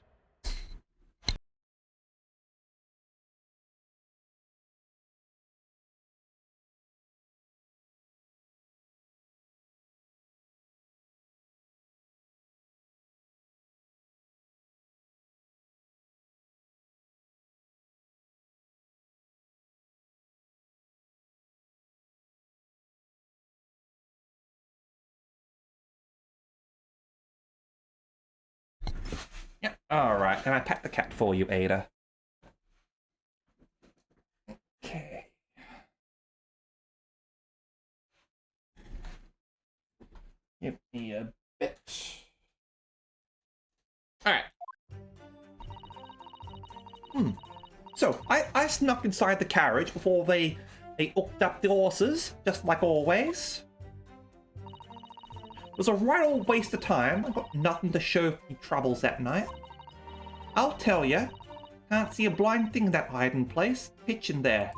Speaker 1: Yep. All right. Can I pet the cat for you, Ada? Okay. Give me a bit. All right. So I snuck inside the carriage before they hooked up the horses, just like always. It was a right old waste of time. I got nothing to show for the troubles that night. I'll tell ya, can't see a blind thing in that hiding place, pitching there.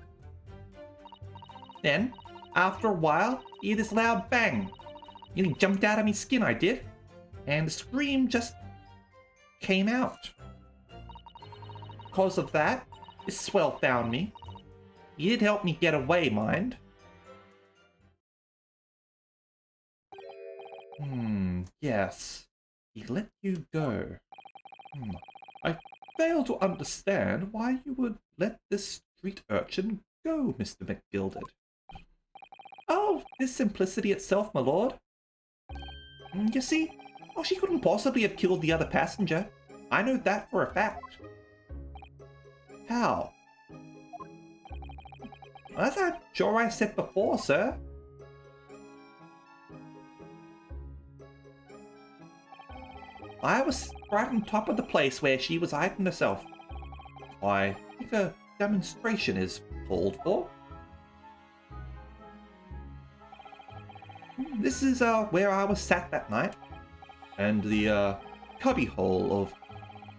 Speaker 1: Then, after a while, I hear this loud bang. Nearly jumped out of me skin, I did. And the scream just came out. Because of that, this swell found me. He did help me get away, mind. Yes. He let you go. I fail to understand why you would let this street urchin go, Mr. McGilded. Oh, this simplicity itself, my lord. You see, she couldn't possibly have killed the other passenger. I know that for a fact. How? As I'm sure I said before, sir. I was right on top of the place where she was hiding herself. I think a demonstration is called for. This is where I was sat that night, and the cubbyhole of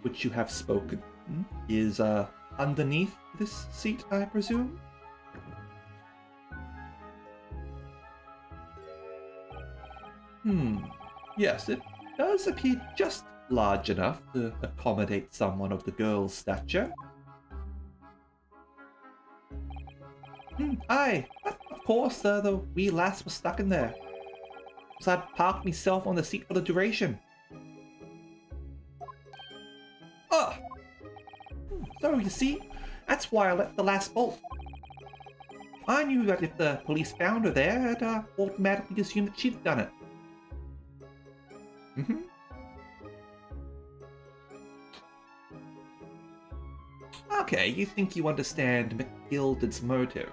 Speaker 1: which you have spoken is underneath this seat, I presume? Yes, it does appear just large enough to accommodate someone of the girl's stature. Aye, but of course the wee lass was stuck in there. So I'd parked myself on the seat for the duration. Ah! So you see, that's why I let the lass bolt. I knew that if the police found her there, I'd automatically assume that she'd done it. Okay, you think you understand McGilded's motive.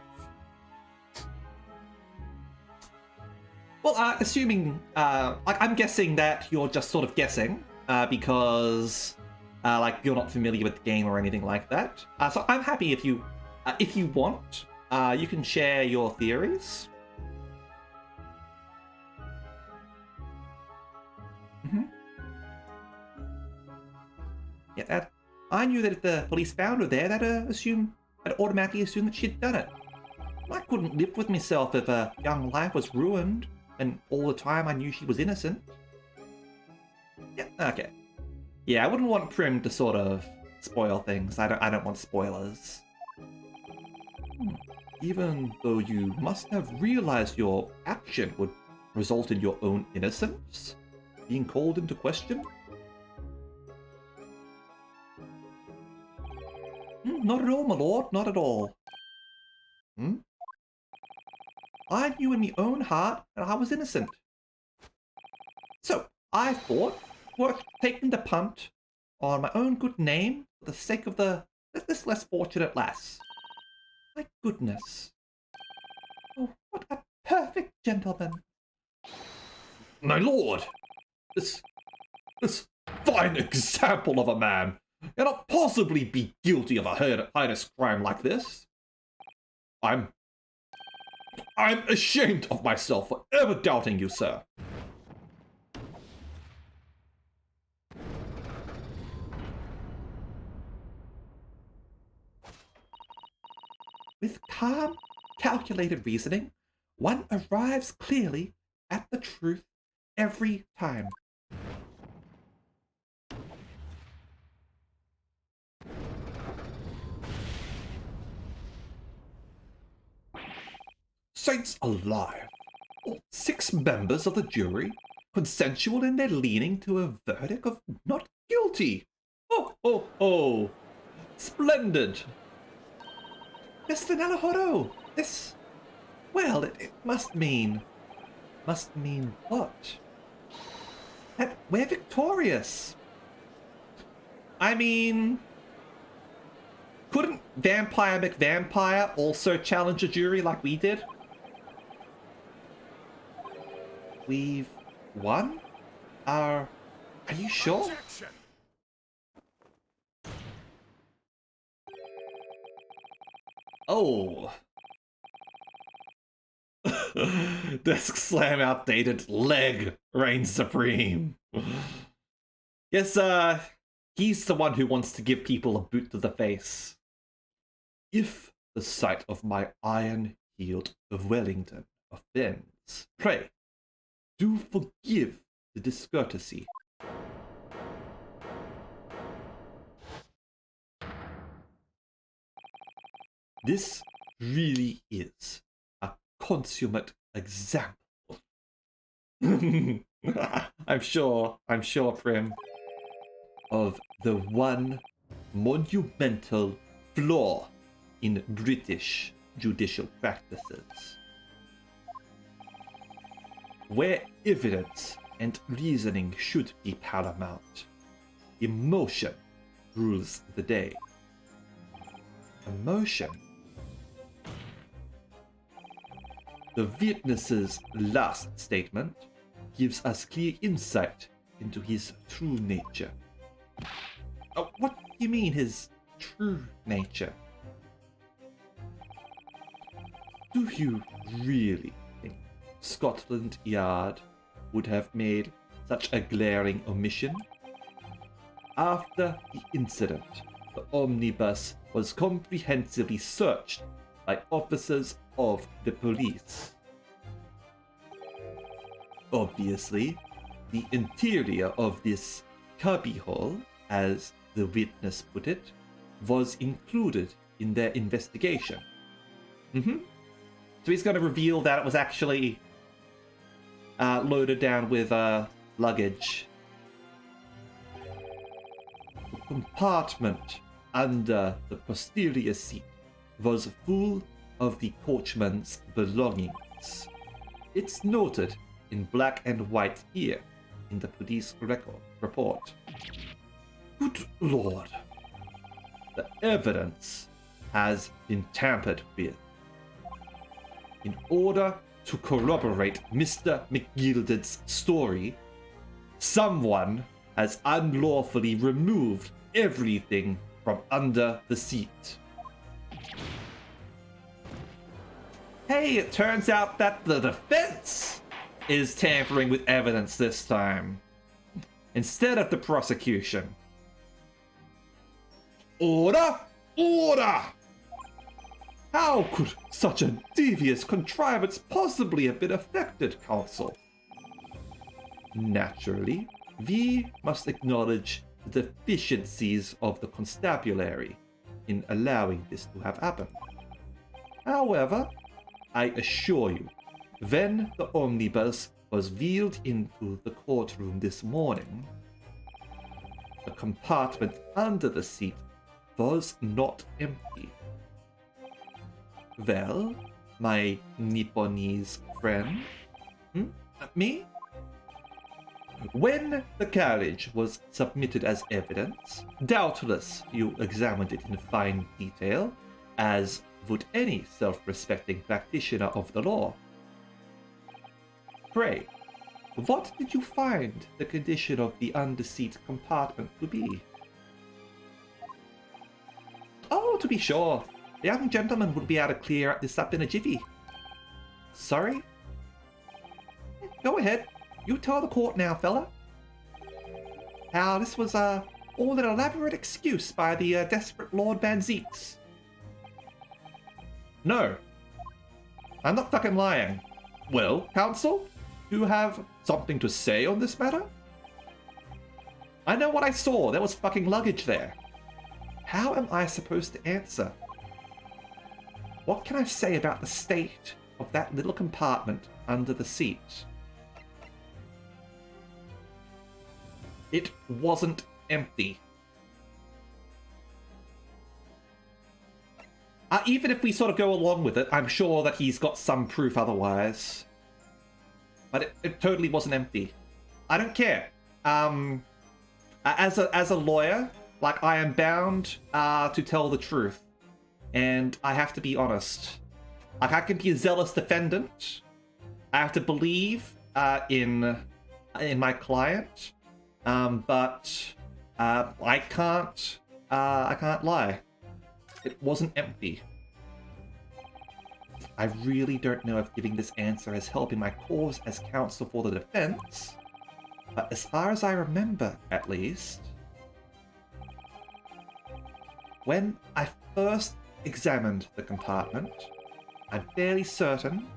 Speaker 1: Well, assuming, I'm guessing that you're just sort of guessing, because, you're not familiar with the game or anything like that. So I'm happy if you want, you can share your theories. Yeah, I knew that if the police found her there, I'd automatically assume that she'd done it. I couldn't live with myself if a young life was ruined, and all the time I knew she was innocent. Yeah, okay. Yeah, I wouldn't want Prim to sort of spoil things. I don't want spoilers. Even though you must have realized your action would result in your own innocence being called into question? Not at all, my lord, not at all. I knew in my own heart that I was innocent. So, I thought, worth taking the punt on my own good name for the sake of this less fortunate lass. My goodness. Oh, what a perfect gentleman. My lord! This fine example of a man cannot possibly be guilty of a heinous crime like this. I'm ashamed of myself for ever doubting you, sir. With calm, calculated reasoning, one arrives clearly at the truth every time. Saints alive! All 6 members of the jury consensual in their leaning to a verdict of not guilty. Oh! Splendid! Mr. Naruhodo, this... Well, it must mean... Must mean what? That we're victorious. I mean... Couldn't Vampire McVampire also challenge a jury like we did? We've won? Are you sure?
Speaker 2: Objection.
Speaker 1: Oh. Desk slam outdated. Leg reigns supreme. Yes, he's the one who wants to give people a boot to the face. If the sight of my iron-heeled Wellington offends, pray, do forgive the discourtesy. This really is a consummate example. I'm sure, Prim, of the one monumental flaw in British judicial practices, where evidence and reasoning should be paramount. Emotion rules the day. Emotion. The witness's last statement gives us clear insight into his true nature. Oh, what do you mean, his true nature? Do you really think Scotland Yard would have made such a glaring omission? After the incident, the omnibus was comprehensively searched by officers of the police. Obviously, the interior of this cubbyhole, as the witness put it, was included in their investigation. So he's going to reveal that it was actually loaded down with luggage. The compartment under the posterior seat was full of the coachman's belongings. It's noted in black and white here in the police report. Good Lord. The evidence has been tampered with. In order to corroborate Mr. McGilded's story, someone has unlawfully removed everything from under the seat. Hey, it turns out that the defense is tampering with evidence this time, instead of the prosecution. Order! Order! How could such a devious contrivance possibly have been effected, counsel? Naturally, we must acknowledge the deficiencies of the constabulary in allowing this to have happened. However, I assure you, when the omnibus was wheeled into the courtroom this morning, the compartment under the seat was not empty. Well, my Nipponese friend? Me? When the carriage was submitted as evidence, doubtless you examined it in fine detail, as would any self-respecting practitioner of the law. Pray, what did you find the condition of the under-seat compartment to be? Oh, to be sure. The young gentleman would be able to clear this up in a jiffy. Sorry? Go ahead. You tell the court now, fella. How this was all an elaborate excuse by the desperate Lord Van Zeeks. No. I'm not fucking lying. Well, counsel, do you have something to say on this matter? I know what I saw. There was fucking luggage there. How am I supposed to answer? What can I say about the state of that little compartment under the seat? It wasn't empty. Even if we sort of go along with it, I'm sure that he's got some proof otherwise. But it totally wasn't empty. I don't care. As a lawyer, like, I am bound to tell the truth. And I have to be honest. Like, I can be a zealous defendant. I have to believe in my client. But I can't lie. It wasn't empty. I really don't know if giving this answer is helping my cause as counsel for the defense, but as far as I remember, at least, when I first examined the compartment, I'm fairly certain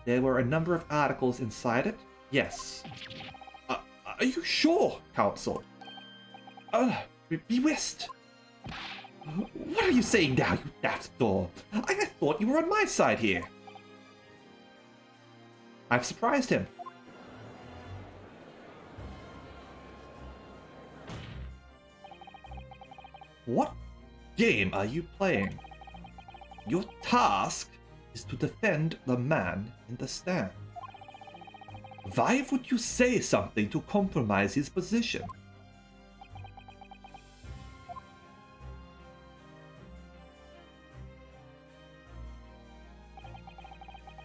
Speaker 1: there were a number of articles inside it. Yes. Are you sure, counsel? Be whist. What are you saying now, you daft dog? I thought you were on my side here. I've surprised him. What game are you playing? Your task is to defend the man in the stand. Why would you say something to compromise his position?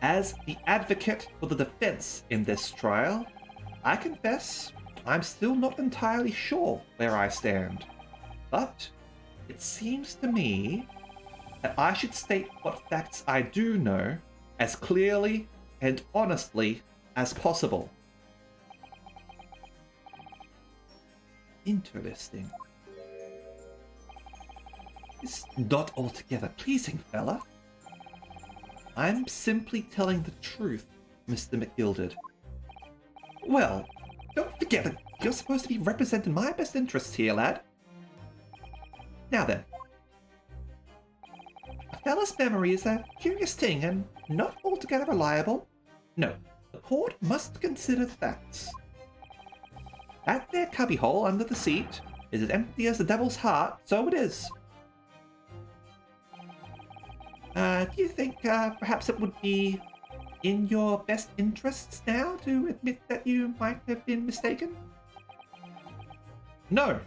Speaker 1: As the advocate for the defense in this trial, I confess I'm still not entirely sure where I stand. But it seems to me that I should state what facts I do know as clearly and honestly as possible. Interesting. It's not altogether pleasing, fella. I'm simply telling the truth, Mr. McGilded. Well, don't forget that you're supposed to be representing my best interests here, lad. Now then. A fella's memory is a curious thing and not altogether reliable. No, the court must consider the facts. That there cubbyhole under the seat is as empty as the devil's heart, so it is. Do you think perhaps it would be in your best interests now to admit that you might have been mistaken? No.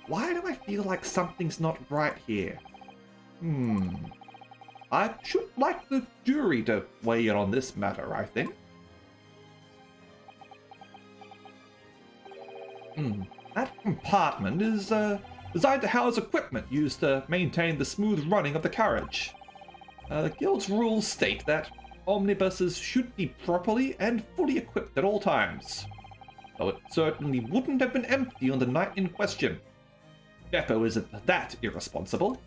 Speaker 1: Why do I feel like something's not right here? I should like the jury to weigh in on this matter, I think. That compartment is designed to house equipment used to maintain the smooth running of the carriage. The Guild's rules state that omnibuses should be properly and fully equipped at all times. Though it certainly wouldn't have been empty on the night in question. Beppo isn't that irresponsible.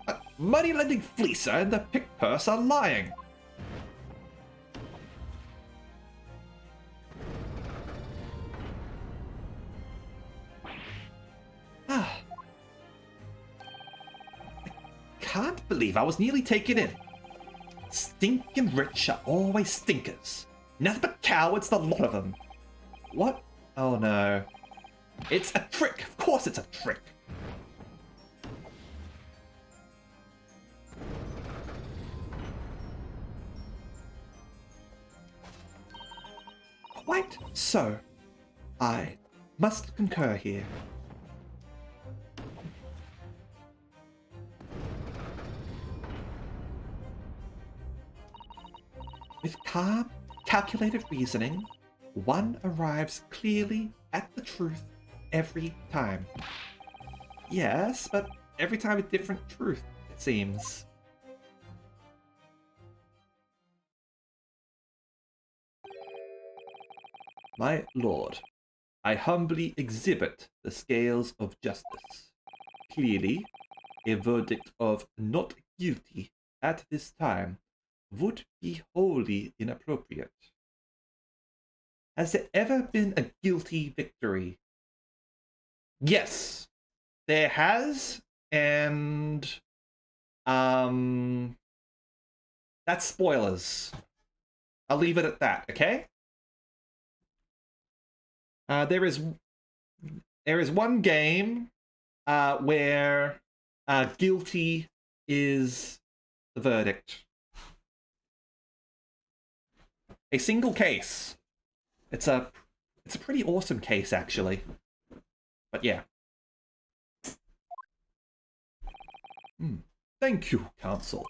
Speaker 1: A money-lending fleecer and the pick purse are lying. Can't believe I was nearly taken in. Stinking rich are always stinkers. Nothing but cowards, the lot of them. What? Oh no. It's a trick. Of course it's a trick. Quite so. I must concur here. With calm, calculated reasoning, one arrives clearly at the truth every time. Yes, but every time a different truth, it seems. My lord, I humbly exhibit the scales of justice. Clearly, a verdict of not guilty at this time would be wholly inappropriate. Has there ever been a guilty victory? Yes, there has, and that's spoilers. I'll leave it at that, okay? There is one game where guilty is the verdict. A single case. It's a pretty awesome case, actually. But yeah. Thank you, Counsel.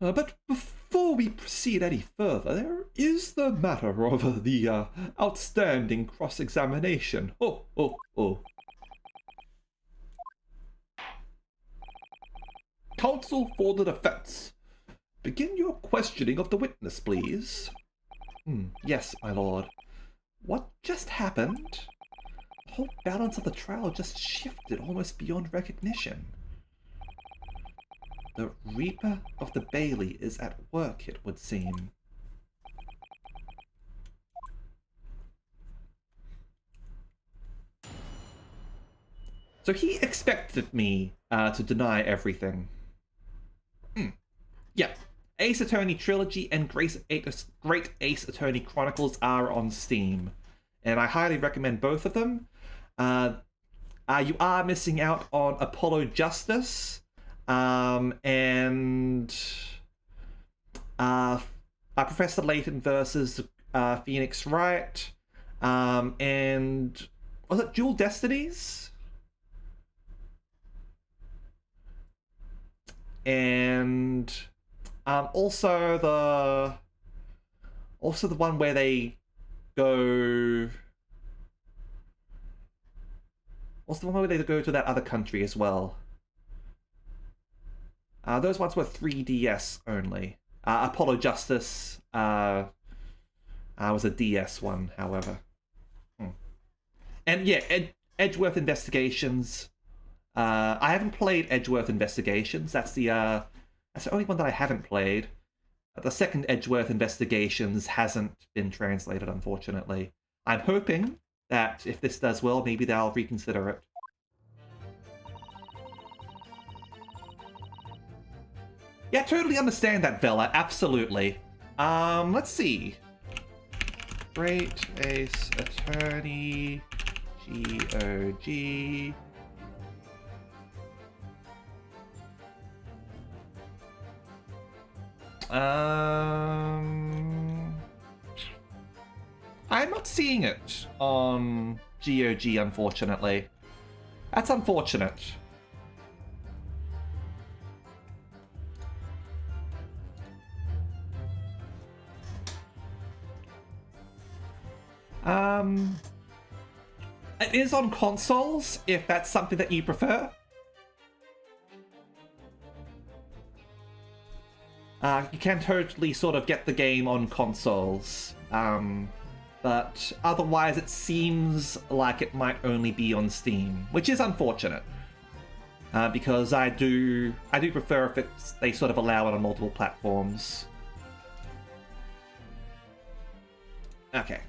Speaker 1: But before we proceed any further, there is the matter of the outstanding cross-examination. Oh. Counsel for the defense. Begin your questioning of the witness, please. Yes, my lord. What just happened? The whole balance of the trial just shifted almost beyond recognition. The Reaper of the Bailey is at work, it would seem. So he expected me to deny everything. Yeah. Ace Attorney Trilogy and Great Ace Attorney Chronicles are on Steam, and I highly recommend both of them. You are missing out on Apollo Justice, and Professor Layton versus Phoenix Wright, and was it Dual Destinies? And Also the one where they go. Also the one where they go to that other country as well. Those ones were 3DS only. Apollo Justice was a DS one, however. And yeah, Edgeworth Investigations. I haven't played Edgeworth Investigations. That's the only one that I haven't played. The second Edgeworth Investigations hasn't been translated, unfortunately. I'm hoping that if this does well, maybe they'll reconsider it. Yeah, totally understand that, Vela. Absolutely. Let's see. Great Ace Attorney, GOG. I'm not seeing it on GOG, unfortunately. That's unfortunate. It is on consoles, if that's something that you prefer. You can totally sort of get the game on consoles, but otherwise it seems like it might only be on Steam, which is unfortunate, because I do prefer if they sort of allow it on multiple platforms. Okay.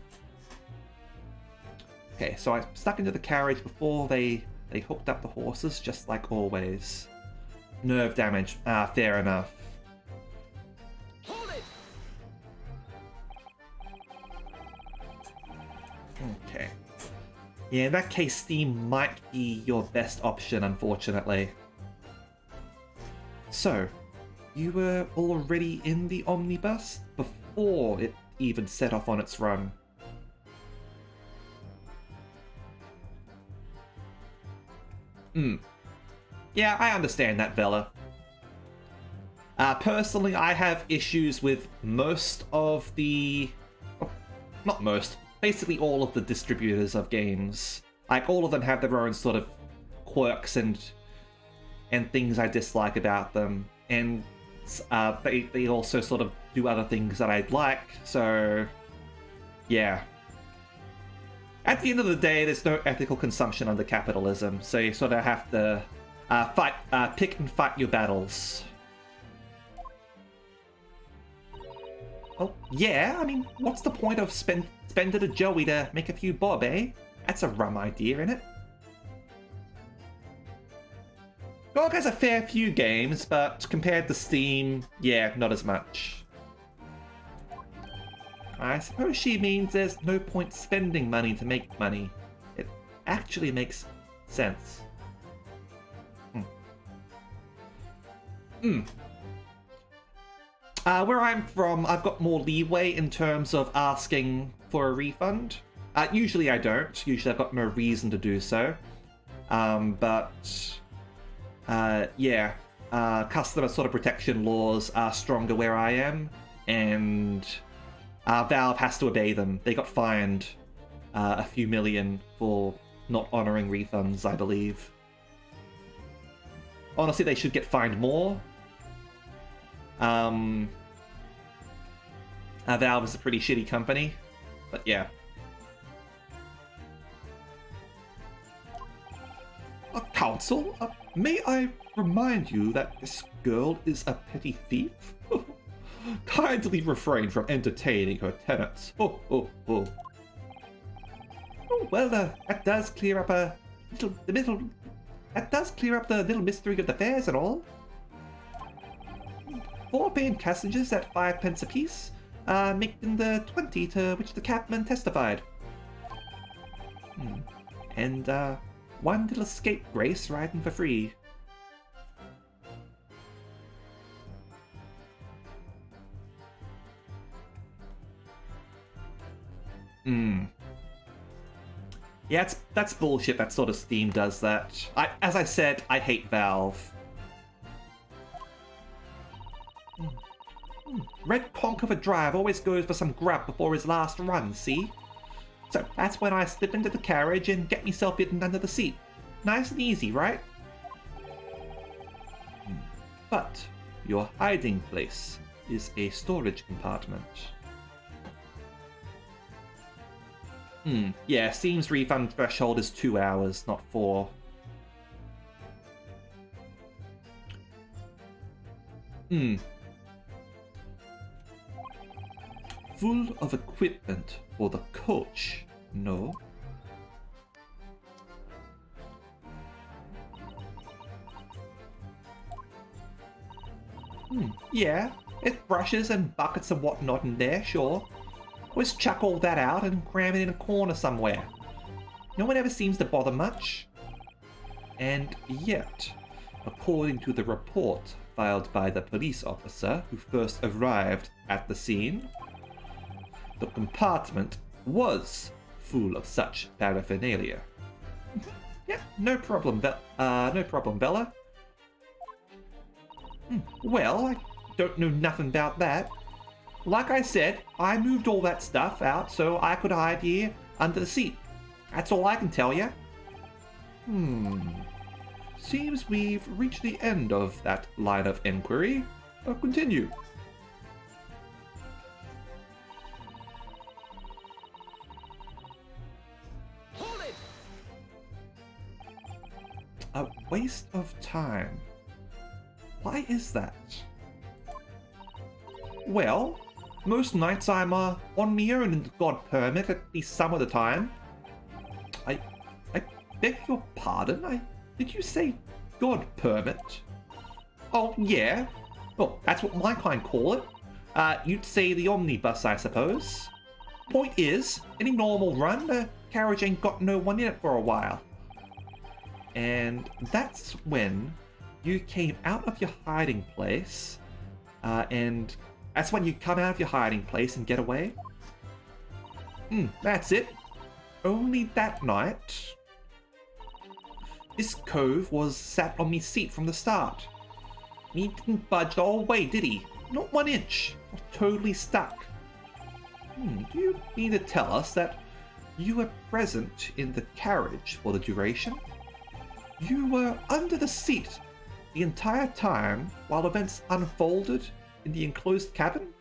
Speaker 1: Okay, so I stuck into the carriage before they hooked up the horses, just like always. Nerve damage. Fair enough.
Speaker 2: Hold it!
Speaker 1: Okay. Yeah, in that case, Steam might be your best option, unfortunately. So, you were already in the omnibus before it even set off on its run. Yeah, I understand that, Vela. Personally, I have issues with most of the... Not most. Basically all of the distributors of games. Like, all of them have their own sort of quirks and things I dislike about them. And they also sort of do other things that I'd like, so... Yeah. At the end of the day, there's no ethical consumption under capitalism, so you sort of have to pick and fight your battles. Oh, yeah, I mean, what's the point of spending a Joey to make a few bob, eh? That's a rum idea, innit? GOG has a fair few games, but compared to Steam, yeah, not as much. I suppose she means there's no point spending money to make money. It actually makes sense. Where I'm from, I've got more leeway in terms of asking for a refund. Usually I don't. Usually I've got no reason to do so. Yeah. Customer sort of protection laws are stronger where I am, and Valve has to obey them. They got fined a few million for not honoring refunds, I believe. Honestly, they should get fined more. Valve is a pretty shitty company, but yeah. Counsel, may I remind you that this girl is a petty thief? Kindly refrain from entertaining her tenants. Oh, well, that does clear up the little mystery of the fares and all. 4 paying passengers at 5 pence apiece, making the 20 to which the cabman testified. And 1 little scapegrace riding for free. Yeah, that's bullshit. That sort of Steam does that. As I said, I hate Valve. Red conk of a drive always goes for some grub before his last run, see? So that's when I slip into the carriage and get myself hidden under the seat. Nice and easy, right? But your hiding place is a storage compartment. Yeah, seems refund threshold is 2 hours, not 4. Full of equipment for the coach, no? Yeah, it brushes and buckets and whatnot in there, sure. Always chuck all that out and cram it in a corner somewhere. No one ever seems to bother much. And yet, according to the report filed by the police officer who first arrived at the scene, the compartment was full of such paraphernalia. Yeah, no problem, Bella. Well, I don't know nothing about that. Like I said, I moved all that stuff out so I could hide here under the seat. That's all I can tell you. Seems we've reached the end of that line of inquiry. Continue.
Speaker 2: Hold it!
Speaker 1: A waste of time. Why is that? Well, most nights I'm on me own in the God Permit, at least some of the time. I beg your pardon? Did you say God Permit? Oh, yeah. Well, that's what my kind call it. You'd say the omnibus, I suppose. Point is, any normal run, the carriage ain't got no one in it for a while. And that's when you came out of your hiding place, and that's when you come out of your hiding place and get away? That's it. Only that night, this cove was sat on me seat from the start. He didn't budge the whole way, did he? Not 1 inch. Was totally stuck. Do you mean to tell us that you were present in the carriage for the duration? You were under the seat the entire time while events unfolded in the enclosed cabin?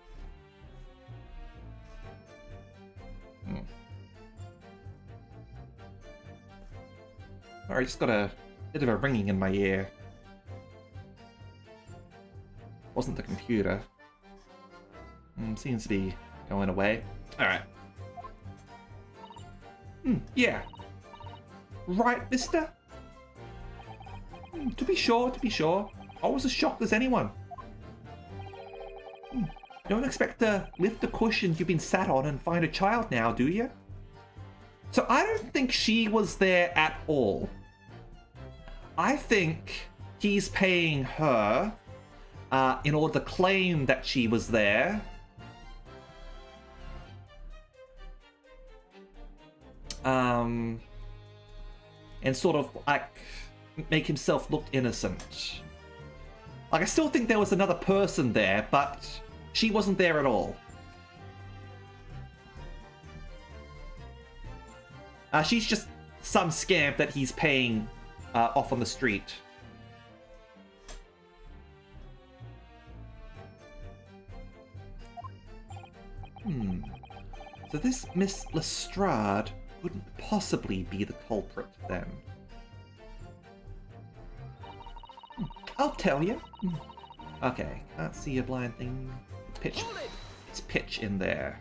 Speaker 1: I just got a bit of a ringing in my ear. Wasn't the computer. Seems to be going away. Alright. Yeah. Right, mister? To be sure. I was as shocked as anyone. Don't expect to lift the cushion you've been sat on and find a child now, do you? So I don't think she was there at all. I think he's paying her in order to claim that she was there. And sort of like make himself look innocent. Like, I still think there was another person there, but she wasn't there at all. She's just some scamp that he's paying off on the street. So this Miss Lestrade couldn't possibly be the culprit, then. I'll tell you. Okay, can't see a blind thing. Pitch. It's pitch in there.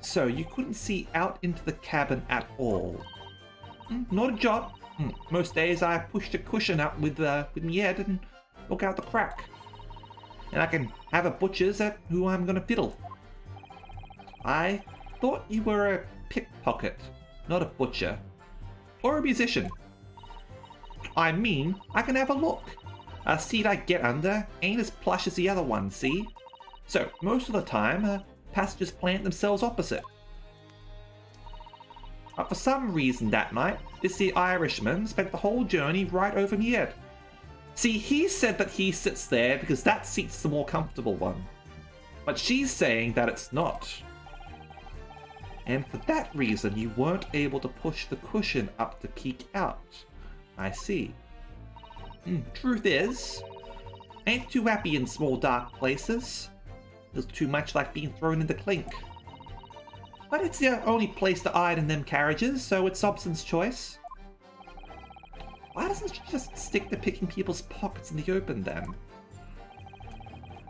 Speaker 1: So you couldn't see out into the cabin at all. Not a job. Most days I push the cushion up with my head and look out the crack. And I can have a butcher's at who I'm gonna fiddle. I thought you were a pickpocket, not a butcher. Or a musician. I mean, I can have a look. A seat I get under ain't as plush as the other one, see? So, most of the time, passengers plant themselves opposite. But for some reason that night, this here Irishman spent the whole journey right over me head. See, he said that he sits there because that seat's the more comfortable one. But she's saying that it's not. And for that reason, you weren't able to push the cushion up to peek out. I see. Truth is, ain't too happy in small dark places. Feels too much like being thrown in the clink. But it's the only place to hide in them carriages, so it's Sobson's choice. Why doesn't she just stick to picking people's pockets in the open then?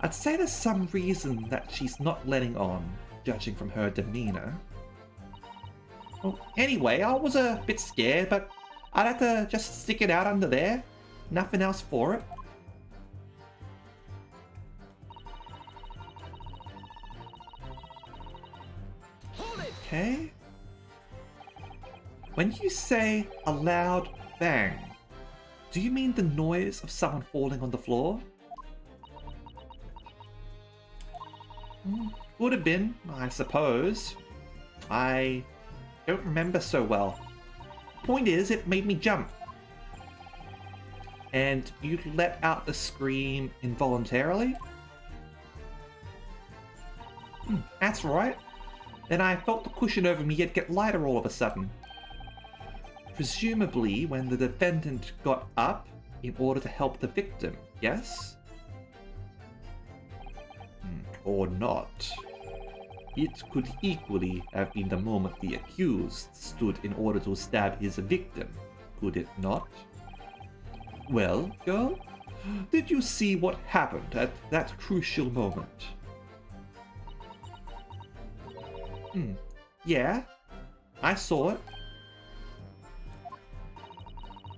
Speaker 1: I'd say there's some reason that she's not letting on, judging from her demeanor. Well, anyway, I was a bit scared, but I'd have to just stick it out under there. Nothing else for it. Okay. When you say a loud bang, do you mean the noise of someone falling on the floor? Would have been, I suppose. I don't remember so well. Point is, it made me jump. And you let out the scream involuntarily? That's right. Then I felt the cushion over me get lighter all of a sudden. Presumably when the defendant got up in order to help the victim, yes? Or not. It could equally have been the moment the accused stood in order to stab his victim, could it not? Well, girl, did you see what happened at that crucial moment? Yeah, I saw it.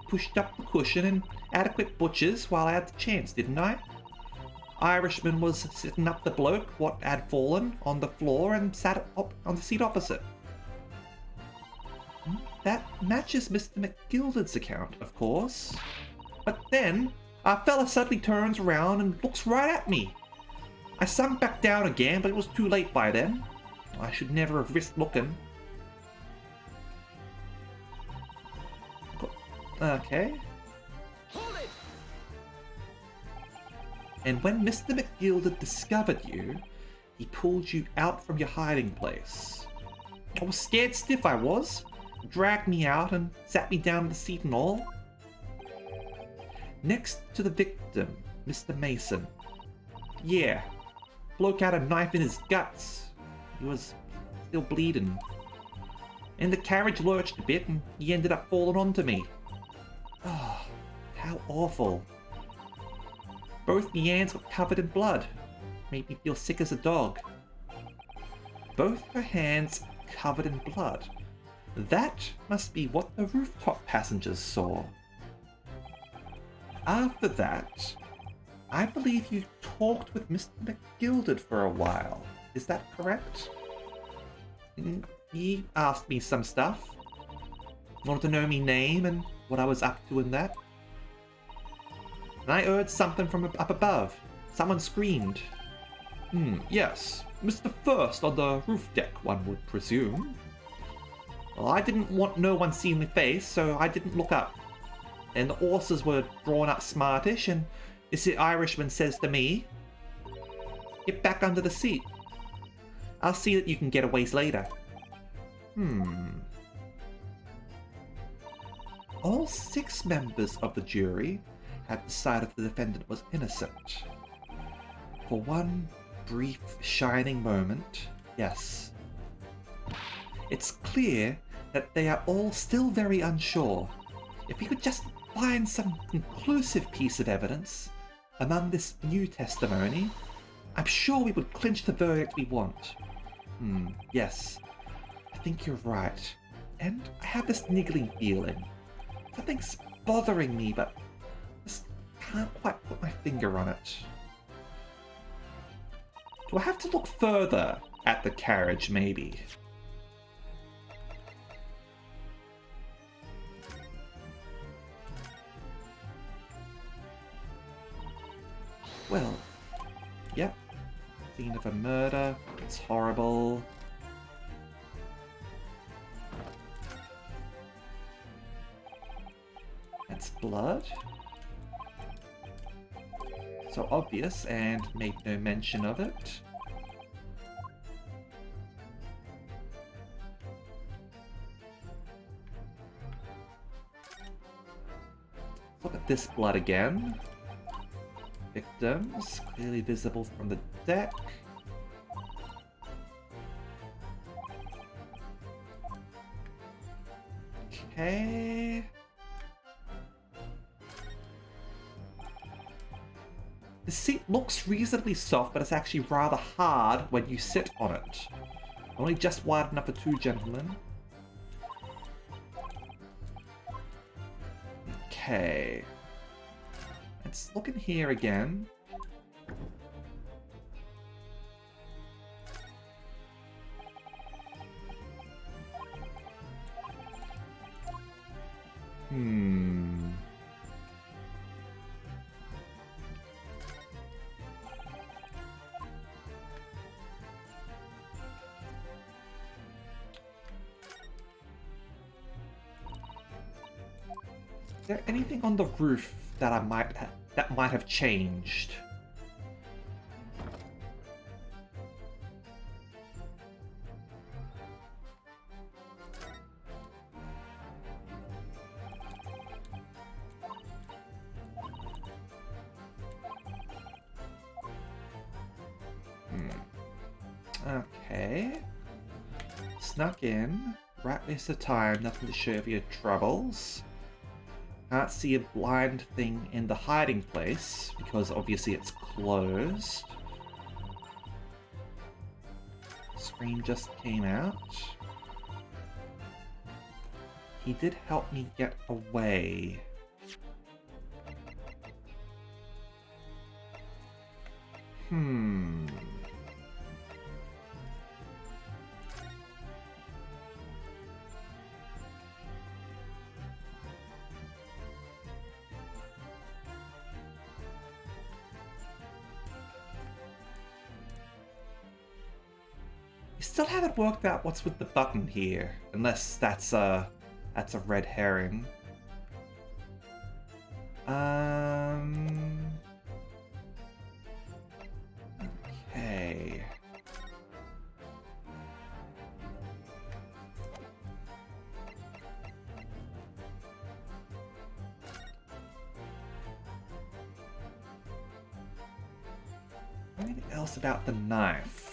Speaker 1: Pushed up the cushion and adequate butchers while I had the chance, didn't I? Irishman was sitting up the bloke what had fallen on the floor and sat up on the seat opposite. That matches Mr. McGilden's account, of course. But then, our fella suddenly turns around and looks right at me. I sunk back down again, but it was too late by then. I should never have risked looking. Okay. And when Mr. McGilden discovered you, he pulled you out from your hiding place. I was scared stiff, I was. Dragged me out and sat me down in the seat and all. Next to the victim, Mr. Mason. Yeah, bloke had a knife in his guts. He was still bleeding. And the carriage lurched a bit and he ended up falling onto me. Oh, how awful. Both my hands were covered in blood. Made me feel sick as a dog. Both her hands covered in blood. That must be what the rooftop passengers saw. After that, I believe you talked with Mr. McGilden for a while. Is that correct? He asked me some stuff. Wanted to know me name and what I was up to in that. And I heard something from up above. Someone screamed. Yes. Mr. First on the roof deck, one would presume. Well, I didn't want no one seeing my face, so I didn't look up. And the horses were drawn up smartish, and this Irishman says to me, "Get back under the seat. I'll see that you can get a ways later." All 6 members of the jury had decided the defendant was innocent. For one brief, shining moment, yes. It's clear that they are all still very unsure. If we could just find some conclusive piece of evidence among this new testimony, I'm sure we would clinch the verdict we want. Yes, I think you're right. And I have this niggling feeling. Something's bothering me, but I just can't quite put my finger on it. Do I have to look further at the carriage, maybe? Well, yep. Scene of a murder. It's horrible. That's blood. So obvious and made no mention of it. Let's look at this blood again. Victims, clearly visible from the deck. Okay. The seat looks reasonably soft, but it's actually rather hard when you sit on it. Only just wide enough for two gentlemen. Okay. Let's look in here again. Is there anything on the roof that that might have changed? Okay. Snuck in. Right waste of time, nothing to show for your troubles. Can't see a blind thing in the hiding place, because obviously it's closed. Screen just came out. He did help me get away. We still haven't worked out what's with the button here, unless that's a red herring. Okay. Anything else about the knife?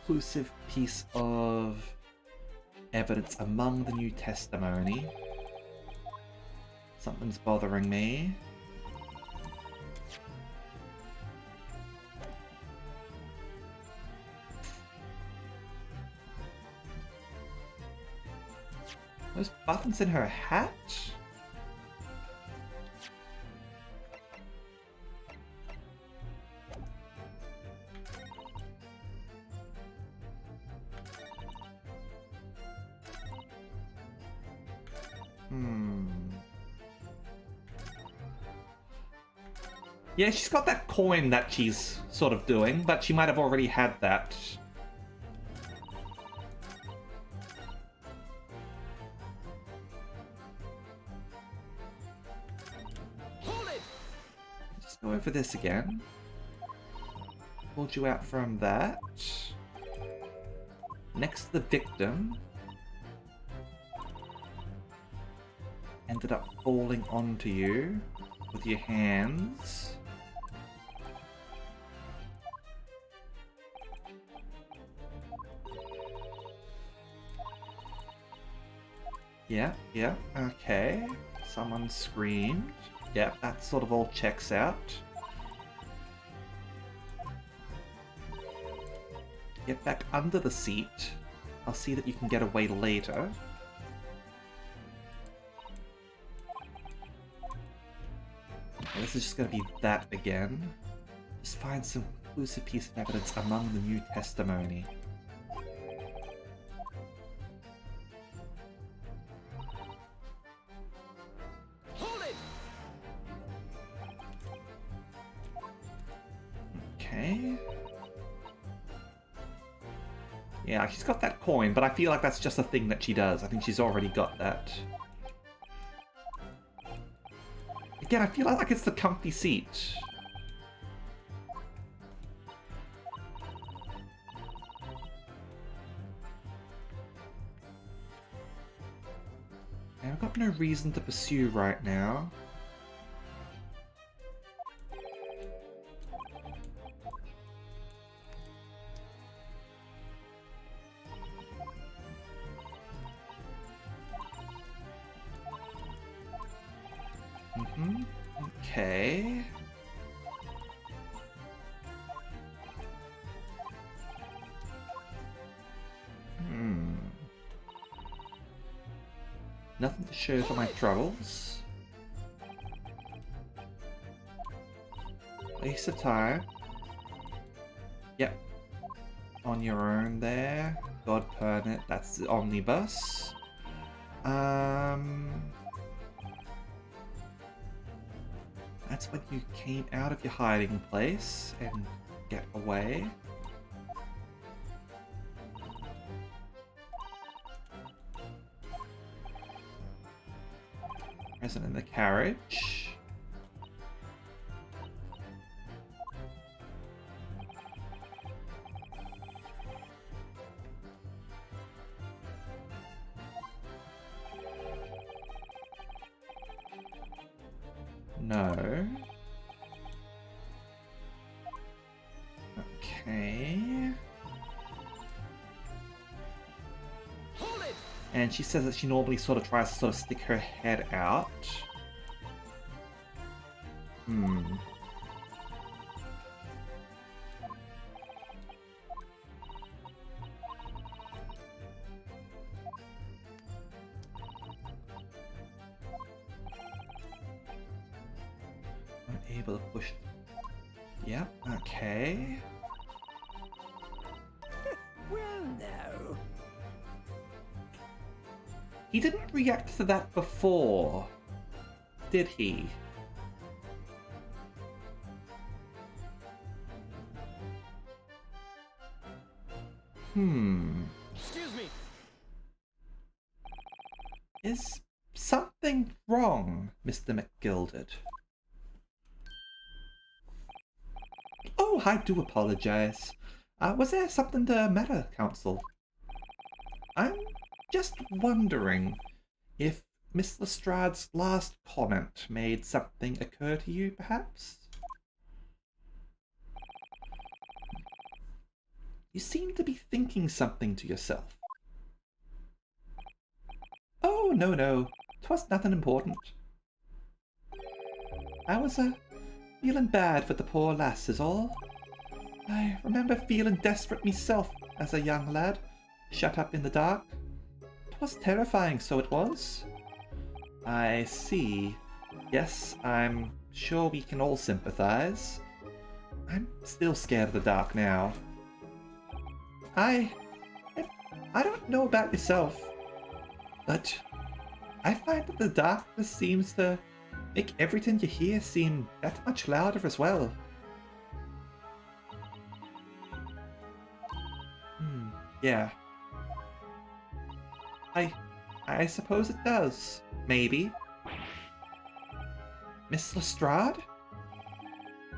Speaker 1: Conclusive piece of evidence among the new testimony. Something's bothering me. Those buttons in her hat? Yeah, she's got that coin that she's sort of doing, but she might have already had that.
Speaker 2: Hold it!
Speaker 1: Just go over this again. Pulled you out from that. Next to the victim. Ended up falling onto you with your hands. Yeah, okay. Someone screamed. Yeah, that sort of all checks out. Get back under the seat. I'll see that you can get away later. This is just going to be that again. Just find some conclusive piece of evidence among the new testimony.
Speaker 2: Hold it!
Speaker 1: Okay. Yeah, she's got that coin, but I feel like that's just a thing that she does. I think she's already got that. Again, I feel like it's the comfy seat. And I've got no reason to pursue right now. Okay. Nothing to show for my troubles. Waste of time. Yep. On your own there. God permit, that's the omnibus. That's when you came out of your hiding place and get away. Present in the carriage. No. Okay.
Speaker 2: Hold it!
Speaker 1: And she says that she normally sort of tries to sort of stick her head out. Able to push. Yep, okay.
Speaker 2: Well, no.
Speaker 1: He didn't react to that before, did he?
Speaker 2: Excuse me.
Speaker 1: Is something wrong, Mr. McGilded? Oh, I do apologize. Was there something the matter, Counsel? I'm just wondering if Miss Lestrade's last comment made something occur to you, perhaps? You seem to be thinking something to yourself. Oh, no. 'Twas nothing important. I was, feeling bad for the poor lass is all. I remember feeling desperate myself as a young lad, shut up in the dark. 'Twas terrifying, so it was. I see. Yes, I'm sure we can all sympathize. I'm still scared of the dark now. I don't know about yourself, but I find that the darkness seems to make everything you hear seem that much louder as well. Yeah. I suppose it does. Maybe. Miss Lestrade?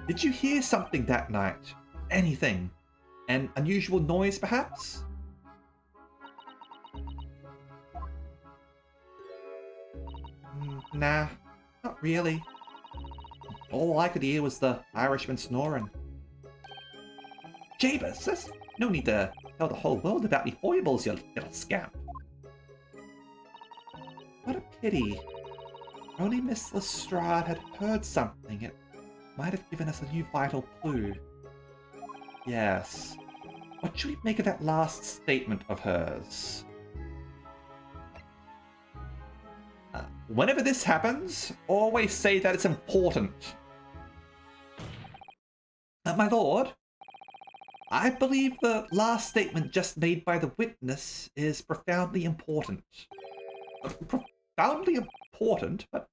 Speaker 1: Did you hear something that night? Anything? An unusual noise, perhaps? Nah, not really. All I could hear was the Irishman snoring. Jabez, there's no need to tell the whole world about me foibles, you little scamp. What a pity. If only Miss Lestrade had heard something, it might have given us a new vital clue. Yes. What should we make of that last statement of hers? Whenever this happens, always say that it's important. My lord, I believe the last statement just made by the witness is profoundly important. Profoundly important, but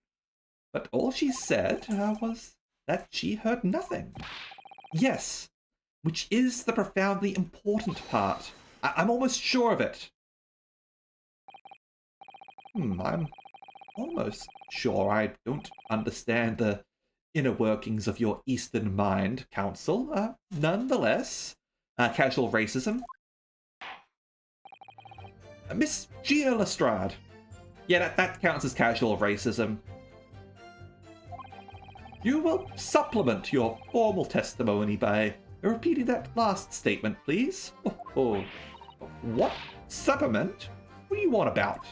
Speaker 1: all she said was that she heard nothing. Yes, which is the profoundly important part. I'm almost sure of it. I'm almost sure I don't understand the inner workings of your Eastern mind, Council. Nonetheless, casual racism. Miss Gia Lestrade. Yeah, that counts as casual racism. You will supplement your formal testimony by repeating that last statement, please. Oh. What? Supplement? What do you want about?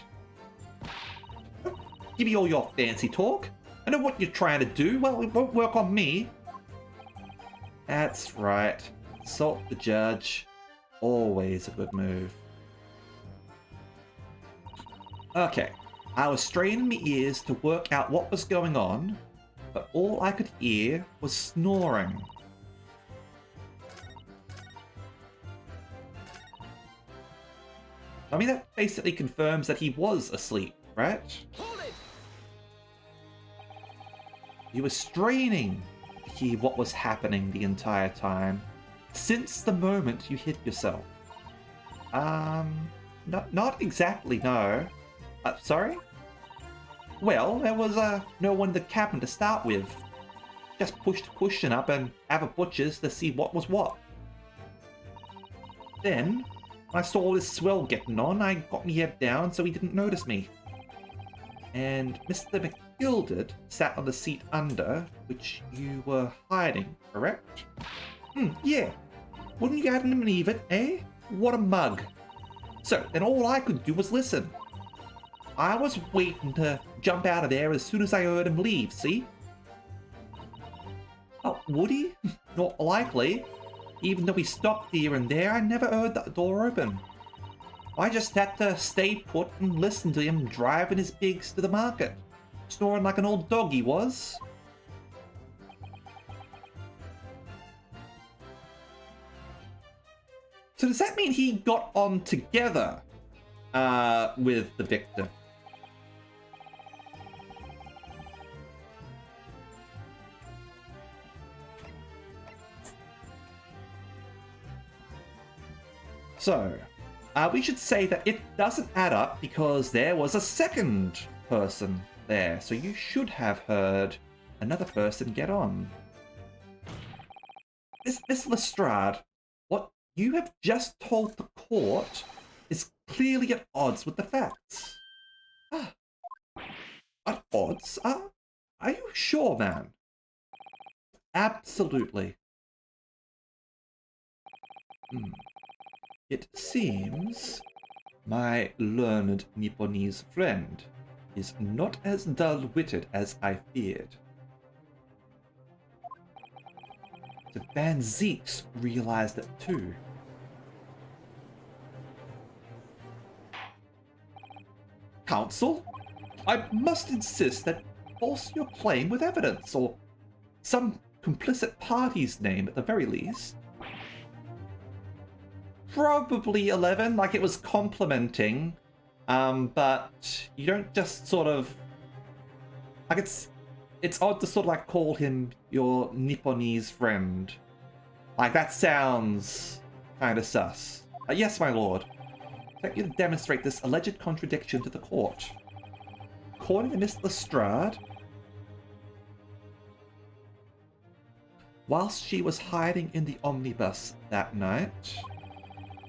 Speaker 1: Give me all your fancy talk. I know what you're trying to do. Well, it won't work on me. That's right. Insult the judge. Always a good move. Okay. I was straining my ears to work out what was going on, but all I could hear was snoring. I mean, that basically confirms that he was asleep, right?
Speaker 2: Hold it!
Speaker 1: You were straining to hear what was happening the entire time, since the moment you hit yourself. Not exactly, no. Sorry? Well, there was no one in the cabin to start with. Just pushed the cushion up and have a butcher's to see what was what. Then, when I saw this swell getting on, I got my head down so he didn't notice me. And Mr. McGilded sat on the seat under, which you were hiding, correct? Yeah. Wouldn't you hadn't believe it, eh? What a mug. So, then all I could do was listen. I was waiting to jump out of there as soon as I heard him leave, see? Oh, would he? Not likely. Even though he stopped here and there, I never heard that door open. I just had to stay put and listen to him driving his pigs to the market, snoring like an old dog he was. So does that mean he got on together with the victim? So, we should say that it doesn't add up because there was a second person there. So you should have heard another person get on. Miss Lestrade, what you have just told the court is clearly at odds with the facts. At odds? Are you sure, man? Absolutely. It seems my learned Nipponese friend is not as dull-witted as I feared. The Van Zeeks realized it too. Counsel, I must insist that false your claim with evidence, or some complicit party's name at the very least. Probably 11, like it was complimenting, but you don't just sort of, like it's odd to sort of like call him your Nipponese friend. Like that sounds kind of sus. Yes, my lord. I'd like you to demonstrate this alleged contradiction to the court. According to Miss Lestrade, whilst she was hiding in the omnibus that night,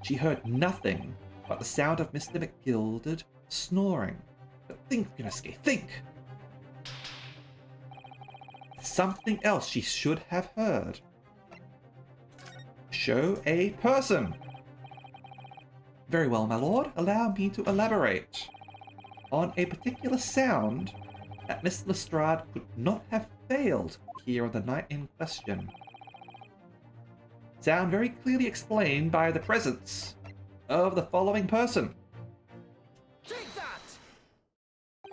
Speaker 1: she heard nothing but the sound of Mr. McGilded snoring. But think, Yunosuke, think! Something else she should have heard. Show a person. Very well, my lord. Allow me to elaborate on a particular sound that Miss Lestrade could not have failed to hear on the night in question. Sound very clearly explained by the presence of the following person.
Speaker 2: Take that!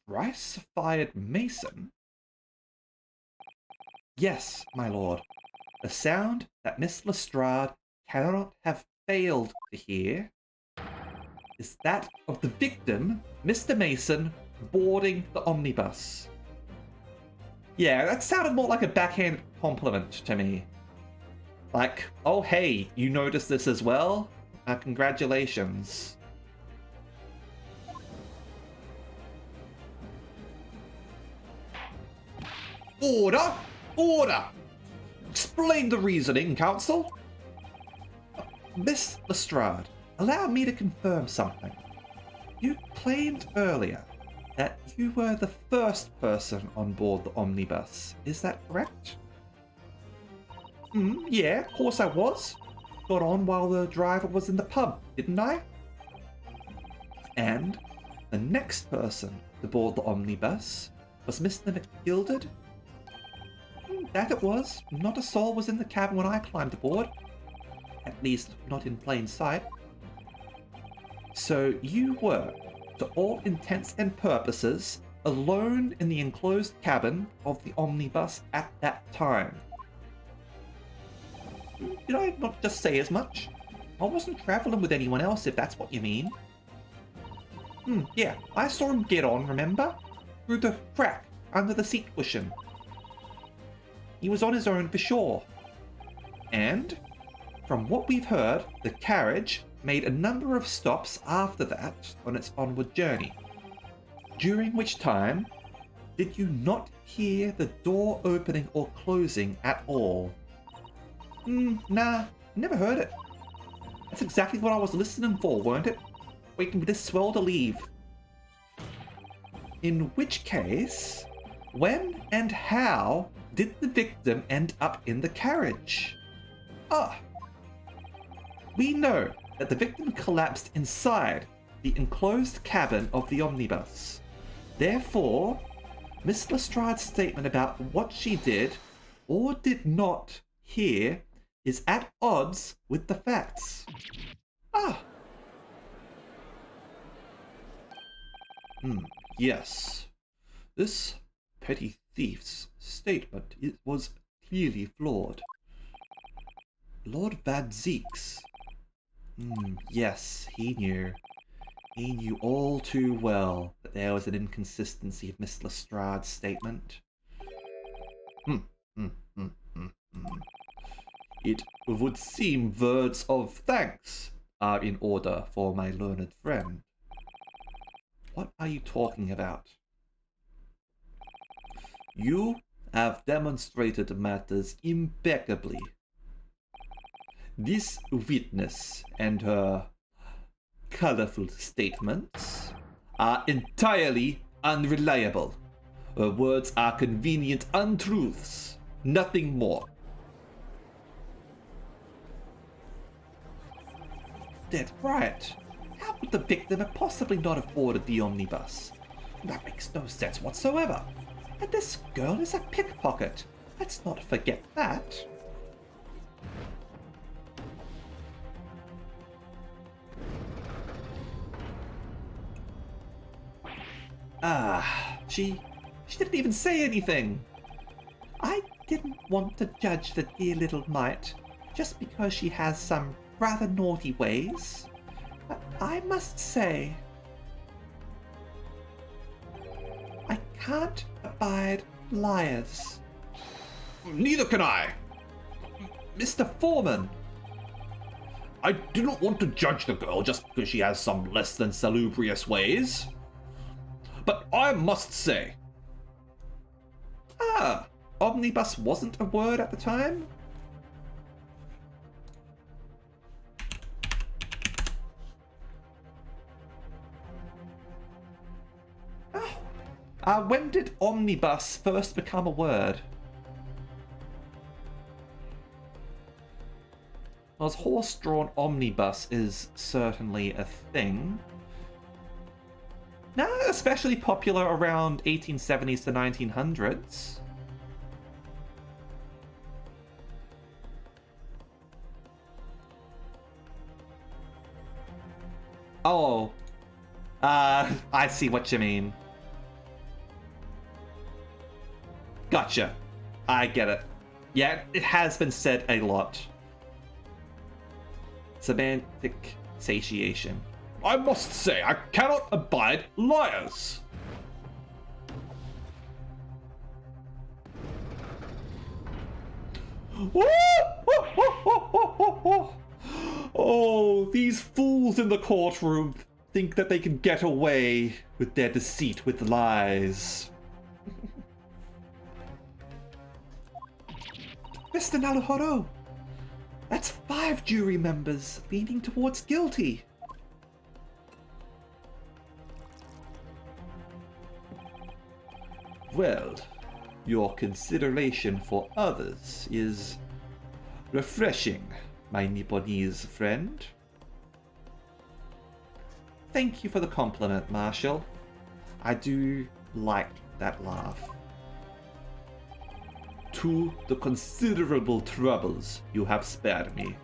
Speaker 1: Thrice-fired Mason? Yes, my lord. The sound that Miss Lestrade cannot have failed to hear is that of the victim, Mr. Mason, boarding the omnibus. Yeah, that sounded more like a backhanded compliment to me. Like, oh hey, you noticed this as well? Congratulations. Order! Order! Explain the reasoning, Counsel. Miss Lestrade, allow me to confirm something. You claimed earlier that you were the first person on board the omnibus. Is that correct? Yeah, of course I was. Got on while the driver was in the pub, didn't I? And the next person to board the omnibus was Mr. McGilded? That it was. Not a soul was in the cabin when I climbed aboard. At least, not in plain sight. So you were, to all intents and purposes, alone in the enclosed cabin of the omnibus at that time. Did I not just say as much? I wasn't traveling with anyone else, if that's what you mean. Yeah, I saw him get on, remember? Through the crack under the seat cushion. He was on his own for sure. And, from what we've heard, the carriage made a number of stops after that on its onward journey. During which time, did you not hear the door opening or closing at all? Nah, never heard it. That's exactly what I was listening for, weren't it? Waiting for this swell to leave. In which case, when and how did the victim end up in the carriage? We know that the victim collapsed inside the enclosed cabin of the omnibus. Therefore, Miss Lestrade's statement about what she did or did not hear is at odds with the facts. Yes. This petty thief's statement was clearly flawed. Lord Van Zeeks. Yes, he knew. He knew all too well that there was an inconsistency of Miss Lestrade's statement. It would seem words of thanks are in order for my learned friend. What are you talking about? You have demonstrated matters impeccably. This witness and her colorful statements are entirely unreliable. Her words are convenient untruths, nothing more. Dead right. How could the victim have possibly not have boarded the omnibus? That makes no sense whatsoever. And this girl is a pickpocket. Let's not forget that. She didn't even say anything. I didn't want to judge the dear little mite just because she has some rather naughty ways. But I must say, I can't abide liars. Neither can I. Mr. Foreman. I do not want to judge the girl just because she has some less than salubrious ways. But I must say... omnibus wasn't a word at the time? When did omnibus first become a word? Well, horse-drawn omnibus is certainly a thing. No, especially popular around 1870s to 1900s. Oh. I see what you mean. Gotcha. I get it. Yeah, it has been said a lot. Semantic satiation. I must say, I cannot abide liars. Oh, these fools in the courtroom think that they can get away with their deceit with lies. Mr. Naruhodo! That's 5 jury members leaning towards guilty. Well, your consideration for others is refreshing, my Nipponese friend. Thank you for the compliment, Marshal. I do like that laugh. To the considerable troubles you have spared me.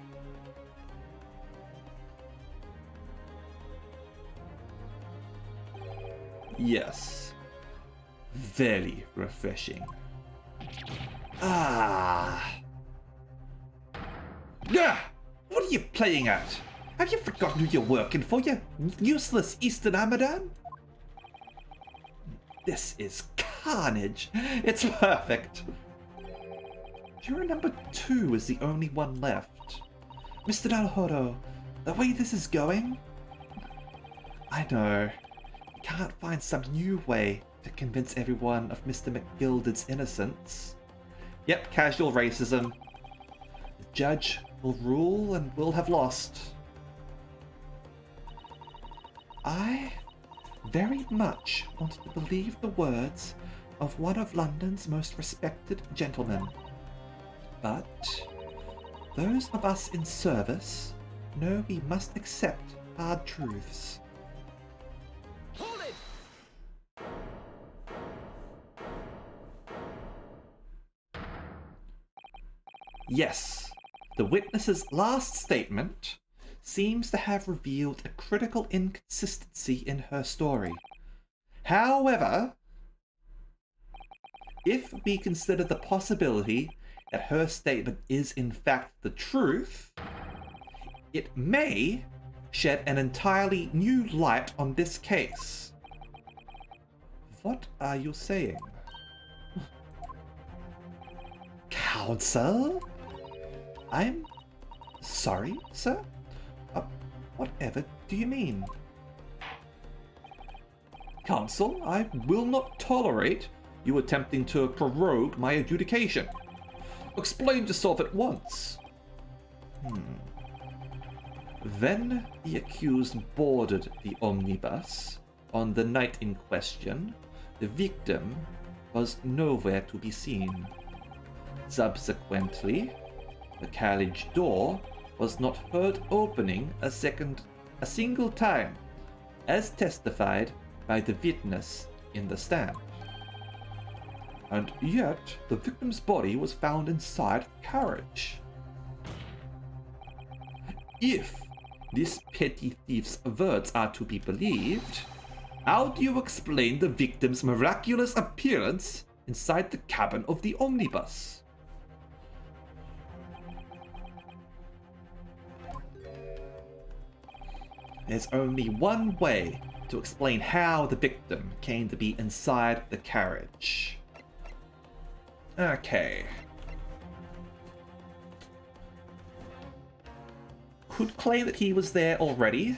Speaker 1: Yes, very refreshing. Ah. Yeah, what are you playing at? Have you forgotten who you're working for, you useless Eastern Amadan? This is carnage. It's perfect. Juror number 2 is the only one left. Mr. Naruhodo, the way this is going... I know. You can't find some new way to convince everyone of Mr. McGilded's innocence. Yep, casual racism. The judge will rule and will have lost. I very much wanted to believe the words of one of London's most respected gentlemen. But those of us in service know we must accept hard truths.
Speaker 2: Hold it!
Speaker 1: Yes, the witness's last statement seems to have revealed a critical inconsistency in her story. However, if we consider the possibility that her statement is in fact the truth, it may shed an entirely new light on this case. What are you saying? Counsel? I'm sorry, sir? Whatever do you mean? Counsel, I will not tolerate you attempting to prorogue my adjudication. Explain yourself at once. When the accused boarded the omnibus on the night in question, the victim was nowhere to be seen. Subsequently, the carriage door was not heard opening a single time, as testified by the witness in the stand. And yet, the victim's body was found inside the carriage. If this petty thief's words are to be believed, how do you explain the victim's miraculous appearance inside the cabin of the omnibus? There's only one way to explain how the victim came to be inside the carriage. Okay. Could claim that he was there already.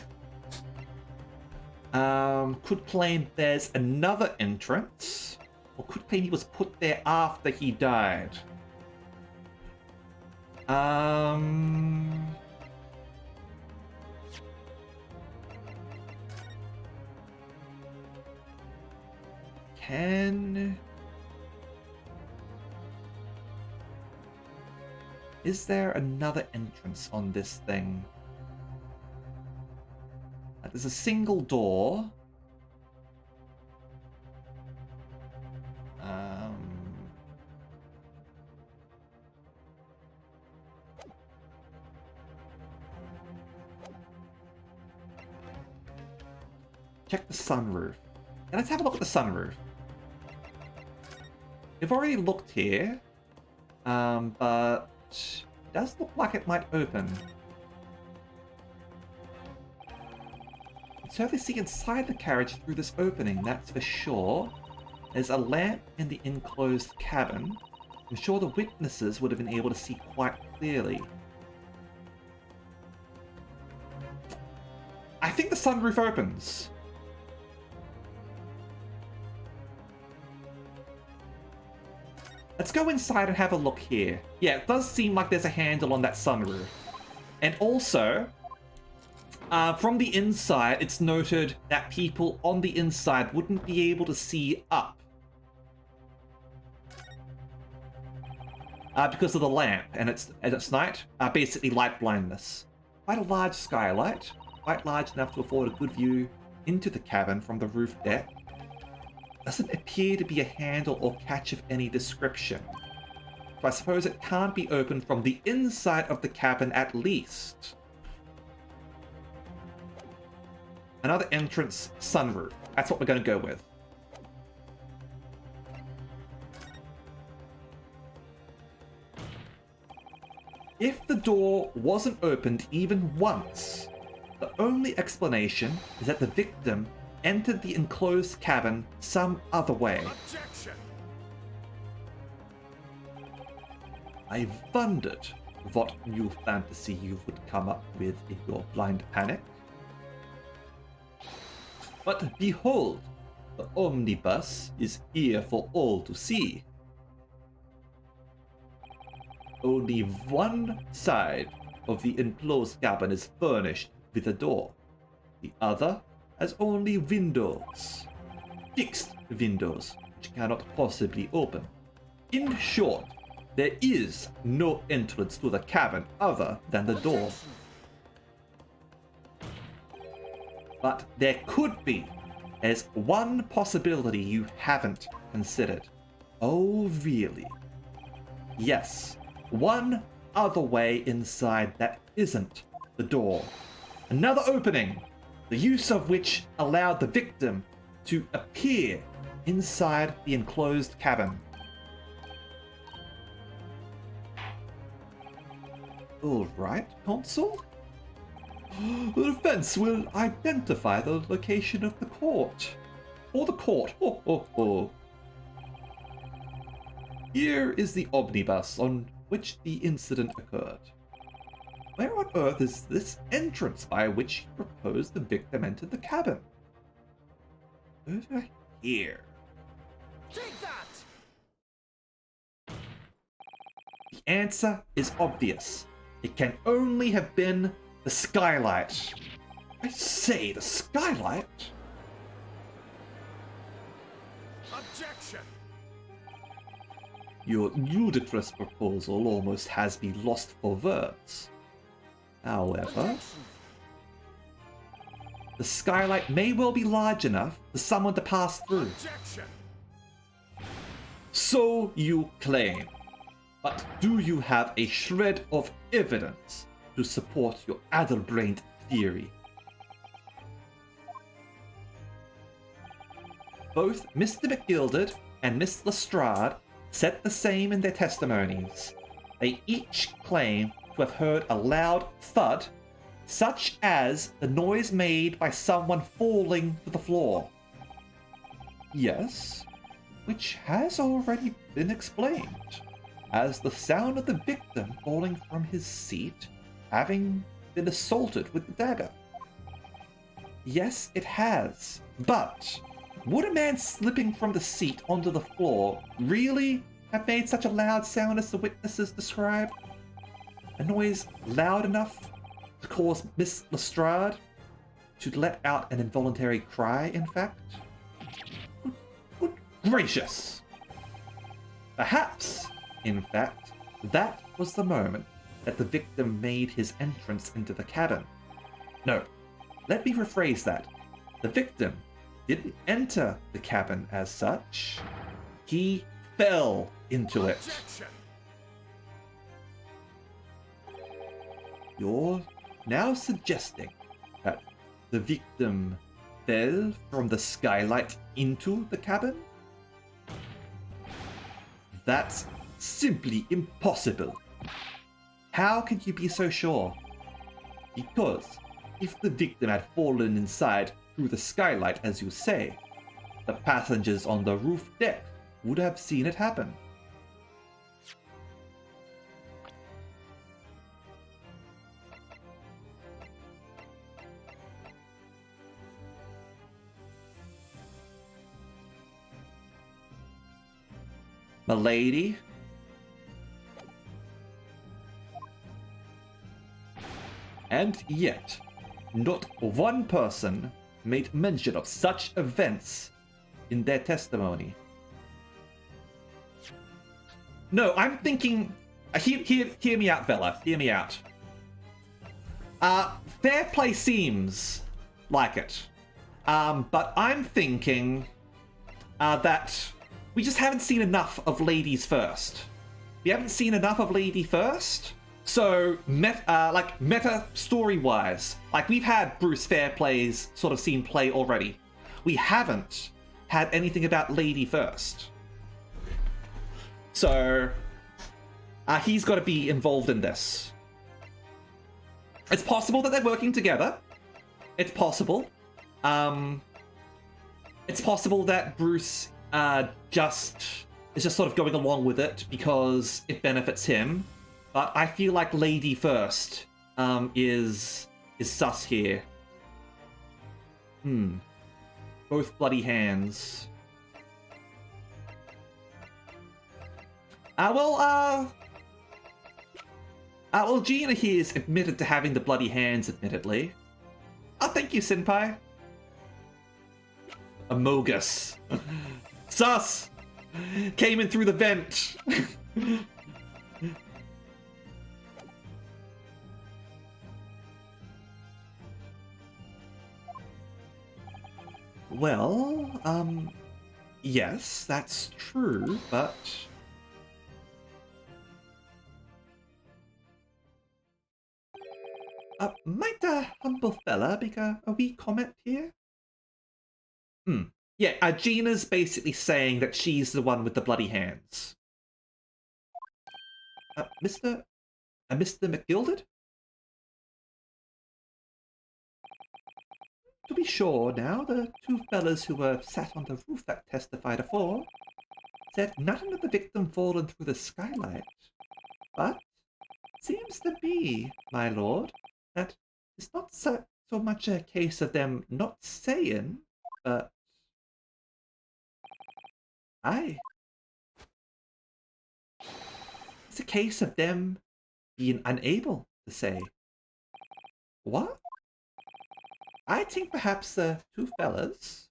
Speaker 1: Could claim there's another entrance. Or could claim he was put there after he died. Is there another entrance on this thing? There's a single door. Check the sunroof. And let's have a look at the sunroof. We've already looked here, but it does look like it might open. You can certainly see inside the carriage through this opening, that's for sure. There's a lamp in the enclosed cabin. I'm sure the witnesses would have been able to see quite clearly. I think the sunroof opens. Let's go inside and have a look here. Yeah, it does seem like there's a handle on that sunroof. And also, from the inside, it's noted that people on the inside wouldn't be able to see up. Because of the lamp, and it's night, basically light blindness. Quite a large skylight, quite large enough to afford a good view into the cabin from the roof deck. Doesn't appear to be a handle or catch of any description. So I suppose it can't be opened from the inside of the cabin at least. Another entrance, sunroof. That's what we're going to go with. If the door wasn't opened even once, the only explanation is that the victim entered the enclosed cabin some other way.
Speaker 2: Objection!
Speaker 1: I wondered what new fantasy you would come up with in your blind panic. But behold, the omnibus is here for all to see. Only one side of the enclosed cabin is furnished with a door. The other has only windows. Fixed windows, which cannot possibly open. In short, there is no entrance to the cabin other than the door. But there could be. There's one possibility you haven't considered. Oh, really? Yes. One other way inside that isn't the door. Another opening, the use of which allowed the victim to appear inside the enclosed cabin. All right, Consul. The defense will identify the location of the court. Or the court. Ho, ho, ho. Here is the omnibus on which the incident occurred. Where on earth is this entrance by which you propose the victim entered the cabin? Over here.
Speaker 2: Take that!
Speaker 1: The answer is obvious. It can only have been the skylight. I say, the skylight?
Speaker 2: Objection!
Speaker 1: Your ludicrous proposal almost has me lost for words. However, the skylight may well be large enough for someone to pass through.
Speaker 2: Objection!
Speaker 1: So you claim. But do you have a shred of evidence to support your addle-brained theory? Both Mr. McGilded and Miss Lestrade said the same in their testimonies. They each claim to have heard a loud thud, such as the noise made by someone falling to the floor. Yes, which has already been explained, as the sound of the victim falling from his seat, having been assaulted with the dagger. Yes, it has, but would a man slipping from the seat onto the floor really have made such a loud sound as the witnesses described? A noise loud enough to cause Miss Lestrade to let out an involuntary cry, in fact? Good gracious! Perhaps, in fact, that was the moment that the victim made his entrance into the cabin. No, let me rephrase that. The victim didn't enter the cabin as such. He fell into it.
Speaker 2: Objection!
Speaker 1: You're now suggesting that the victim fell from the skylight into the cabin? That's simply impossible. How can you be so sure? Because if the victim had fallen inside through the skylight, as you say, the passengers on the roof deck would have seen it happen. Milady. And yet, not one person made mention of such events in their testimony. No, I'm thinking... hear me out, Vela. Hear me out. Fair play seems like it. But I'm thinking that we just haven't seen enough of Ladies First. We haven't seen enough of Lady First. So, meta story-wise, like, we've had Bruce Fairplay's sort of scene play already. We haven't had anything about Lady First. So, he's got to be involved in this. It's possible that they're working together. It's possible. It's possible that Bruce is just sort of going along with it because it benefits him. But I feel like Lady First is sus here. Both bloody hands. Well, Gina here is admitted to having the bloody hands, admittedly. Oh, thank you, Senpai. Amogus. Sus! Came in through the vent. Well, yes, that's true, but... might a humble fella make a wee comment here? Yeah, Gina's basically saying that she's the one with the bloody hands. Mr. McGilded? To be sure now, the two fellas who were sat on the roof that testified afore said nothing of the victim fallen through the skylight. But seems to be, my lord, that it's not so much a case of them not saying, but... Aye. It's a case of them being unable to say. What? I think perhaps the two fellas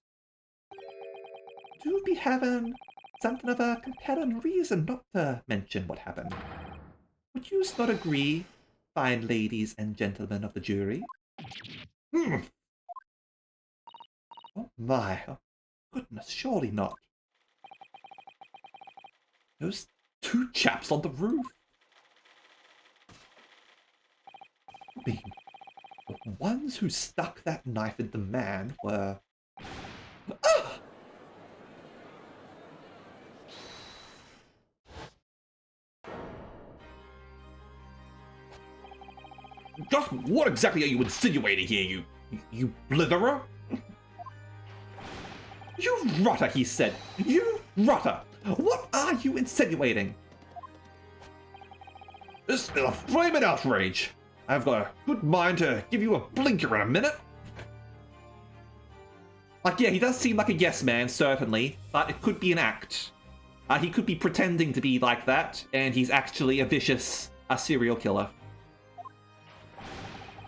Speaker 1: do be having something of a compelling reason not to mention what happened. Would you not agree, fine ladies and gentlemen of the jury? Oh my, oh goodness, surely not. Those two chaps on the roof. I mean, the ones who stuck that knife in the man were... Ah! Just what exactly are you insinuating here, you blitherer? You rotter, he said. You rotter! What are you insinuating? This is a flaming outrage. I've got a good mind to give you a blinker in a minute. Like, yeah, he does seem like a yes man, certainly, but it could be an act. He could be pretending to be like that, and he's actually a vicious serial killer.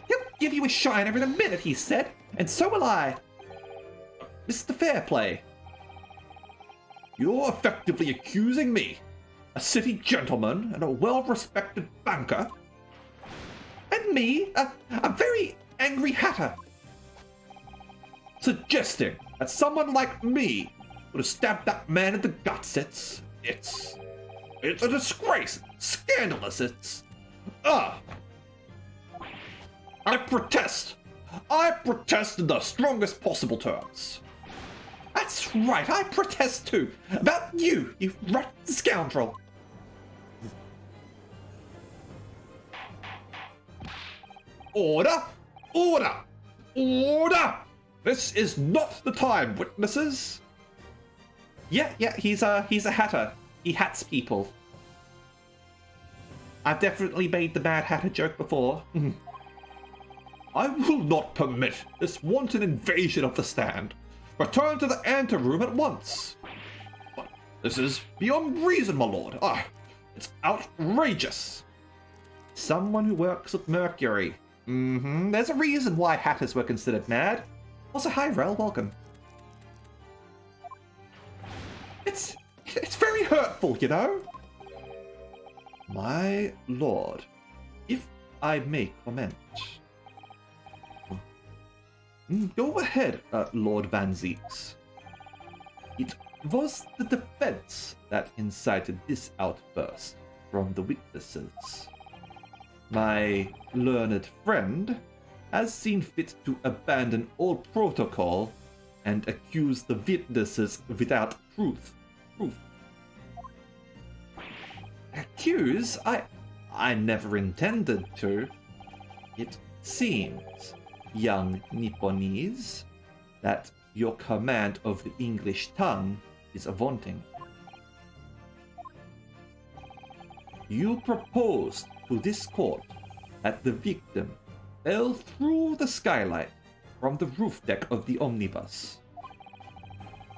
Speaker 1: He'll give you a shiner in a minute, he said, and so will I. Mr. Fairplay. You're effectively accusing me, a city gentleman and a well-respected banker, and me, a very angry hatter, suggesting that someone like me would have stabbed that man in the guts. It's a disgrace, scandalous, I protest in the strongest possible terms. That's right, I protest too, about you rotten scoundrel. Order! Order! Order! This is not the time, witnesses. Yeah, he's a hatter. He hats people. I've definitely made the Mad Hatter joke before. I will not permit this wanton invasion of the stand. Return to the anteroom at once. But This is beyond reason, my lord. It's outrageous. Someone who works with Mercury. There's a reason why hatters were considered mad. Also, hi, Rel, welcome. It's very hurtful, you know? My lord, if I may comment. Go ahead, Lord Van Zeeks. It was the defense that incited this outburst from the witnesses. My learned friend has seen fit to abandon all protocol and accuse the witnesses without proof. Accuse? I never intended to. It seems, young Nipponese, that your command of the English tongue is wanting. You proposed to this court that the victim fell through the skylight from the roof deck of the omnibus.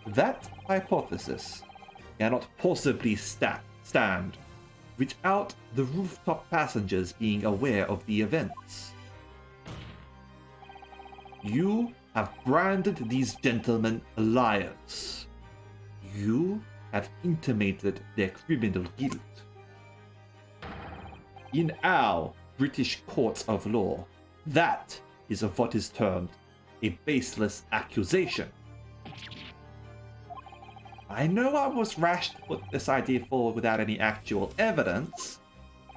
Speaker 1: That hypothesis cannot possibly stand without the rooftop passengers being aware of the events. You have branded these gentlemen liars. You have intimated their criminal guilt. In our British courts of law, that is of what is termed a baseless accusation. I know I was rash to put this idea forward without any actual evidence,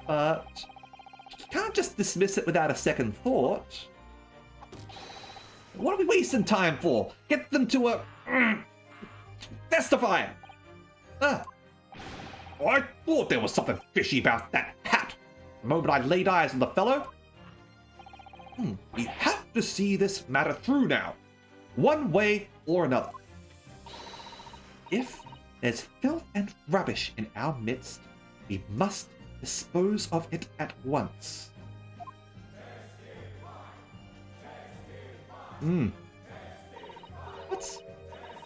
Speaker 1: but you can't just dismiss it without a second thought. What are we wasting time for? Get them to testify! I thought there was something fishy about that hat. The moment I laid eyes on the fellow. We have to see this matter through now, one way or another. If there's filth and rubbish in our midst, we must dispose of it at once.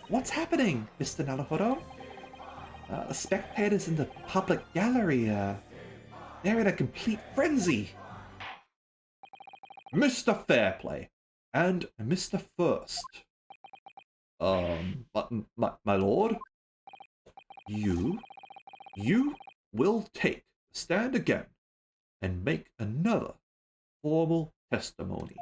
Speaker 1: What's happening, Mr. Naruhodo? The spectators in the public gallery, they're in a complete frenzy. Mr. Fairplay and Mr. First. My lord, you will take the stand again and make another formal testimony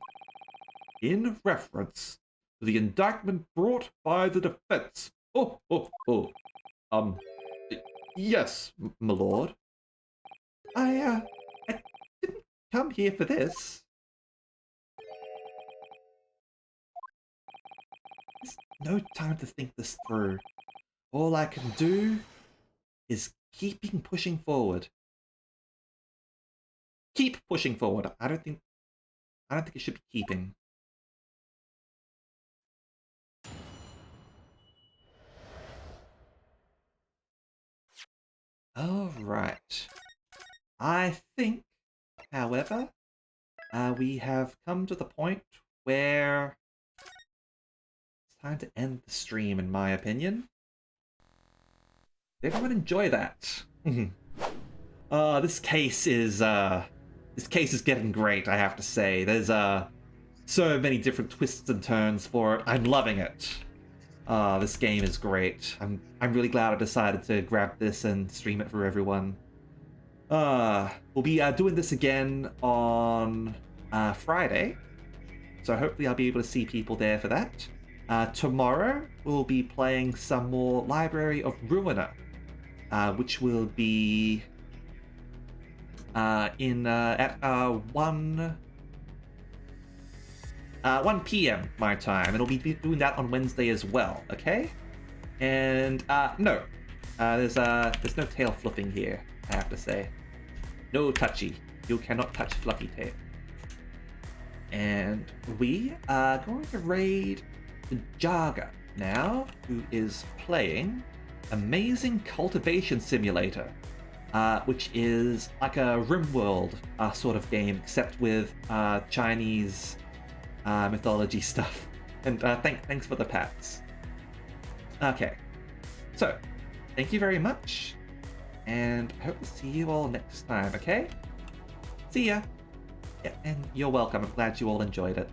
Speaker 1: in reference to the indictment brought by the defense. Yes, my lord. I didn't come here for this. There's no time to think this through. All I can do is keeping pushing forward. Keep pushing forward. I don't think it should be keeping. All right. I think, however, we have come to the point where it's time to end the stream, in my opinion. Did everyone enjoy that? This case is getting great, I have to say. There's so many different twists and turns for it. I'm loving it. This game is great. I'm really glad I decided to grab this and stream it for everyone. We'll be doing this again on Friday, so hopefully I'll be able to see people there for that. Tomorrow we'll be playing some more Library of Ruina, which will be at 1 p.m. my time. It'll be doing that on Wednesday as well, okay? And no, there's no tail fluffing here, I have to say. No touchy. You cannot touch fluffy tail. And we are going to raid Jaga now, who is playing Amazing Cultivation Simulator, which is like a RimWorld sort of game, except with Chinese mythology stuff. And thanks for the pats. Okay, so thank you very much. And I hope to see you all next time, okay? See ya! Yeah, and you're welcome. I'm glad you all enjoyed it.